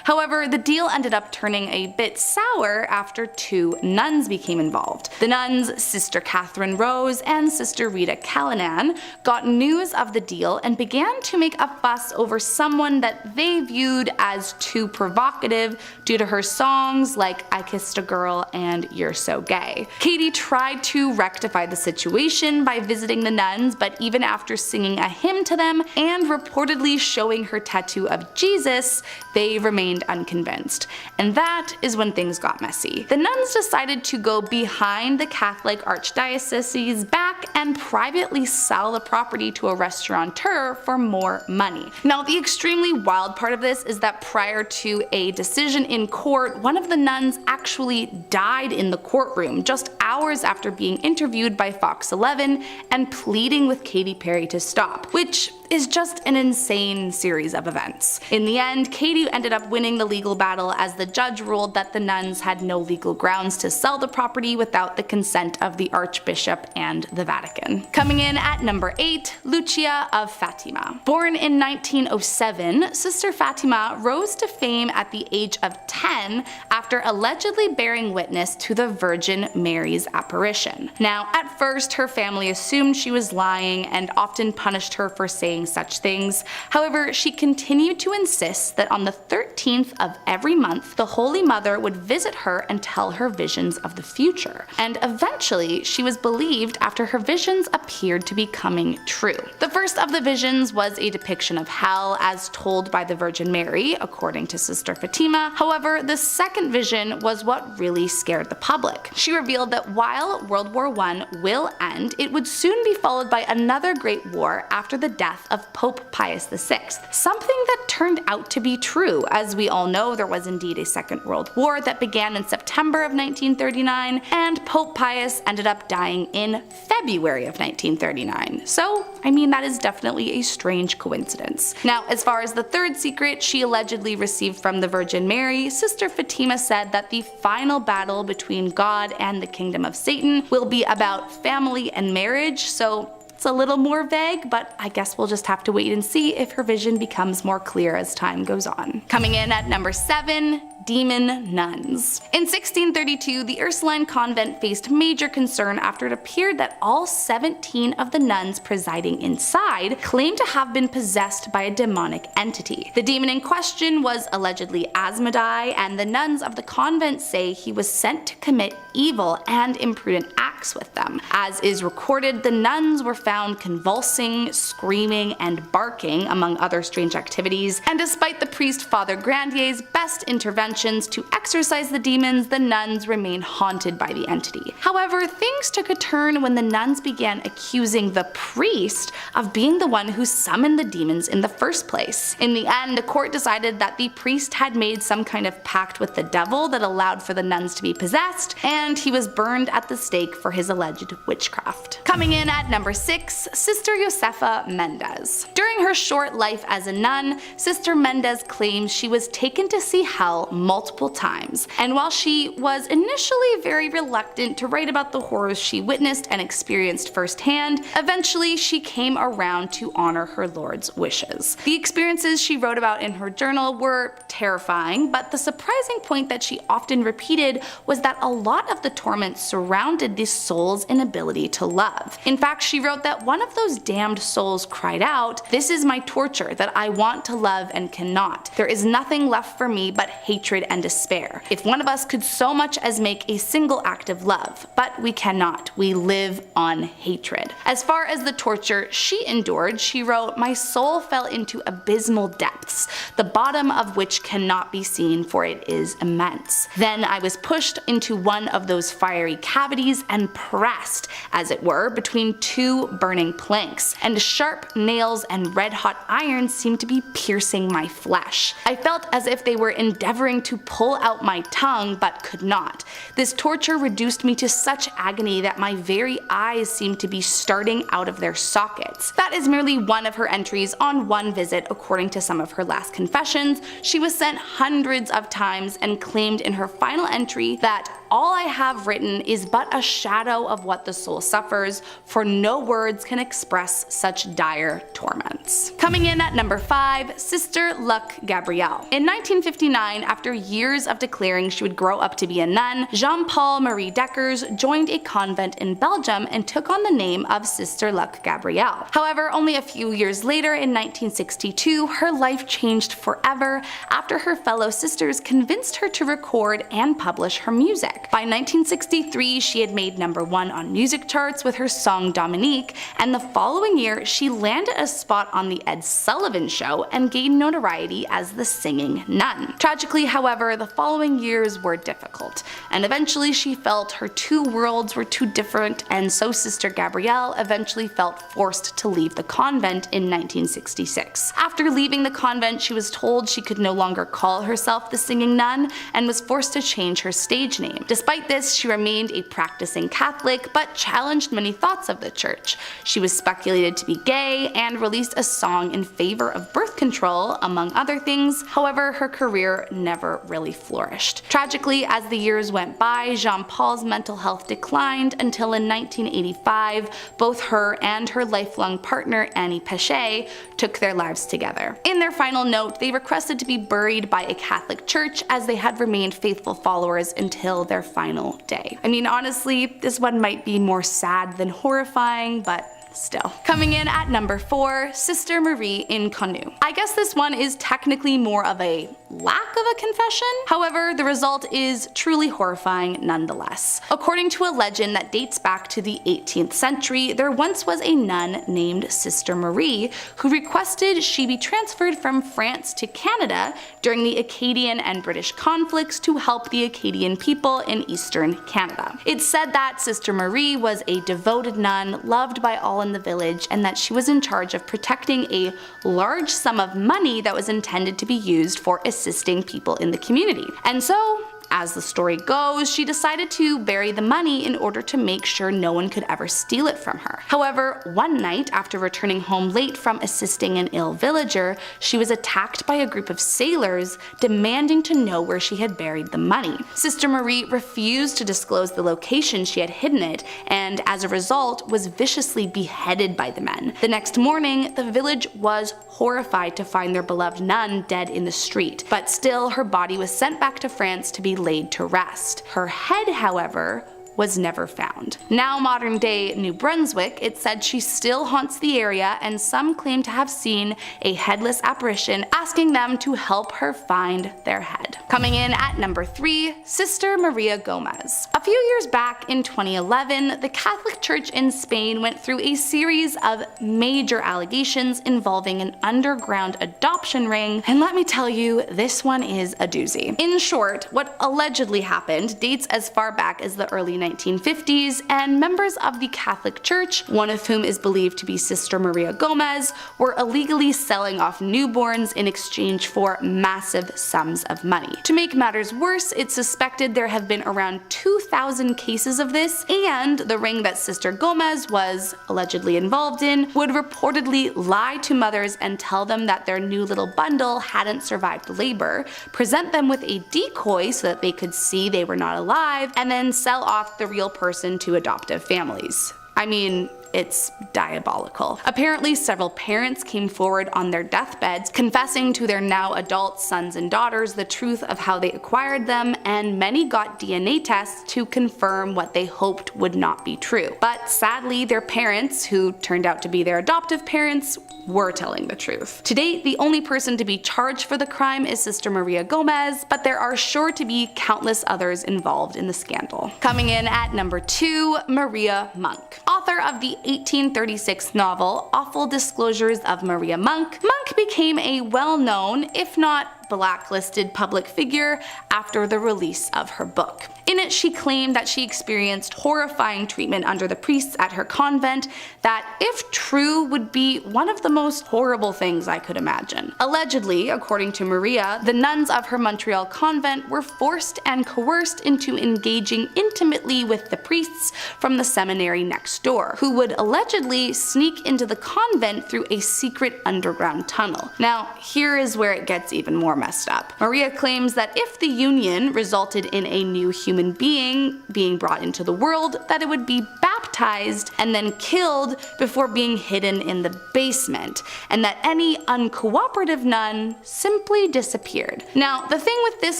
However, the deal ended up turning a bit sour after 2 nuns became involved. The nuns, Sister Catherine Rose and Sister Rita Callanan, got news of the deal and began to make a fuss over someone that they viewed as too provocative due to her songs like I Kissed a Girl and You're So Gay. Katy tried to rectify the situation by visiting the nuns, but even after singing a hymn to them and reportedly showing her tattoo of Jesus, they remained unconvinced. And that is when things got messy. The nuns decided to go behind the Catholic Archdiocese's back and privately privately sell the property to a restaurateur for more money. Now, the extremely wild part of this is that prior to a decision in court, one of the nuns actually died in the courtroom just hours after being interviewed by Fox 11 and pleading with Katy Perry to stop, which is just an insane series of events. In the end, Katy ended up winning the legal battle as the judge ruled that the nuns had no legal grounds to sell the property without the consent of the Archbishop and the Vatican. Coming in at number 8, Lucia of Fatima. Born in 1907, Sister Fatima rose to fame at the age of 10 after allegedly bearing witness to the Virgin Mary's apparition. Now, at first, her family assumed she was lying and often punished her for saying such things. However, she continued to insist that on the 13th of every month, the Holy Mother would visit her and tell her visions of the future. And eventually, she was believed after her visions appeared to be coming true. The first of the visions was a depiction of hell as told by the Virgin Mary, according to Sister Fatima. However, the second vision was what really scared the public. She revealed that while World War I will end, it would soon be followed by another great war after the death of Pope Pius VI, something that turned out to be true. As we all know, there was indeed a Second World War that began in September of 1939, and Pope Pius ended up dying in February of 1939. So, I mean, that is definitely a strange coincidence. Now, as far as the third secret she allegedly received from the Virgin Mary, Sister Fatima said that the final battle between God and the kingdom of Satan will be about family and marriage, so it's a little more vague, but I guess we'll just have to wait and see if her vision becomes more clear as time goes on. Coming in at number 7, demon nuns. In 1632, the Ursuline convent faced major concern after it appeared that all 17 of the nuns presiding inside claimed to have been possessed by a demonic entity. The demon in question was allegedly Asmodai, and the nuns of the convent say he was sent to commit evil and imprudent acts with them. As is recorded, the nuns were found convulsing, screaming, and barking, among other strange activities, and despite the priest Father Grandier's best interventions to exorcise the demons, the nuns remained haunted by the entity. However, things took a turn when the nuns began accusing the priest of being the one who summoned the demons in the first place. In the end, the court decided that the priest had made some kind of pact with the devil that allowed for the nuns to be possessed, and he was burned at the stake for his alleged witchcraft. Coming in at number 6, Sister Josefa Mendez. During her short life as a nun, Sister Mendez claims she was taken to see hell multiple times, and while she was initially very reluctant to write about the horrors she witnessed and experienced firsthand, eventually she came around to honor her Lord's wishes. The experiences she wrote about in her journal were terrifying, but the surprising point that she often repeated was that a lot of the torment surrounded the soul's inability to love. In fact, she wrote that one of those damned souls cried out, "This is my torture, that I want to love and cannot. There is nothing left for me but hatred and despair. If one of us could so much as make a single act of love, but we cannot. We live on hatred." As far as the torture she endured, she wrote, "My soul fell into abysmal depths, the bottom of which cannot be seen, for it is immense. Then I was pushed into one of those fiery cavities and pressed, as it were, between two burning planks, and sharp nails and red-hot iron seemed to be piercing my flesh. I felt as if they were endeavoring to pull out my tongue, but could not. This torture reduced me to such agony that my very eyes seemed to be starting out of their sockets." That is merely one of her entries on one visit. According to some of her last confessions, she was sent hundreds of times and claimed in her final entry that "all I have written is but a shadow of what the soul suffers, for no words can express such dire torments." Coming in at number 5, Sister Luc Gabrielle. In 1959, after years of declaring she would grow up to be a nun, Jean-Paul Marie Deckers joined a convent in Belgium and took on the name of Sister Luc Gabrielle. However, only a few years later, in 1962, her life changed forever after her fellow sisters convinced her to record and publish her music. music. By 1963, she had made #1 on music charts with her song Dominique, and the following year she landed a spot on the Ed Sullivan Show and gained notoriety as the singing nun. Tragically, however, the following years were difficult, and eventually she felt her two worlds were too different, and so Sister Gabrielle eventually felt forced to leave the convent in 1966. After leaving the convent, she was told she could no longer call herself the singing nun and was forced to change her stage name. Despite this, she remained a practicing Catholic but challenged many thoughts of the church. She was speculated to be gay and released a song in favor of birth control, among other things. However, her career never really flourished. Tragically, as the years went by, Jean-Paul's mental health declined until in 1985, both her and her lifelong partner Annie Pechet took their lives together. In their final note, they requested to be buried by a Catholic church as they had remained faithful followers until their final day. I mean, honestly, this one might be more sad than horrifying, but still. Coming in at #4, Sister Marie Inconnu. I guess this one is technically more of a lack of a confession. However, the result is truly horrifying nonetheless. According to a legend that dates back to the 18th century, there once was a nun named Sister Marie who requested she be transferred from France to Canada during the Acadian and British conflicts to help the Acadian people in eastern Canada. It's said that Sister Marie was a devoted nun, loved by all in the village, and that she was in charge of protecting a large sum of money that was intended to be used for assisting people in the community. And so, as the story goes, she decided to bury the money in order to make sure no one could ever steal it from her. However, one night, after returning home late from assisting an ill villager, she was attacked by a group of sailors demanding to know where she had buried the money. Sister Marie refused to disclose the location she had hidden it, and as a result was viciously beheaded by the men. The next morning, the village was horrified to find their beloved nun dead in the street, but still her body was sent back to France to be laid to rest. Her head, however, was never found. Now modern day New Brunswick, it said she still haunts the area, and some claim to have seen a headless apparition asking them to help her find their head. Coming in at #3, Sister Maria Gomez. A few years back in 2011, the Catholic Church in Spain went through a series of major allegations involving an underground adoption ring, and let me tell you, this one is a doozy. In short, what allegedly happened dates as far back as the early 1950s, and members of the Catholic Church, one of whom is believed to be Sister Maria Gomez, were illegally selling off newborns in exchange for massive sums of money. To make matters worse, it's suspected there have been around 2,000 cases of this, and the ring that Sister Gomez was allegedly involved in would reportedly lie to mothers and tell them that their new little bundle hadn't survived labor, present them with a decoy so that they could see they were not alive, and then sell off the real person to adoptive families. I mean, it's diabolical. Apparently, several parents came forward on their deathbeds confessing to their now adult sons and daughters the truth of how they acquired them, and many got DNA tests to confirm what they hoped would not be true. But sadly, their parents, who turned out to be their adoptive parents, were telling the truth. To date, the only person to be charged for the crime is Sister Maria Gomez, but there are sure to be countless others involved in the scandal. Coming in at #2, Maria Monk. Author of the 1836 novel Awful Disclosures of Maria Monk, Monk became a well-known, if not blacklisted public figure after the release of her book. In it, she claimed that she experienced horrifying treatment under the priests at her convent that, if true, would be one of the most horrible things I could imagine. Allegedly, according to Maria, the nuns of her Montreal convent were forced and coerced into engaging intimately with the priests from the seminary next door, who would allegedly sneak into the convent through a secret underground tunnel. Now, here is where it gets even more messed up. Maria claims that if the union resulted in a new human being being brought into the world, that it would be baptized and then killed before being hidden in the basement, and that any uncooperative nun simply disappeared. Now, the thing with this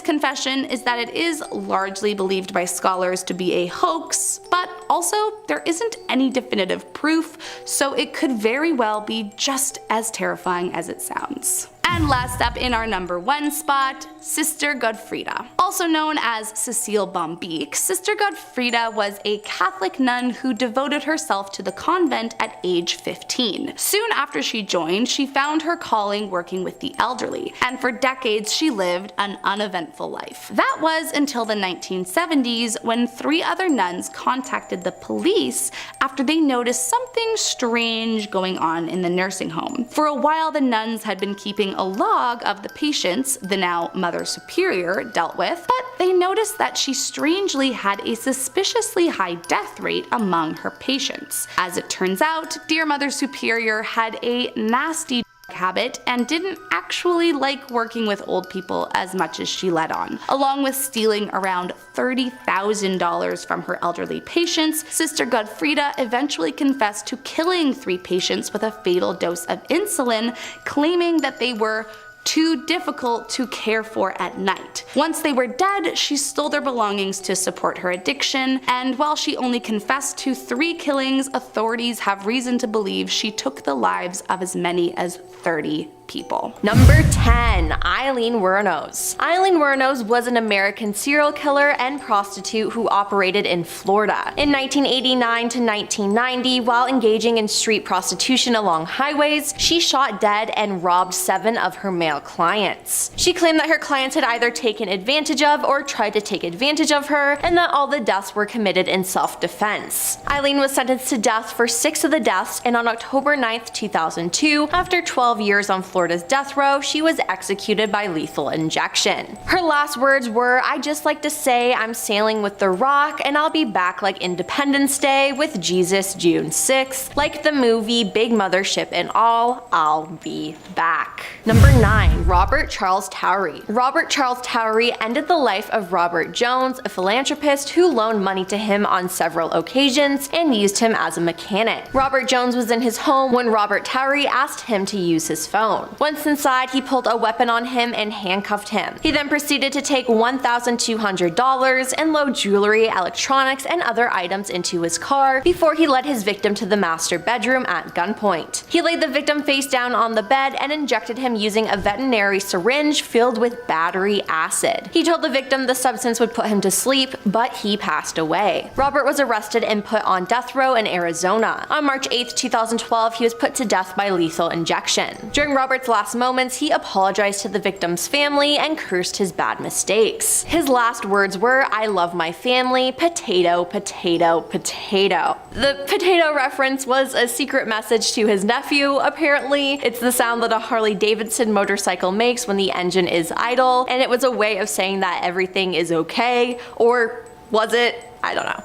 confession is that it is largely believed by scholars to be a hoax, but also there isn't any definitive proof, so it could very well be just as terrifying as it sounds. And last up in our number 1 spot, Sister Godfrida. Also known as Cecile Bombeek, Sister Godfrida was a Catholic nun who devoted herself to the convent at age 15. Soon after she joined, she found her calling working with the elderly, and for decades she lived an uneventful life. That was until the 1970s, when 3 other nuns contacted the police after they noticed something strange going on in the nursing home. For a while, the nuns had been keeping a log of the patients the now Mother Superior dealt with, but they noticed that she strangely had a suspiciously high death rate among her patients. As it turns out, dear Mother Superior had a nasty habit and didn't actually like working with old people as much as she let on. Along with stealing around $30,000 from her elderly patients, Sister Godfrida eventually confessed to killing 3 patients with a fatal dose of insulin, claiming that they were too difficult to care for at night. Once they were dead, she stole their belongings to support her addiction, and while she only confessed to 3 killings, authorities have reason to believe she took the lives of as many as 30 people. Number 10. Eileen Wuornos. Eileen Wuornos was an American serial killer and prostitute who operated in Florida. In 1989 to 1990, while engaging in street prostitution along highways, she shot dead and robbed 7 of her male clients. She claimed that her clients had either taken advantage of or tried to take advantage of her, and that all the deaths were committed in self-defense. Eileen was sentenced to death for 6 of the deaths, and on October 9, 2002, after 12 years on Florida's death row, she was executed by lethal injection. Her last words were, "I just like to say I'm sailing with the Rock, and I'll be back like Independence Day with Jesus June 6th. Like the movie Big Mothership and all, I'll be back." Number 9. Robert Charles Towery. Robert Charles Towery ended the life of Robert Jones, a philanthropist who loaned money to him on several occasions and used him as a mechanic. Robert Jones was in his home when Robert Towery asked him to use his phone. Once inside, he pulled a weapon on him and handcuffed him. He then proceeded to take $1,200 and load jewelry, electronics, and other items into his car before he led his victim to the master bedroom at gunpoint. He laid the victim face down on the bed and injected him using a veterinary syringe filled with battery acid. He told the victim the substance would put him to sleep, but he passed away. Robert was arrested and put on death row in Arizona. On March 8, 2012, he was put to death by lethal injection. During Robert's last moments, he apologized to the victim's family and cursed his bad mistakes. His last words were, "I love my family, potato, potato, potato." The potato reference was a secret message to his nephew, apparently. It's the sound that a Harley Davidson motorcycle makes when the engine is idle, and it was a way of saying that everything is okay, or was it? I don't know.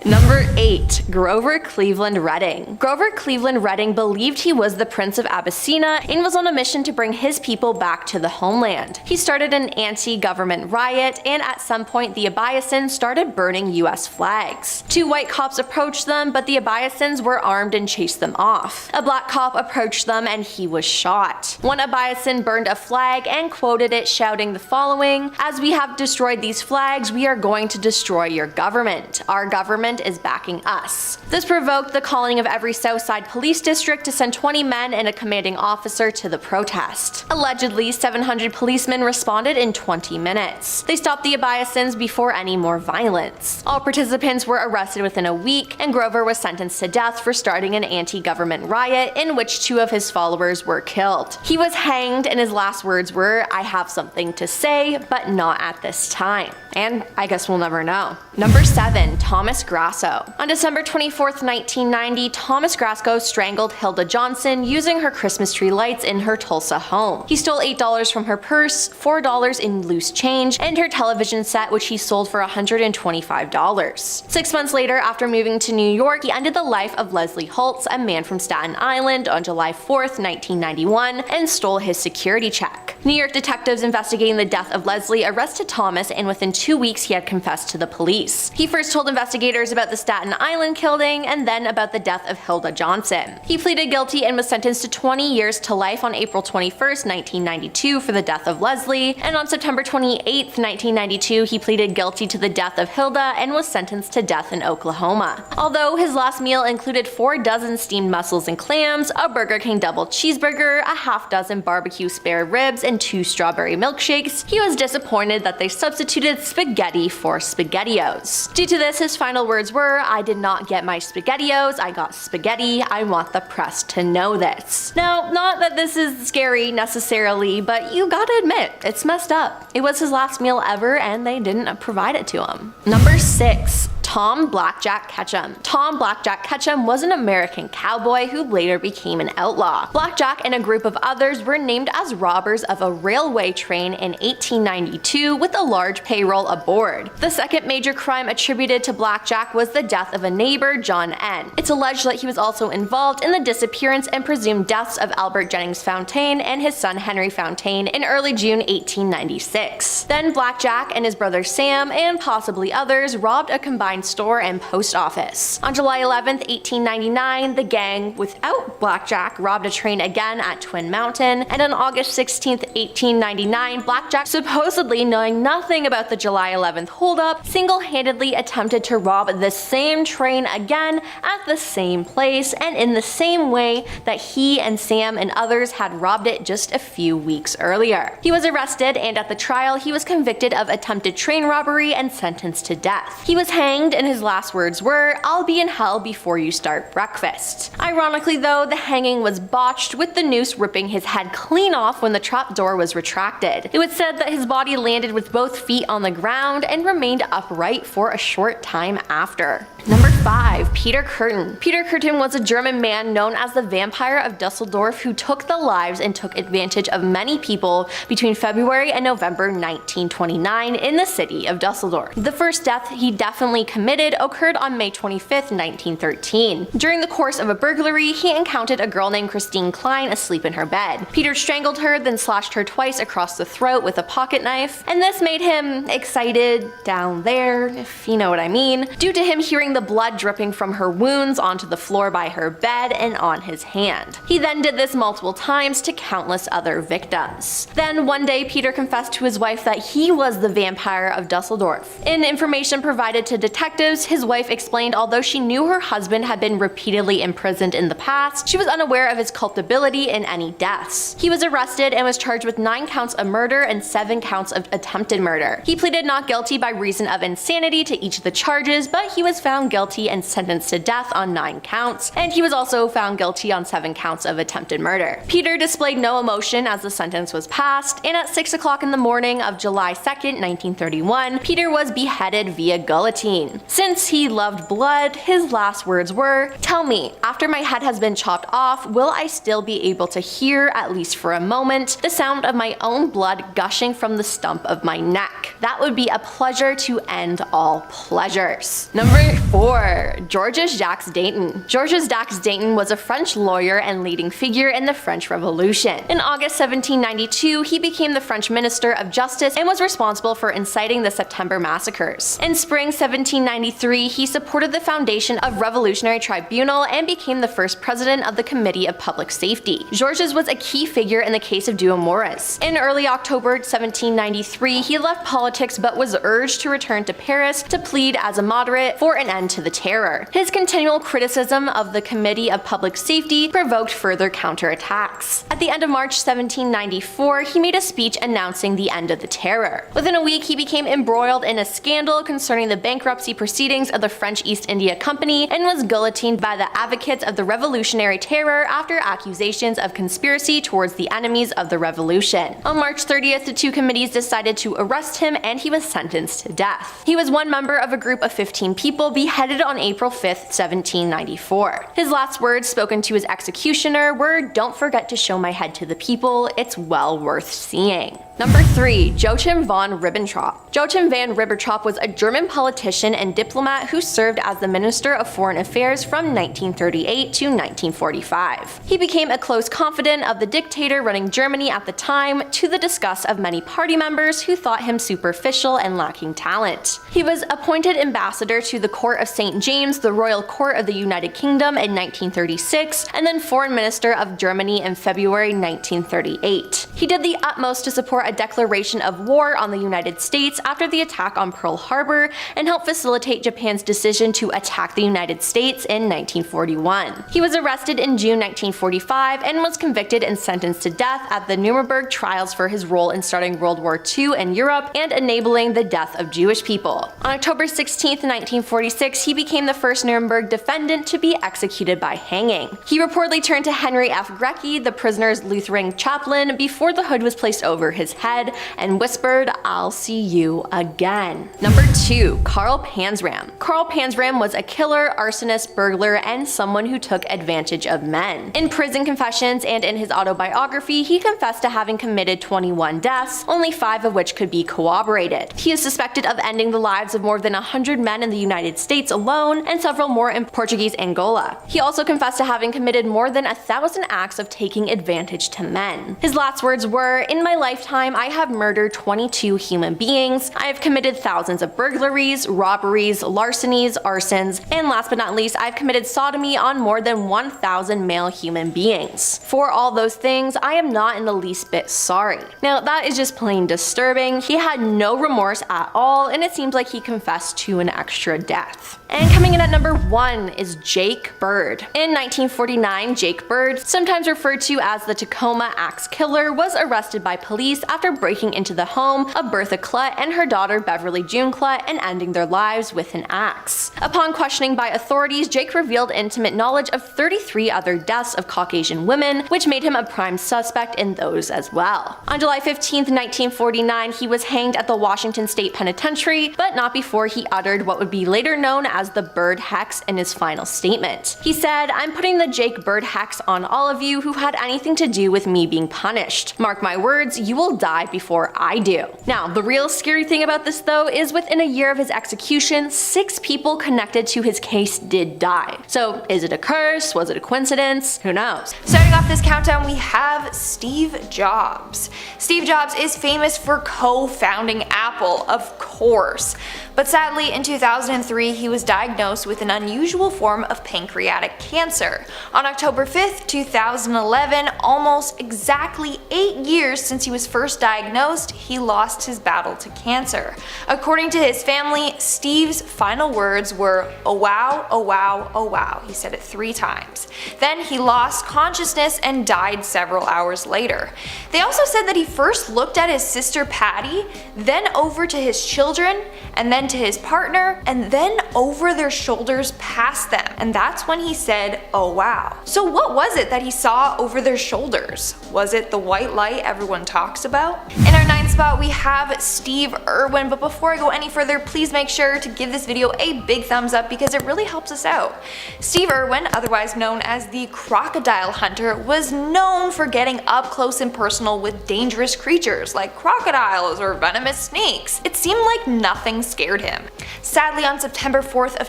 Number 8. Grover Cleveland Redding. Grover Cleveland Redding believed he was the Prince of Abyssinia and was on a mission to bring his people back to the homeland. He started an anti-government riot, and at some point the Abyssinians started burning US flags. 2 white cops approached them, but the Abyssinians were armed and chased them off. A black cop approached them and he was shot. One Abyssinian burned a flag and quoted it, shouting the following, "As we have destroyed these flags, we are going to destroy your government. Our government is backing us." This provoked the calling of every Southside police district to send 20 men and a commanding officer to the protest. Allegedly, 700 policemen responded in 20 minutes. They stopped the Abyssinians before any more violence. All participants were arrested within a week, and Grover was sentenced to death for starting an anti-government riot in which 2 of his followers were killed. He was hanged, and his last words were, "I have something to say, but not at this time." And I guess we'll never know. Number 7. Thomas Grasso. On December 24th, 1990, Thomas Grasso strangled Hilda Johnson using her Christmas tree lights in her Tulsa home. He stole $8 from her purse, $4 in loose change, and her television set, which he sold for $125. 6 months later, after moving to New York, he ended the life of Leslie Holtz, a man from Staten Island, on July 4th, 1991, and stole his security check. New York detectives investigating the death of Leslie arrested Thomas, and within 2 weeks he had confessed to the police. He first told investigators about the Staten Island killing and then about the death of Hilda Johnson. He pleaded guilty and was sentenced to 20 years to life on April 21st, 1992 for the death of Leslie, and on September 28th, 1992 he pleaded guilty to the death of Hilda and was sentenced to death in Oklahoma. Although his last meal included 4 dozen steamed mussels and clams, a Burger King double cheeseburger, a half dozen barbecue spare ribs, and 2 strawberry milkshakes, he was disappointed that they substituted spaghetti for SpaghettiOs. Due to this, his final words were, "I did not get my SpaghettiOs, I got spaghetti, I want the press to know this." Now, not that this is scary necessarily, but you gotta admit, it's messed up. It was his last meal ever and they didn't provide it to him. Number 6. Tom Blackjack Ketchum. Tom Blackjack Ketchum was an American cowboy who later became an outlaw. Blackjack and a group of others were named as robbers of a railway train in 1892 with a large payroll aboard. The second major crime attributed to Blackjack was the death of a neighbor, John N. It's alleged that he was also involved in the disappearance and presumed deaths of Albert Jennings Fountaine and his son Henry Fountaine in early June 1896. Then Blackjack and his brother Sam, and possibly others, robbed a combined store and post office. On July 11th, 1899, the gang, without Blackjack, robbed a train again at Twin Mountain, and on August 16th, 1899, Blackjack, supposedly knowing nothing about the July 11th holdup, single-handedly attempted to rob the same train again at the same place and in the same way that he and Sam and others had robbed it just a few weeks earlier. He was arrested, and at the trial he was convicted of attempted train robbery and sentenced to death. He was hanged, and his last words were, "I'll be in hell before you start breakfast." Ironically though, the hanging was botched, with the noose ripping his head clean off when the trap door was retracted. It was said that his body landed with both feet on the ground and remained upright for a short time after. Number 5. Peter Kürten. Peter Kürten was a German man known as the Vampire of Dusseldorf who took the lives and took advantage of many people between February and November 1929 in the city of Dusseldorf. The first death he definitely committed occurred on May 25th, 1913. During the course of a burglary, he encountered a girl named Christine Klein asleep in her bed. Peter strangled her, then slashed her twice across the throat with a pocket knife, and this made him excited down there, if you know what I mean, due to him hearing the blood dripping from her wounds onto the floor by her bed and on his hand. He then did this multiple times to countless other victims. Then one day Peter confessed to his wife that he was the Vampire of Dusseldorf. In information provided to detectives, his wife explained although she knew her husband had been repeatedly imprisoned in the past, she was unaware of his culpability in any deaths. He was arrested and was charged with 9 counts of murder and 7 counts of attempted murder. He pleaded not guilty by reason of insanity to each of the charges, but he was found guilty and sentenced to death on 9 counts, and he was also found guilty on 7 counts of attempted murder. Peter displayed no emotion as the sentence was passed, and at 6 o'clock in the morning of July 2nd, 1931, Peter was beheaded via guillotine. Since he loved blood, his last words were, "Tell me, after my head has been chopped off, will I still be able to hear, at least for a moment, the sound of my own blood gushing from the stump of my neck? That would be a pleasure to end all pleasures." Number 4. Georges Jacques Danton. Georges Jacques Danton was a French lawyer and leading figure in the French Revolution. In August 1792, he became the French Minister of Justice and was responsible for inciting the September massacres. In spring 1793, he supported the foundation of Revolutionary Tribunal and became the first president of the Committee of Public Safety. Georges was a key figure in the case of Duamoris. In early October 1793, he left politics but was urged to return to Paris to plead as a moderate for an end to the terror. His continual criticism of the Committee of Public Safety provoked further counterattacks. At the end of March 1794, he made a speech announcing the end of the terror. Within a week, he became embroiled in a scandal concerning the bankruptcy proceedings of the French East India Company and was guillotined by the advocates of the revolutionary terror after accusations of conspiracy towards the enemies of the revolution. On March 30th, the 2 committees decided to arrest him and he was sentenced to death. He was one member of a group of 15 people beheaded on April 5th, 1794. His last words spoken to his executioner were, "Don't forget to show my head to the people, it's well worth seeing." Number 3. Joachim von Ribbentrop. Joachim von Ribbentrop was a German politician and diplomat who served as the Minister of Foreign Affairs from 1938 to 1945. He became a close confidant of the dictator running Germany at the time, to the disgust of many party members who thought him superficial and lacking talent. He was appointed ambassador to the Court of St. James, the Royal Court of the United Kingdom in 1936, and then Foreign Minister of Germany in February 1938. He did the utmost to support a declaration of war on the United States after the attack on Pearl Harbor and helped facilitate Japan's decision to attack the United States in 1941. He was arrested in June 1945 and was convicted and sentenced to death at the Nuremberg trials for his role in starting World War II in Europe and enabling the death of Jewish people. On October 16, 1946, he became the first Nuremberg defendant to be executed by hanging. He reportedly turned to Henry F. Grecki, the prisoner's Lutheran chaplain, before the hood was placed over his head and whispered, "I'll see you again." Number 2. Karl Panzram. Karl Panzram was a killer, arsonist, burglar, and someone who took advantage of men. In prison confessions and in his autobiography, he confessed to having committed 21 deaths, only 5 of which could be corroborated. He is suspected of ending the lives of more than 100 men in the United States alone, and several more in Portuguese Angola. He also confessed to having committed more than 1,000 acts of taking advantage to men. His last words were, "In my lifetime, I have murdered 22 human beings. I have committed thousands of burglaries, robberies, larcenies, arsons, and last but not least, I've committed sodomy on more than 1,000 male human beings. For all those things, I am not in the least bit sorry." Now, that is just plain disturbing. He had no remorse at all, and it seems like he confessed to an extra death. And coming in at number 1 is Jake Bird. In 1949, Jake Bird, sometimes referred to as the Tacoma Axe Killer, was arrested by police after breaking into the home of Bertha Klutt and her daughter Beverly June Klutt and ending their lives with an axe. Upon questioning by authorities, Jake revealed intimate knowledge of 33 other deaths of Caucasian women, which made him a prime suspect in those as well. On July 15, 1949, he was hanged at the Washington State Penitentiary, but not before he uttered what would be later known as the Bird Hex in his final statement. He said, "I'm putting the Jake Bird Hex on all of you who had anything to do with me being punished. Mark my words, you will die before I do." Now, the real scary thing about this though is within a year of his execution, 6 people connected to his case did die. So is it a curse? Was it a coincidence? Who knows? Starting off this countdown, we have Steve Jobs. Steve Jobs is famous for co-founding Apple, of course. But sadly, in 2003, he was diagnosed with an unusual form of pancreatic cancer. On October 5th, 2011, almost exactly 8 years since he was first diagnosed, he lost his battle to cancer. According to his family, Steve's final words were, "Oh wow, oh wow, oh wow." He said it 3 times. Then he lost consciousness and died several hours later. They also said that he first looked at his sister Patty, then over to his children, and then to his partner, and then over their shoulders past them. And that's when he said, "Oh wow." So what was it that he saw over their shoulders? Was it the white light everyone talks about? In our 9th spot, we have Steve Irwin, but before I go any further, please make sure to give this video a big thumbs up because it really helps us out. Steve Irwin, otherwise known as the Crocodile Hunter, was known for getting up close and personal with dangerous creatures like crocodiles or venomous snakes. It seemed like nothing scared him. Sadly, on September 4th of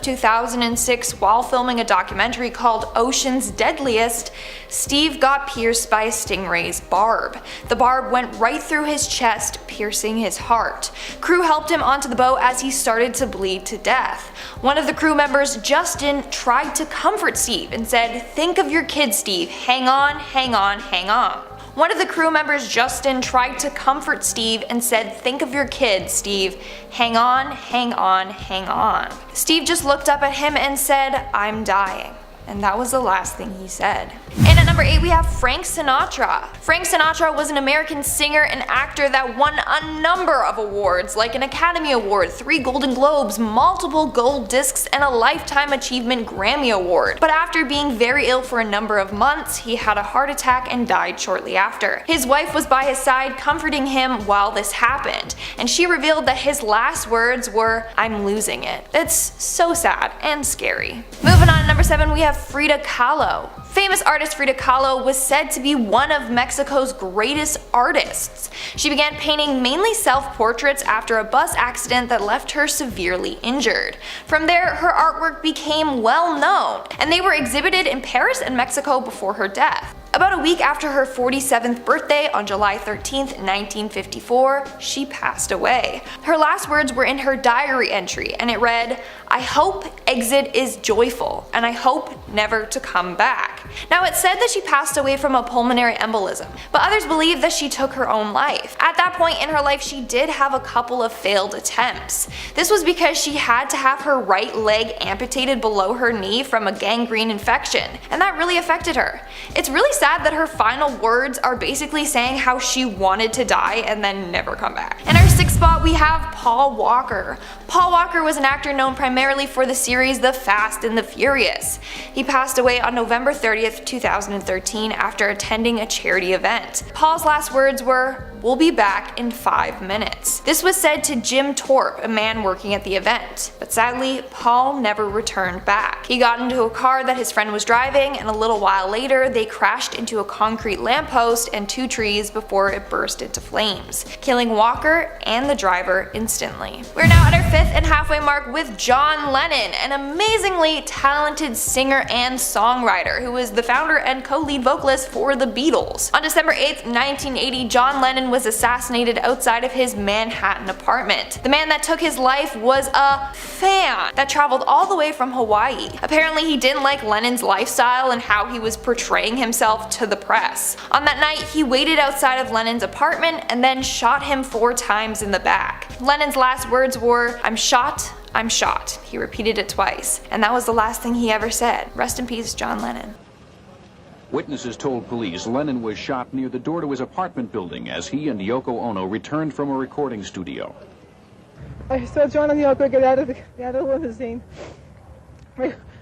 2006, while filming a documentary called Ocean's Deadliest, Steve got pierced by a stingray's barb. The barb went right through his chest, piercing his heart. Crew helped him onto the boat as he started to bleed to death. One of the crew members, Justin, tried to comfort Steve and said, "Think of your kid, Steve. Hang on, hang on, hang on." One of the crew members, Justin, tried to comfort Steve and said, "Think of your kid, Steve. Hang on, hang on, hang on." Steve just looked up at him and said, "I'm dying." And that was the last thing he said. And at number 8, we have Frank Sinatra. Frank Sinatra was an American singer and actor that won a number of awards, like an Academy Award, 3 Golden Globes, multiple gold discs, and a Lifetime Achievement Grammy Award. But after being very ill for a number of months, he had a heart attack and died shortly after. His wife was by his side comforting him while this happened, and she revealed that his last words were, "I'm losing it." It's so sad and scary. Moving on to number 7, we have have Frida Kahlo. Famous artist Frida Kahlo was said to be one of Mexico's greatest artists. She began painting mainly self-portraits after a bus accident that left her severely injured. From there, her artwork became well known, and they were exhibited in Paris and Mexico before her death. About a week after her 47th birthday on July 13, 1954, she passed away. Her last words were in her diary entry, and it read, "I hope exit is joyful, and I hope never to come back." Now, it's said that she passed away from a pulmonary embolism, but others believe that she took her own life. At that point in her life, she did have a couple of failed attempts. This was because she had to have her right leg amputated below her knee from a gangrene infection, and that really affected her. It's really sad that her final words are basically saying how she wanted to die and then never come back. In our sixth spot, we have Paul Walker. Paul Walker was an actor known primarily for the series The Fast and the Furious. He passed away on November 30th, 2013 after attending a charity event. Paul's last words were, "We'll be back in 5 minutes." This was said to Jim Torp, a man working at the event, but sadly, Paul never returned back. He got into a car that his friend was driving, and a little while later, they crashed into a concrete lamppost and 2 trees before it burst into flames, killing Walker and the driver instantly. We're now at our 5th and halfway mark with John Lennon, an amazingly talented singer and songwriter who was the founder and co-lead vocalist for the Beatles. On December 8th, 1980, John Lennon was assassinated outside of his Manhattan apartment. The man that took his life was a fan that traveled all the way from Hawaii. Apparently, he didn't like Lennon's lifestyle and how he was portraying himself to the press. On that night, he waited outside of Lennon's apartment and then shot him 4 times in the back. Lennon's last words were, "I'm shot, I'm shot." He repeated it twice, and that was the last thing he ever said. Rest in peace, John Lennon. Witnesses told police Lennon was shot near the door to his apartment building as he and Yoko Ono returned from a recording studio. I saw John and Yoko get out of the limousine.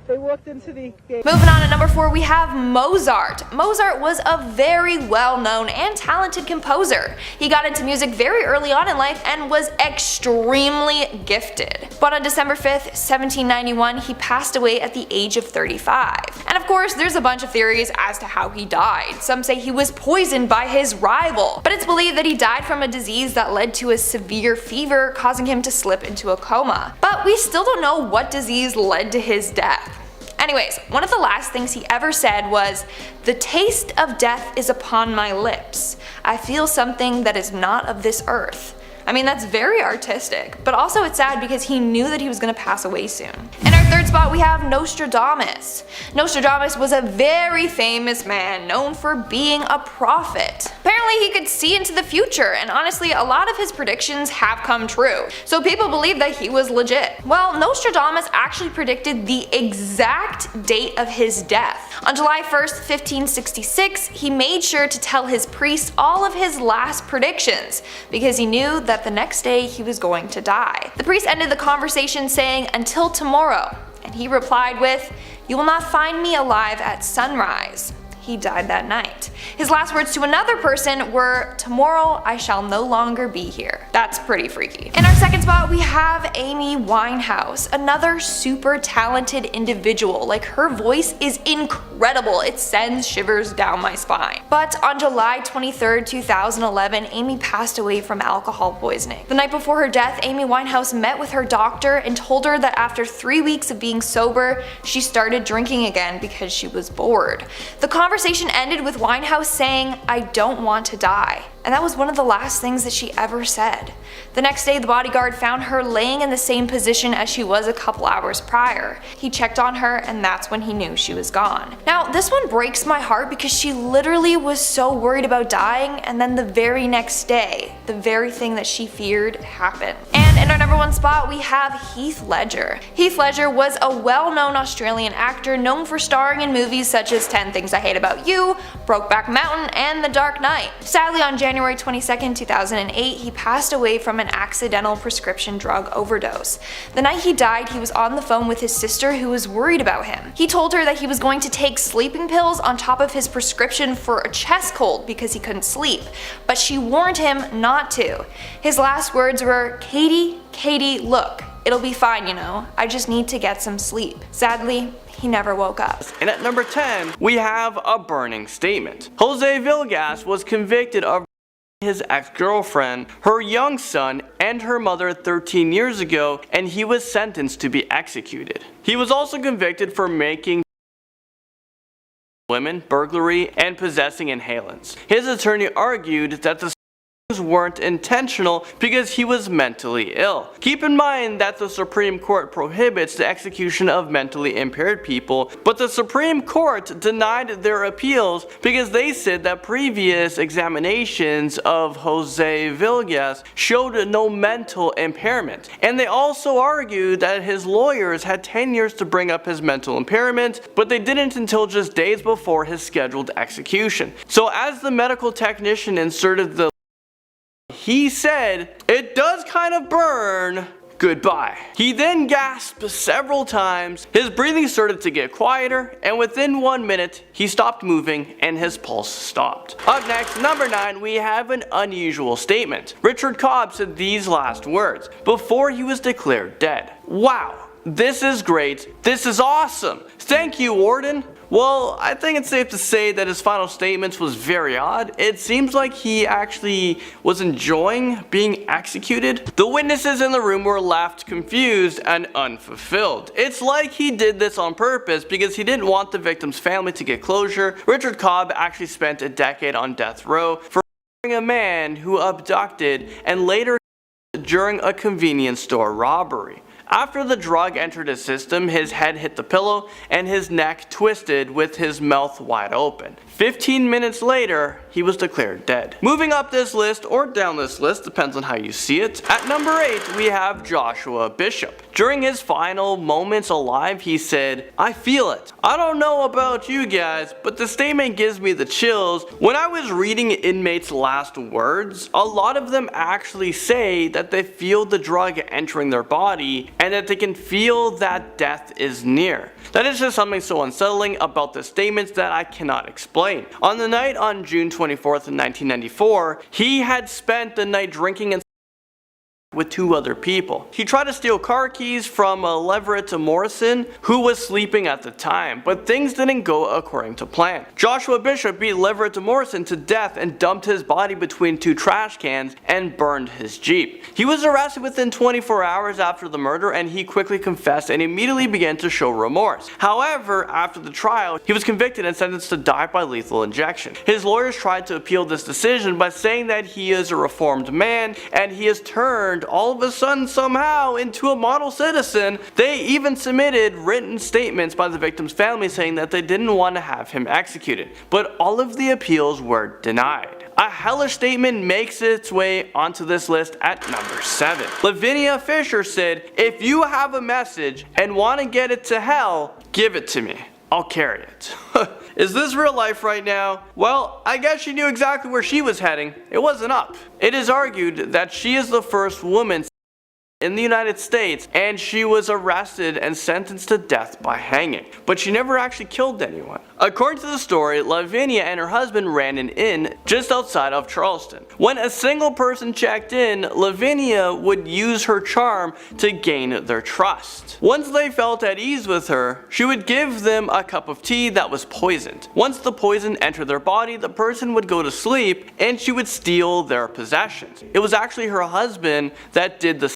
They walked into the gate. Moving on to number 4, we have Mozart. Mozart was a very well-known and talented composer. He got into music very early on in life and was extremely gifted. But on December 5th, 1791, he passed away at the age of 35. And of course, there's a bunch of theories as to how he died. Some say he was poisoned by his rival, but it's believed that he died from a disease that led to a severe fever, causing him to slip into a coma. But we still don't know what disease led to his death. Anyways, one of the last things he ever said was, "The taste of death is upon my lips. I feel something that is not of this earth." I mean, that's very artistic, but also it's sad because he knew that he was going to pass away soon. In our 3rd spot, we have Nostradamus. Nostradamus was a very famous man known for being a prophet. Apparently, he could see into the future, and honestly, a lot of his predictions have come true, so people believe that he was legit. Well, Nostradamus actually predicted the exact date of his death. On July 1st, 1566, he made sure to tell his priest all of his last predictions, because he knew that the next day he was going to die. The priest ended the conversation saying, "Until tomorrow," and he replied with, "You will not find me alive at sunrise." He died that night. His last words to another person were, "Tomorrow I shall no longer be here." That's pretty freaky. In our 2nd spot, we have Amy Winehouse, another super talented individual. Like, her voice is incredible. It sends shivers down my spine. But on July 23rd, 2011, Amy passed away from alcohol poisoning. The night before her death, Amy Winehouse met with her doctor and told her that after 3 weeks of being sober, she started drinking again because she was bored. The conversation ended with Winehouse saying, "I don't want to die." And that was one of the last things that she ever said. The next day, the bodyguard found her laying in the same position as she was a couple hours prior. He checked on her, and that's when he knew she was gone. Now, this one breaks my heart because she literally was so worried about dying, and then the very next day, the very thing that she feared happened. And in our number 1 spot, we have Heath Ledger. Heath Ledger was a well-known Australian actor known for starring in movies such as 10 Things I Hate About You, Brokeback Mountain, and The Dark Knight. Sadly, on January 22nd, 2008, he passed away from an accidental prescription drug overdose. The night he died, he was on the phone with his sister who was worried about him. He told her that he was going to take sleeping pills on top of his prescription for a chest cold because he couldn't sleep, but she warned him not to. His last words were, Katie, look, It'll be fine, you know. I just need to get some sleep. Sadly, he never woke up. And at number 10, we have a burning statement. Jose Villegas was convicted of his ex-girlfriend, her young son, and her mother 13 years ago, and he was sentenced to be executed. He was also convicted for making women, burglary, and possessing inhalants. His attorney argued that the weren't intentional because he was mentally ill. Keep in mind that the Supreme Court prohibits the execution of mentally impaired people, but the Supreme Court denied their appeals because they said that previous examinations of Jose Villegas showed no mental impairment. And they also argued that his lawyers had 10 years to bring up his mental impairment, but they didn't until just days before his scheduled execution. So as the medical technician inserted the he said, "It does kind of burn. Goodbye." He then gasped several times, his breathing started to get quieter, and within 1 minute, he stopped moving and his pulse stopped. Up next, number 9, we have an unusual statement. Richard Cobb said these last words before he was declared dead. "Wow, this is great. This is awesome. Thank you, Warden." Well, I think it's safe to say that his final statements was very odd. It seems like he actually was enjoying being executed. The witnesses in the room were left confused and unfulfilled. It's like he did this on purpose because he didn't want the victim's family to get closure. Richard Cobb actually spent a decade on death row for a man who abducted and later during a convenience store robbery. After the drug entered his system, his head hit the pillow and his neck twisted with his mouth wide open. 15 minutes later, he was declared dead. Moving up this list, or down this list, depends on how you see it. At number 8, we have Joshua Bishop. During his final moments alive, he said, "I feel it. I don't know about you guys, but the statement gives me the chills. When I was reading inmates' last words, a lot of them actually say that they feel the drug entering their body and that they can feel that death is near. That is just something so unsettling about the statements that I cannot explain." On the night on June 24th, 1994, he had spent the night drinking and with 2 other people. He tried to steal car keys from Leverett Morrison, who was sleeping at the time, but things didn't go according to plan. Joshua Bishop beat Leverett Morrison to death and dumped his body between 2 trash cans and burned his Jeep. He was arrested within 24 hours after the murder, and he quickly confessed and immediately began to show remorse. However, after the trial, he was convicted and sentenced to die by lethal injection. His lawyers tried to appeal this decision by saying that he is a reformed man and he has turned all of a sudden somehow into a model citizen. They even submitted written statements by the victim's family saying that they didn't want to have him executed, but all of the appeals were denied. A hellish statement makes its way onto this list at number 7. Lavinia Fisher said, "If you have a message and want to get it to hell, give it to me. I'll carry it." Is this real life right now? Well, I guess she knew exactly where she was heading. It wasn't up. It is argued that she is the first woman in the United States, and she was arrested and sentenced to death by hanging, but she never actually killed anyone. According to the story, Lavinia and her husband ran an inn just outside of Charleston. When a single person checked in, Lavinia would use her charm to gain their trust. Once they felt at ease with her, she would give them a cup of tea that was poisoned. Once the poison entered their body, the person would go to sleep and she would steal their possessions. It was actually her husband that did the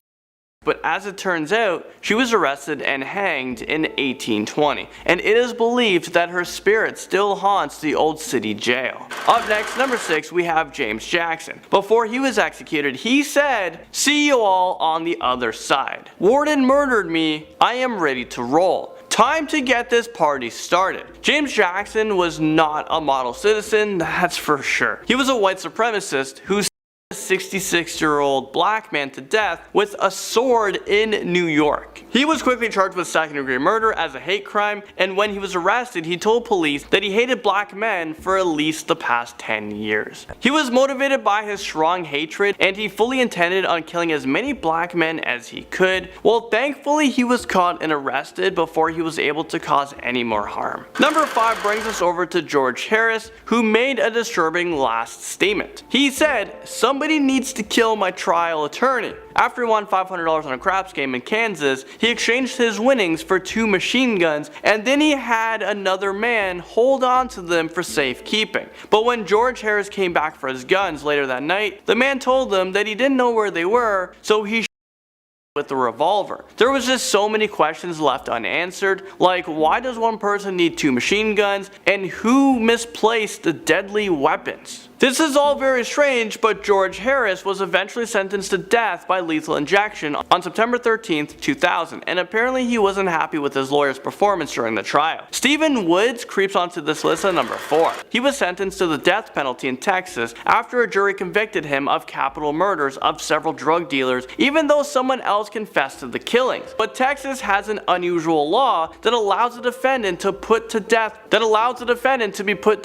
but as it turns out, she was arrested and hanged in 1820, and it is believed that her spirit still haunts the old city jail. Up next, number 6, we have James Jackson. Before he was executed, he said, "See you all on the other side. Warden murdered me. I am ready to roll. Time to get this party started." James Jackson was not a model citizen, that's for sure. He was a white supremacist who a 66-year-old black man to death with a sword in New York. He was quickly charged with second-degree murder as a hate crime, and when he was arrested, he told police that he hated black men for at least the past 10 years. He was motivated by his strong hatred, and he fully intended on killing as many black men as he could. Well, thankfully, he was caught and arrested before he was able to cause any more harm. Number 5 brings us over to George Harris, who made a disturbing last statement. He said, "Somebody somebody needs to kill my trial attorney. After he won $500 on a craps game in Kansas, he exchanged his winnings for 2 machine guns, and then he had another man hold on to them for safekeeping. But when George Harris came back for his guns later that night, the man told them that he didn't know where they were, so he with the revolver. There was just so many questions left unanswered, like why does one person need 2 machine guns, and who misplaced the deadly weapons? This is all very strange, but George Harris was eventually sentenced to death by lethal injection on September 13th, 2000, and apparently he wasn't happy with his lawyer's performance during the trial. Stephen Woods creeps onto this list at number 4. He was sentenced to the death penalty in Texas after a jury convicted him of capital murders of several drug dealers, even though someone else confessed to the killings. But Texas has an unusual law that allows a defendant to be put to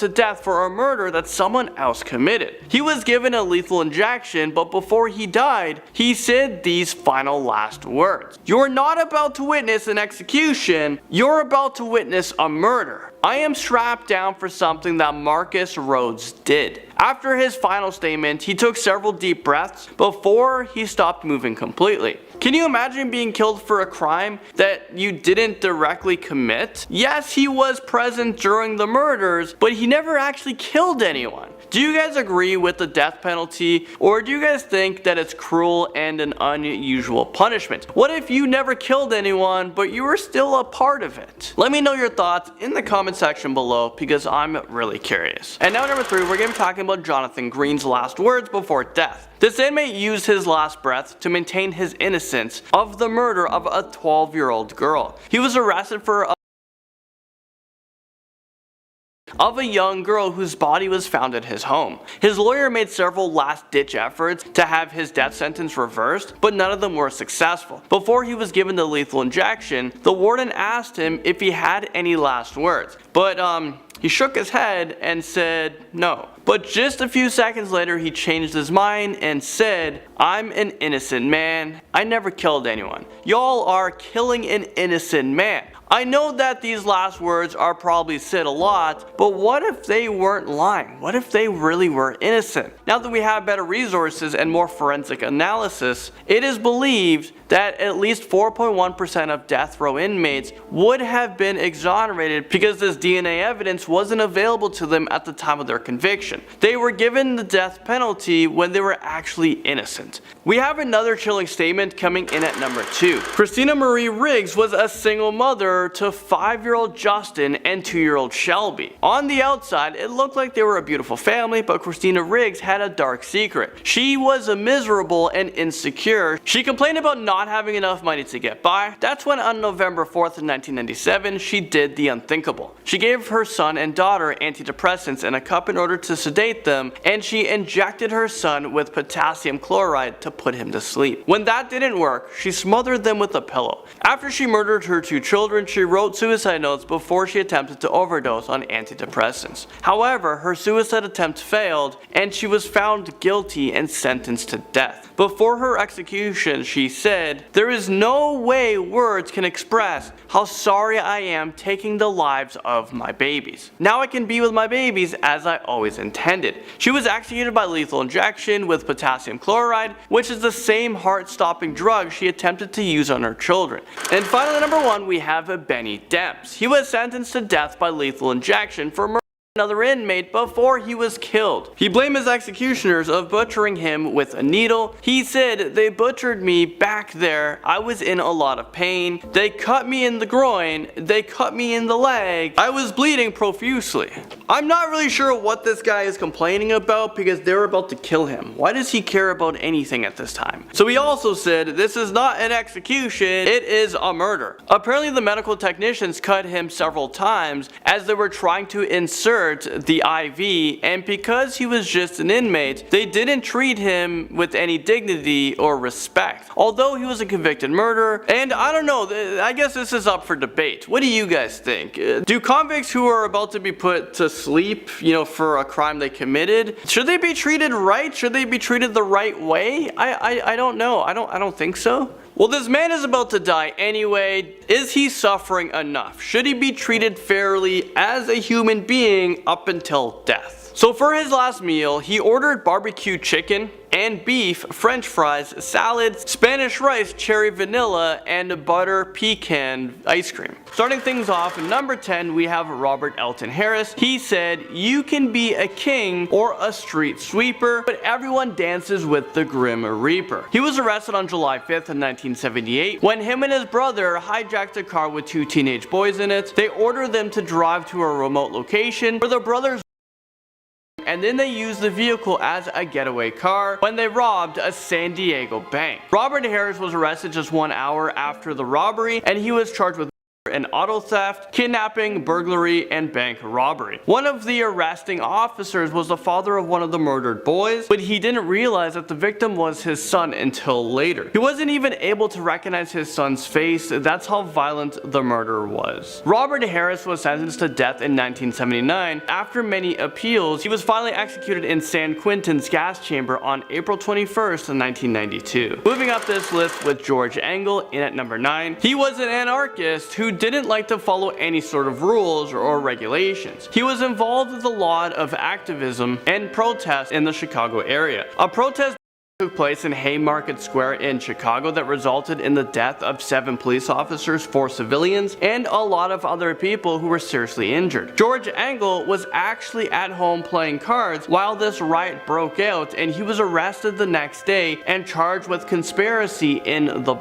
death for a murder that someone else committed. He was given a lethal injection, but before he died, he said these final last words. "You're not about to witness an execution, you're about to witness a murder. I am strapped down for something that Marcus Rhodes did." After his final statement, he took several deep breaths before he stopped moving completely. Can you imagine being killed for a crime that you didn't directly commit? Yes, he was present during the murders, but he never actually killed anyone. Do you guys agree with the death penalty, or do you guys think that it's cruel and an unusual punishment? What if you never killed anyone, but you were still a part of it? Let me know your thoughts in the comment section below, because I'm really curious. And now number 3, we're going to be talking about Jonathan Green's last words before death. This inmate used his last breath to maintain his innocence of the murder of a 12-year-old girl. He was arrested for a young girl whose body was found at his home. His lawyer made several last-ditch efforts to have his death sentence reversed, but none of them were successful. Before he was given the lethal injection, the warden asked him if he had any last words, but he shook his head and said no. But just a few seconds later, he changed his mind and said, "I'm an innocent man. I never killed anyone. Y'all are killing an innocent man." I know that these last words are probably said a lot, but what if they weren't lying? What if they really were innocent? Now that we have better resources and more forensic analysis, it is believed that at least 4.1% of death row inmates would have been exonerated because this DNA evidence wasn't available to them at the time of their conviction. They were given the death penalty when they were actually innocent. We have another chilling statement coming in at number 2. Christina Marie Riggs was a single mother to 5-year-old Justin and 2-year-old Shelby. On the outside, it looked like they were a beautiful family, but Christina Riggs had a dark secret. She was miserable and insecure. She complained about not having enough money to get by. That's when on November 4th of 1997, she did the unthinkable. She gave her son and daughter antidepressants in a cup in order to sedate them, and she injected her son with potassium chloride to put him to sleep. When that didn't work, she smothered them with a pillow. After she murdered her 2 children, she wrote suicide notes before she attempted to overdose on antidepressants. However, her suicide attempt failed, and she was found guilty and sentenced to death. Before her execution, she said, "There is no way words can express how sorry I am taking the lives of my babies. Now I can be with my babies as I always intended." She was executed by lethal injection with potassium chloride, which is the same heart-stopping drug she attempted to use on her children. And finally, number 1, we have Benny Demps. He was sentenced to death by lethal injection for murder another inmate before he was killed. He blamed his executioners of butchering him with a needle. He said, "They butchered me back there. I was in a lot of pain. They cut me in the groin. They cut me in the leg. I was bleeding profusely." I'm not really sure what this guy is complaining about because they're about to kill him. Why does he care about anything at this time? So he also said, "This is not an execution, it is a murder." Apparently the medical technicians cut him several times as they were trying to insert the IV, and because he was just an inmate, they didn't treat him with any dignity or respect, although he was a convicted murderer. And I don't know, I guess this is up for debate. What do you guys think? Do convicts who are about to be put to sleep, for a crime they committed, should they be treated right? Should they be treated the right way? I don't know. I don't think so. Well, this man is about to die anyway. Is he suffering enough? Should he be treated fairly as a human being up until death? So for his last meal, he ordered barbecue chicken and beef, french fries, salads, Spanish rice, cherry vanilla, and butter pecan ice cream. Starting things off at number 10, we have Robert Elton Harris. He said, "You can be a king or a street sweeper, but everyone dances with the Grim Reaper." He was arrested on July 5th of 1978 when him and his brother hijacked a car with 2 teenage boys in it. They ordered them to drive to a remote location where the brothers, and then they used the vehicle as a getaway car when they robbed a San Diego bank. Robert Harris was arrested just 1 hour after the robbery, and he was charged with and auto theft, kidnapping, burglary, and bank robbery. One of the arresting officers was the father of one of the murdered boys, but he didn't realize that the victim was his son until later. He wasn't even able to recognize his son's face. That's how violent the murder was. Robert Harris was sentenced to death in 1979. After many appeals, he was finally executed in San Quentin's gas chamber on April 21st, 1992. Moving up this list with George Engel in at number 9. He was an anarchist who didn't like to follow any sort of rules or regulations. He was involved with a lot of activism and protests in the Chicago area. A protest took place in Haymarket Square in Chicago that resulted in the death of 7 police officers, 4 civilians, and a lot of other people who were seriously injured. George Engel was actually at home playing cards while this riot broke out, and he was arrested the next day and charged with conspiracy in the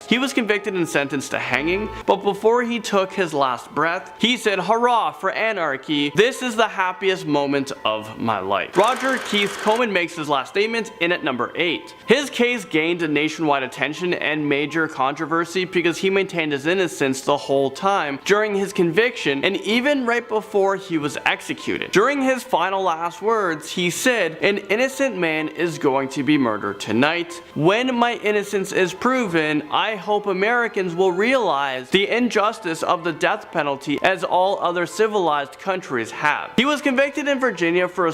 He was convicted and sentenced to hanging, but before he took his last breath, he said, "Hurrah for anarchy, this is the happiest moment of my life." Roger Keith Coleman makes his last statement in at number 8. His case gained nationwide attention and major controversy because he maintained his innocence the whole time during his conviction and even right before he was executed. During his final last words, he said, "An innocent man is going to be murdered tonight. When my innocence is proven, I hope Americans will realize the injustice of the death penalty as all other civilized countries have." He was convicted in Virginia for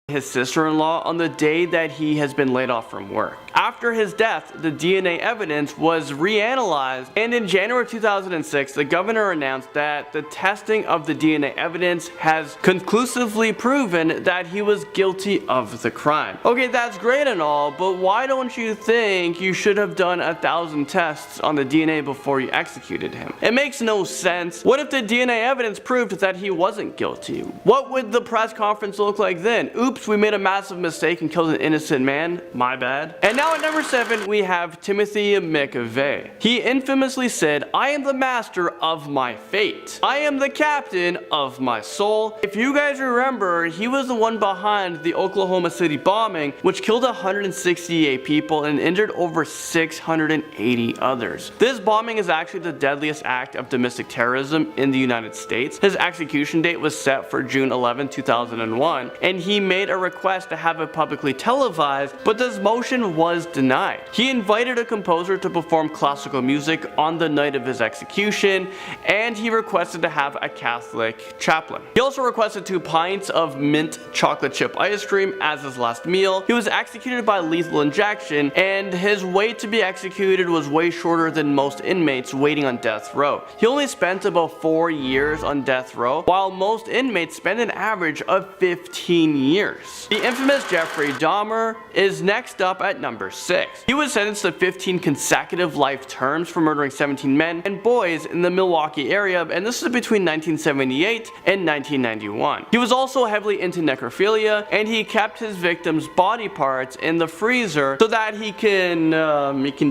his sister-in-law on the day that he has been laid off from work. After his death, the DNA evidence was reanalyzed, and in January 2006, the governor announced that the testing of the DNA evidence has conclusively proven that he was guilty of the crime. Okay, that's great and all, but why don't you think you should have done 1,000 tests on the DNA before you executed him? It makes no sense. What if the DNA evidence proved that he wasn't guilty? What would the press conference look like then? Oops, we made a massive mistake and killed an innocent man. My bad. And now at number 7, we have Timothy McVeigh. He infamously said, "I am the master of my fate. I am the captain of my soul." If you guys remember, he was the one behind the Oklahoma City bombing, which killed 168 people and injured over 680 others. This bombing is actually the deadliest act of domestic terrorism in the United States. His execution date was set for June 11, 2001, and he made a request to have it publicly televised, but this motion was denied. He invited a composer to perform classical music on the night of his execution, and he requested to have a Catholic chaplain. He also requested 2 pints of mint chocolate chip ice cream as his last meal. He was executed by lethal injection, and his wait to be executed was way shorter than most inmates waiting on death row. He only spent about 4 years on death row, while most inmates spend an average of 15 years. The infamous Jeffrey Dahmer is next up at number 6. He was sentenced to 15 consecutive life terms for murdering 17 men and boys in the Milwaukee area, and this is between 1978 and 1991. He was also heavily into necrophilia, and he kept his victims' body parts in the freezer so that he can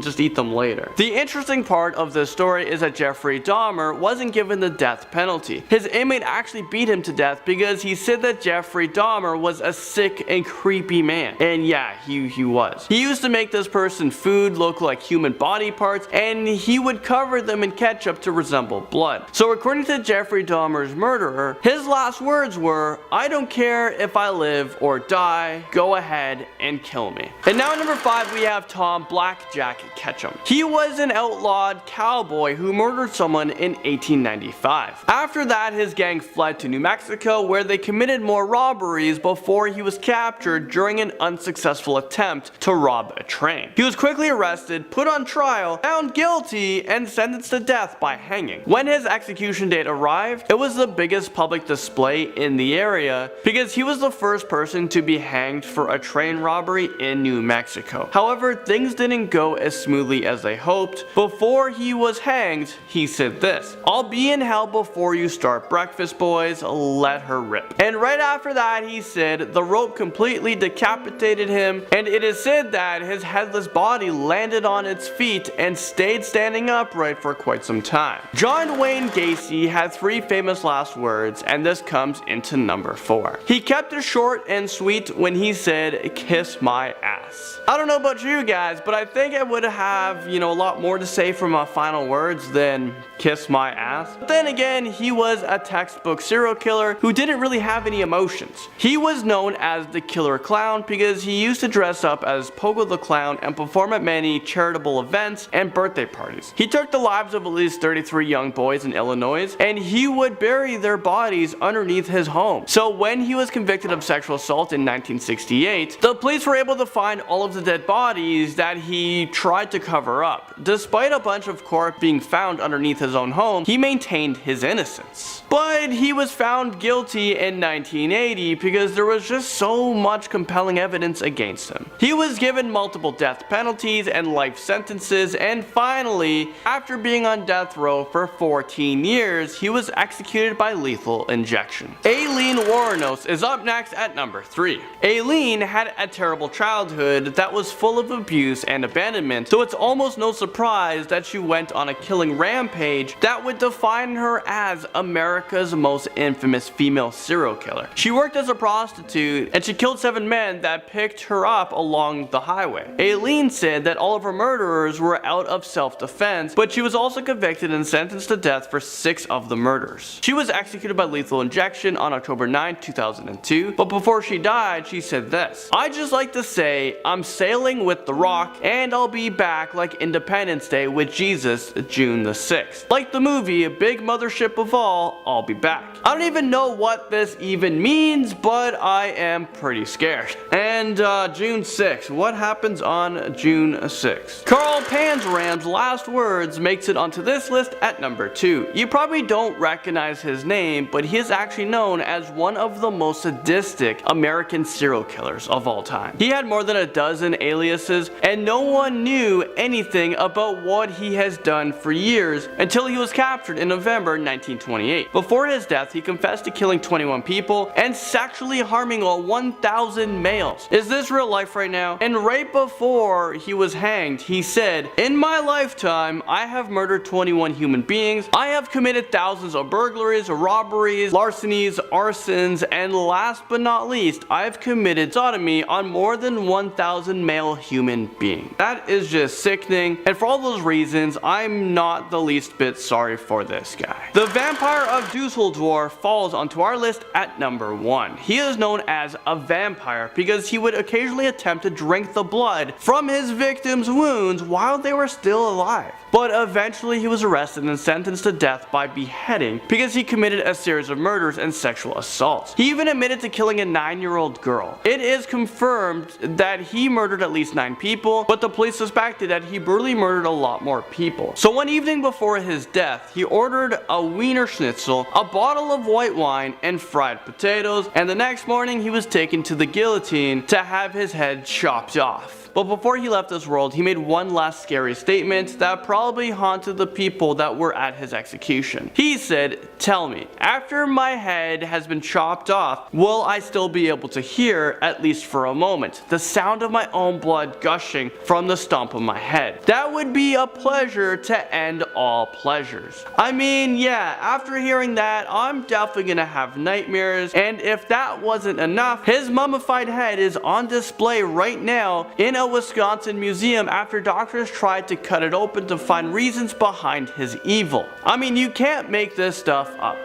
just eat them later. The interesting part of this story is that Jeffrey Dahmer wasn't given the death penalty. His inmate actually beat him to death because he said that Jeffrey Dahmer was a sick and creepy man. And yeah, he was. He used to make this person food look like human body parts, and he would cover them in ketchup to resemble blood. So according to Jeffrey Dahmer's murderer, his last words were, "I don't care if I live or die, go ahead and kill me." And now at number 5, we have Tom Blackjack Ketchum. He was an outlawed cowboy who murdered someone in 1895. After that, his gang fled to New Mexico, where they committed more robberies before before he was captured during an unsuccessful attempt to rob a train. He was quickly arrested, put on trial, found guilty, and sentenced to death by hanging. When his execution date arrived, it was the biggest public display in the area because he was the first person to be hanged for a train robbery in New Mexico. However, things didn't go as smoothly as they hoped. Before he was hanged, he said this: "I'll be in hell before you start breakfast, boys, let her rip." And right after that, he said the rope completely decapitated him, and it is said that his headless body landed on its feet and stayed standing upright for quite some time. John Wayne Gacy had 3 famous last words, and this comes into number 4. He kept it short and sweet when he said, "Kiss my ass." I don't know about you guys, but I think I would have, a lot more to say for my final words than "kiss my ass." But then again, he was a textbook serial killer who didn't really have any emotions. He was known as the Killer Clown because he used to dress up as Pogo the Clown and perform at many charitable events and birthday parties. He took the lives of at least 33 young boys in Illinois, and he would bury their bodies underneath his home. So when he was convicted of sexual assault in 1968, the police were able to find all of the dead bodies that he tried to cover up. Despite a bunch of corpses being found underneath his own home, he maintained his innocence. But he was found guilty in 1980 because there was just so much compelling evidence against him. He was given multiple death penalties and life sentences, and finally, after being on death row for 14 years, he was executed by lethal injection. Aileen Wuornos is up next at number 3. Aileen had a terrible childhood that was full of abuse and abandonment, so it's almost no surprise that she went on a killing rampage that would define her as America's most infamous female serial killer. She worked as a prostitute, and she killed 7 men that picked her up along the highway. Aileen said that all of her murderers were out of self-defense, but she was also convicted and sentenced to death for 6 of the murders. She was executed by lethal injection on October 9, 2002, but before she died, she said this: "I just like to say I'm sailing with the Rock, and I'll be back like Independence Day with Jesus, June the 6th. Like the movie, a big mothership of all, I'll be back." I don't even know what this even means, but I am pretty scared. And June 6th, what happens on June 6th? Carl Panzram's last words makes it onto this list at number 2. You probably don't recognize his name, but he is actually known as one of the most sadistic American serial killers of all time. He had more than a dozen aliases, and no one knew anything about what he has done for years until he was captured in November 1928. Before his death, he confessed to killing 21 people and sexually harming 1,000 males. Is this real life right now? And right before he was hanged, he said, "In my lifetime, I have murdered 21 human beings. I have committed thousands of burglaries, robberies, larcenies, arsons, and last but not least, I have committed sodomy on more than 1,000 male human beings." That is just sickening, and for all those reasons, I'm not the least bit sorry for this guy. The Vampire of Dusseldorf falls onto our list at number 1. He is known as a vampire because he would occasionally attempt to drink the blood from his victims' wounds while they were still alive. But eventually he was arrested and sentenced to death by beheading because he committed a series of murders and sexual assaults. He even admitted to killing a 9-year-old girl. It is confirmed that he murdered at least 9 people, but the police suspected that he brutally murdered a lot more people. So one evening before his death, he ordered a Wiener Schnitzel, a bottle of white wine, and fried potatoes, and the next morning he was taken to the guillotine to have his head chopped off. But before he left this world, he made one last scary statement that probably haunted the people that were at his execution. He said, "Tell me, after my head has been chopped off, will I still be able to hear, at least for a moment, the sound of my own blood gushing from the stump of my head? That would be a pleasure to end all pleasures." I mean, yeah, after hearing that, I'm definitely gonna have nightmares, and if that wasn't enough, his mummified head is on display right now in a Wisconsin museum after doctors tried to cut it open to find reasons behind his evil. I mean, you can't make this stuff up.